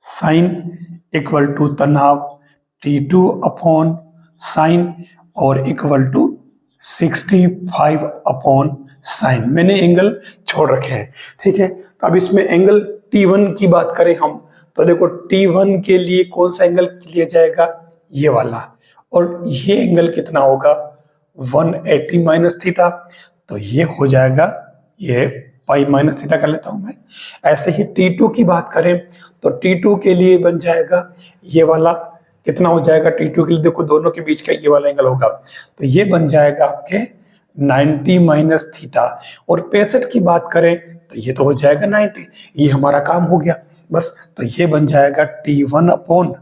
sign equal to तनाव T2 अपॉन साइन और इक्वल टू 65 अपॉन साइन। मैंने एंगल छोड़ रखे हैं, ठीक है। तो अब इसमें एंगल T1 की बात करें हम तो देखो T1 के लिए कौन सा एंगल लिया जाएगा, ये वाला, और ये एंगल कितना होगा 180 माइनस थीटा। तो ये हो जाएगा, ये पाई माइनस थीटा कर लेता हूं मैं। ऐसे ही T2 की बात करें तो T2 के लिए बन जाएगा ये वाला, कितना हो जाएगा T2 के लिए, देखो दोनों के बीच का ये वाला एंगल होगा तो ये बन जाएगा आपके 90 माइनस थीटा। और 65 की बात करें तो ये तो हो जाएगा 90, ये हमारा काम हो गया बस। तो ये बन जाएगा T1 upon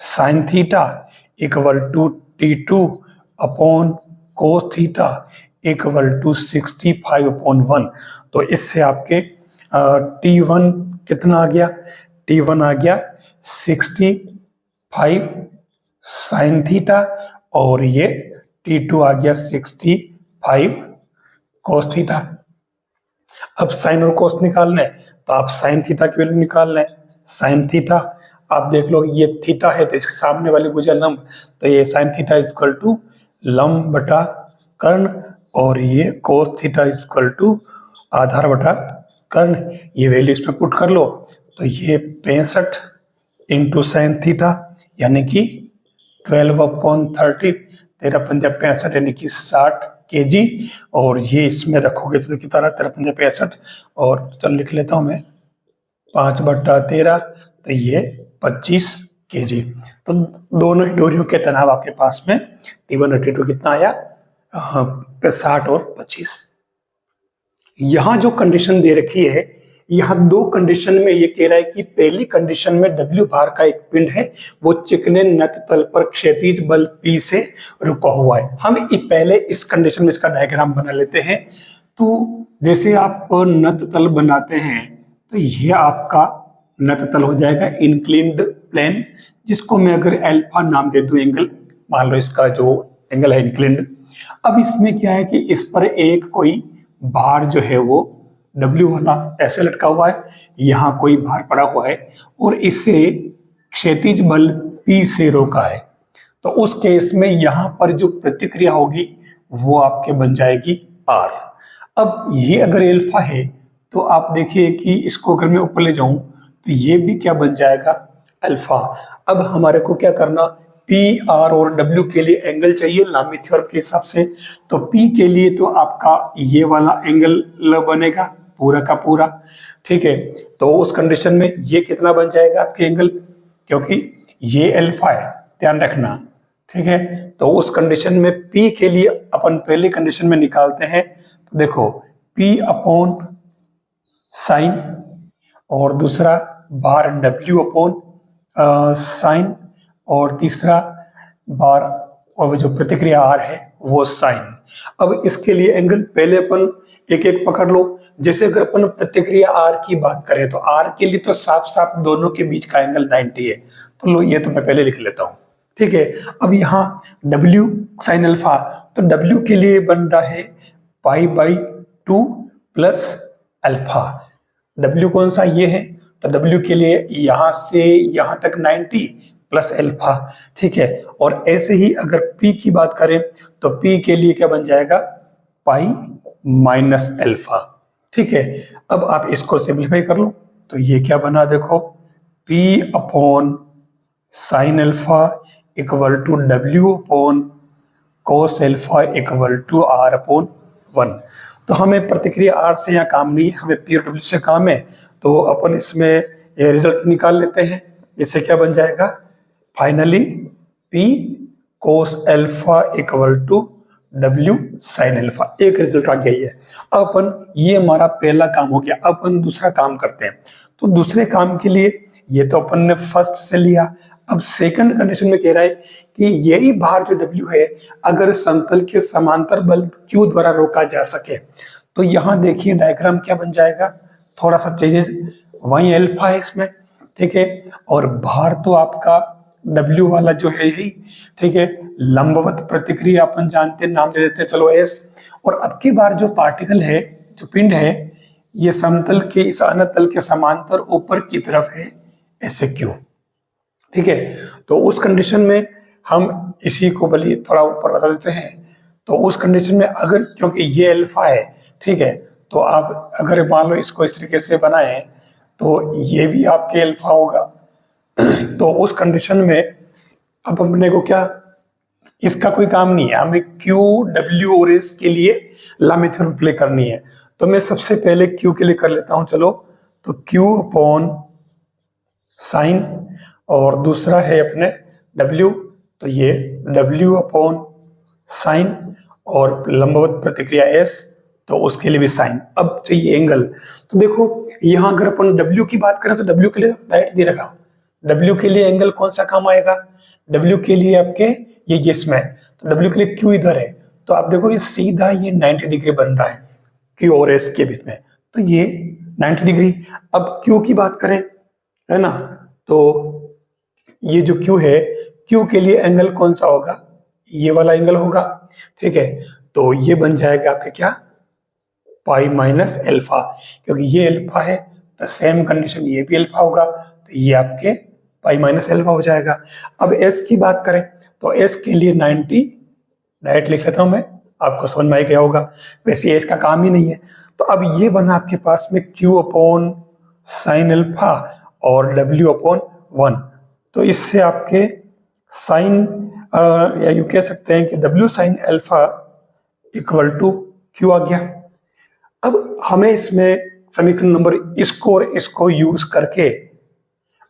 sine theta equal to T2 upon cos theta equal to 65 upon 1। तो इससे आपके T1 कितना आ गया, T1 आ गया 65 साइन थीटा और ये T2 आ गया 65 कोस थीटा। अब साइन और कोस निकालना है तो आप साइन थीटा की वैल्यू निकाल लें। साइन थीटा आप देख लो ये थीटा है तो इसके सामने वाली भुजा लंब, तो ये साइन थीटा इक्वल टू लंब बटा कर्ण और ये कोस थीटा इक्वल टू आधार बटा कर्ण। ये वैल्यू इसमें पुट कर लो तो ये 65 इंटू साइन थीटा यानी कि 12 अपॉन 30, 13×5 यानी कि 60 kg। और ये इसमें रखोगे तो कितना रहा 13×5 और चल लिख लेता हूं मैं 5/13 तो ये 25 kg। तो दोनों ही डोरियों के तनाव आपके पास में T1 और T2 कितना आया 60 और 25। यहां जो कंडीशन दे रखी है, यहाँ दो कंडीशन में ये कह रहा है कि पहली कंडीशन में W भार का एक पिंड है वो चिकने नत तल पर क्षैतिज बल P से रुका हुआ है। हम पहले इस कंडीशन में इसका डायग्राम बना लेते हैं। तो जैसे आप नत तल बनाते हैं तो ये आपका नत तल हो जाएगा इंक्लिन्ड प्लेन, जिसको मैं अगर अल्फा नाम दे दूं, एंगल मान लो इसका जो एंगल है इंक्लिन्ड। अब इसमें क्या है कि इस पर एक कोई भार जो है वो W वाला ऐसे लटका हुआ है, यहाँ कोई भार पड़ा हुआ है और इसे क्षैतिज बल P से रोका है। तो उस केस में यहाँ पर जो प्रतिक्रिया होगी वो आपके बन जाएगी R। अब ये अगर एल्फा है तो आप देखिए कि इसको अगर मैं ऊपर ले जाऊं तो ये भी क्या बन जाएगा अल्फा। अब हमारे को क्या करना, P, R और W के लिए एंगल चाहिए लामी थ्योरम के हिसाब से। तो P के लिए तो आपका ये वाला एंगल बनेगा पूरा का पूरा, ठीक है। तो उस कंडीशन में ये कितना बन जाएगा आपके एंगल, क्योंकि ये अल्फा है ध्यान रखना, ठीक है। तो उस कंडीशन में P के लिए अपन पहली कंडीशन में निकालते हैं, तो देखो P अपॉन साइन और दूसरा बार W अपॉन साइन और तीसरा बार और जो प्रतिक्रिया R है वो साइन। अब इसके लिए एंगल पहले अपन एक एक पकड़ लो। जैसे अगर अपन प्रतिक्रिया R की बात करें तो R के लिए तो साफ साफ दोनों के बीच का एंगल 90 है, तो लो ये तो मैं पहले लिख लेता हूं। ठीक है। अब यहाँ W साइन अल्फा, तो W के लिए बन रहा है π/2 प्लस अल्फा। W कौन सा ये है, तो W के लिए यहां से यहां तक 90 प्लस अल्फा। ठीक है। और ऐसे ही अगर P की बात करें तो P के लिए क्या बन जाएगा, पाई माइनस अल्फा। ठीक है। अब आप इसको सिंप्लीफाई कर लो, तो ये क्या बना देखो, P upon sine alpha equal to W upon cos alpha equal to R upon 1। तो हमें प्रतिक्रिया R से यहाँ काम नहीं है, हमें P और W से काम है, तो अपन इसमें ये रिजल्ट निकाल लेते हैं। इससे क्या बन जाएगा, finally P cos alpha equal to W sine alpha. एक रिजल्ट आ गया है। अब अपन ये हमारा पहला काम हो गया। अब अपन दूसरा काम करते हैं। तो दूसरे काम के लिए ये तो अपन ने फर्स्ट से लिया। अब सेकंड कंडीशन में कह रहा है कि यही भार जो W है अगर समतल के समांतर बल Q द्वारा रोका जा सके, तो यहां देखिए डायग्राम क्या बन जाएगा, थोड़ा सा चेंजेस, वही अल्फा है इसमें। ठीक है। और भार तो आपका W वाला जो है यही। ठीक है। लंबवत प्रतिक्रिया अपन जानते हैं, नाम दे देते हैं चलो S। और अब की बार जो पार्टिकल है, जो पिंड है, ये समतल के इस अनतल के समांतर ऊपर की तरफ है, ऐसे क्यों। ठीक है। तो उस कंडीशन में हम इसी को बल्कि थोड़ा ऊपर बता देते हैं। तो उस कंडीशन में अगर, क्योंकि ये अल्फा है, ठीक है, तो आप अगर मान लो इसको इस तरीके से बनाएं तो ये भी आपके अल्फा होगा। तो उस कंडीशन में अब अपने को क्या, इसका कोई काम नहीं है, हमें क्यू डब्ल्यू और एस के लिए ला मेथड प्ले करनी है। तो मैं सबसे पहले क्यू के लिए कर लेता हूं, चलो। तो क्यू अपॉन साइन और दूसरा है अपने W, तो ये W अपॉन साइन और लंबवत प्रतिक्रिया S, तो उसके लिए भी साइन। अब चाहिए एंगल, तो देखो यहां अगर अपन W की बात करें तो W के लिए डायरेक्ट दे रखा, W के लिए एंगल कौन सा काम आएगा, W के लिए आपके ये इसमें, तो W के लिए Q इधर है, तो आप देखो ये सीधा ये 90 डिग्री बन रहा है Q और S के बीच में, तो ये 90 डिग्री। अब Q की बात करें, है ना, तो ये जो Q है, Q के लिए एंगल कौन सा होगा, ये वाला एंगल होगा। ठीक है। तो ये बन जाएगा आपके क्या, पाई माइनस अल्फा, क्योंकि ये अल्फा है तो सेम कंडीशन ये भी अल्फा होगा, तो ये आपके पाई माइनस अल्फा हो जाएगा। अब S की बात करें तो S के लिए 90 डायरेक्ट लिख लेता हूं मैं, आपको समझ में आ गया होगा, वैसे S का काम ही नहीं है। तो अब ये बना आपके पास में Q अपॉन साइन अल्फा और W अपॉन 1। तो इससे आपके साइन या यूं कह सकते हैं कि W sine alpha equal to Q आ गया। अब हमें इसमें समीकरण नंबर इसको और इसको यूज करके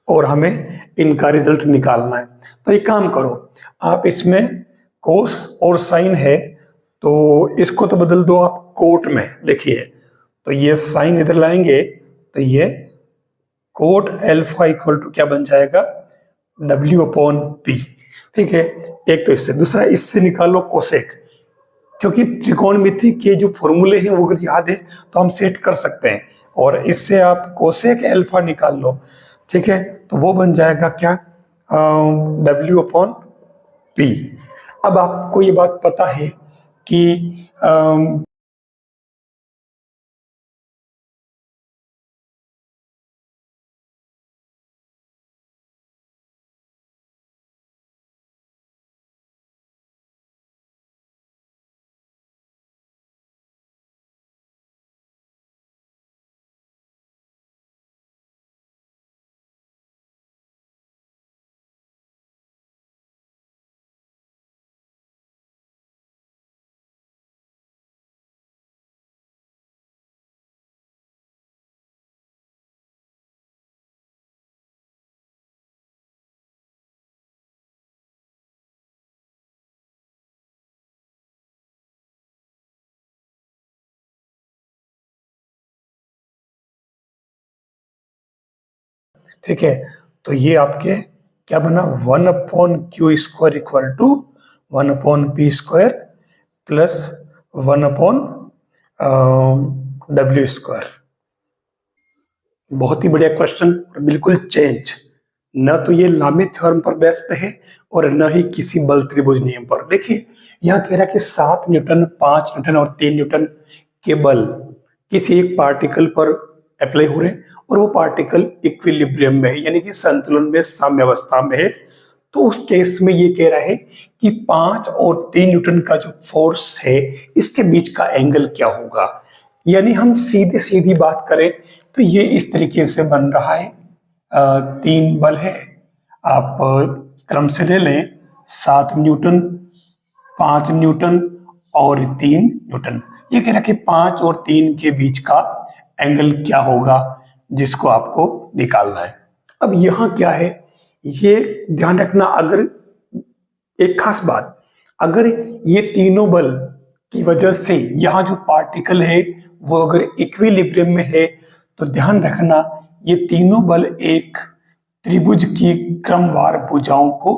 और हमें इनका रिजल्ट निकालना है। तो एक काम करो, आप इसमें कोस और साइन है तो इसको तो बदल दो आप कोट में, देखिए तो ये साइन इधर लाएंगे तो ये कोट अल्फा इक्वल टू क्या बन जाएगा, W अपॉन P। ठीक है। एक तो इससे, दूसरा इससे निकालो कोसेक, क्योंकि त्रिकोणमिति के जो फॉर्मूले हैं वो अगर याद है तो हम सेट कर सकते हैं, और इससे आप कोसेक अल्फा निकाल लो। ठीक है। तो वो बन जाएगा क्या, W अपॉन P। अब आपको ये बात पता है कि ठीक है, तो ये आपके क्या बना, 1/q² equal to 1/p² plus 1/w²। बहुत ही बढ़िया क्वेश्चन, बिल्कुल चेंज। न तो ये लामी थ्योरम पर बेस्ड है और न ही किसी बल त्रिभुज नियम पर। देखिए यहाँ कह रहा है कि 7 न्यूटन, 5 न्यूटन और 3 न्यूटन के बल किसी एक पार्टिकल पर अप्लाई हो रहे हैं और वो पार्टिकल इक्विलिब्रियम में है, यानी कि संतुलन में, साम्य अवस्था में है। तो उस केस में ये कह रहा है कि 5 और 3 न्यूटन का जो फोर्स है इसके बीच का एंगल क्या होगा। यानी हम सीधी सीधी बात करें तो ये इस तरीके से बन रहा है। 3 बल है, आप क्रम से ले लें, 7 न्यूटन, 5 न्यूटन और 3 न्यूटन। ये कह रहा है कि 5 और 3 के बीच का एंगल क्या होगा, जिसको आपको निकालना है। अब यहाँ क्या है, ये ध्यान रखना, अगर एक खास बात, अगर ये तीनों बल की वजह से यहाँ जो पार्टिकल है वो अगर इक्विलिब्रियम में है, तो ध्यान रखना ये तीनों बल एक त्रिभुज की क्रमवार भुजाओं को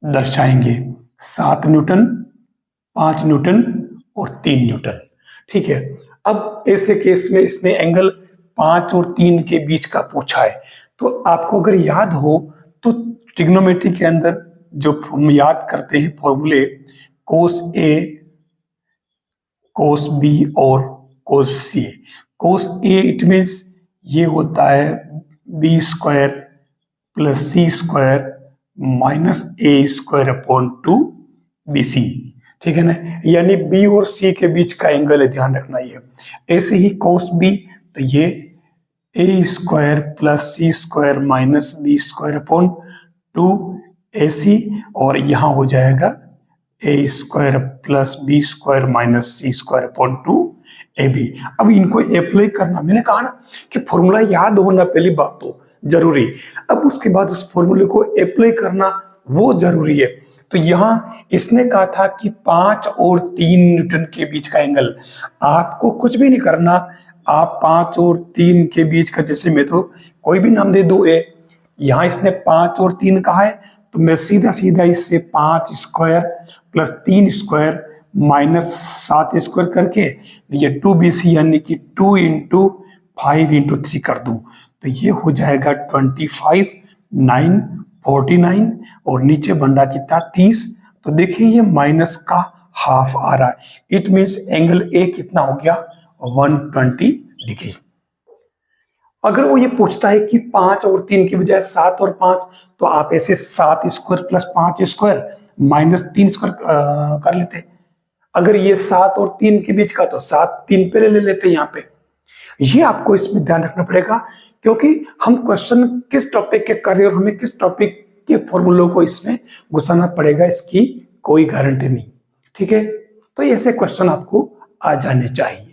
दर्शाएंगे। 7 न्यूटन, 5 न्यूटन और 3 न्यूटन। ठीक है, अब ऐसे केस में इसने एंगल 5 और 3 के बीच का पूछा है। तो आपको अगर याद हो तो ट्रिग्नोमेट्री के अंदर जो हम याद करते हैं फॉर्मूले, कोस ए, कोस बी और कोस सी। कोस ए इट मीन्स ये होता है b² plus c² minus a²/2 bc। ठीक है ना, यानी b और c के बीच का एंगल है, ध्यान रखना ये। ऐसे ही कोस b, तो ये a² plus c² minus b²/2 ac, और यहां हो जाएगा a² plus b² minus c²/2 ab। अब इनको अप्लाई करना, मैंने कहा ना कि फॉर्मूला याद होना पहली बात तो जरूरी, अब उसके बाद उस फॉर्मूले को अप्लाई करना वो जरूरी है। तो यहां इसने कहा था कि 5 और 3 न्यूटन के बीच का एंगल, आपको कुछ भी नहीं करना, आप 5 और 3 के बीच का, जैसे मैं तो कोई भी नाम दे दूं ए, यहां इसने 5 और 3 कहा है तो मैं सीधा सीधा इससे 5² प्लस 3² माइनस 7² करके ये 2bc यानी कि 2 × 5 × 3 कर दूं, तो ये हो जाएगा 25, 9, 49 और नीचे बन रहा कितना, 30। तो देखिए ये माइनस का हाफ आ रहा है, इट मीन्स एंगल ए कितना हो गया, 120 डिग्री। अगर वो ये पूछता है कि 5 और 3 की बजाय 7 और 5, तो आप ऐसे 7² प्लस 5² माइनस 3² कर लेते। अगर ये 7 और 3 के बीच का, तो 7 3 पे ले लेते यहाँ पे। ये आपको इसमें ध्यान रखना पड़ेगा, क्योंकि हम क्वेश्चन किस टॉपिक के कर रहे हैं और हमें किस टॉपिक के फॉर्मूलों को इसमें घुसाना पड़ेगा, इसकी कोई गारंटी नहीं। ठीक है, तो ऐसे क्वेश्चन आपको आ जाने चाहिए।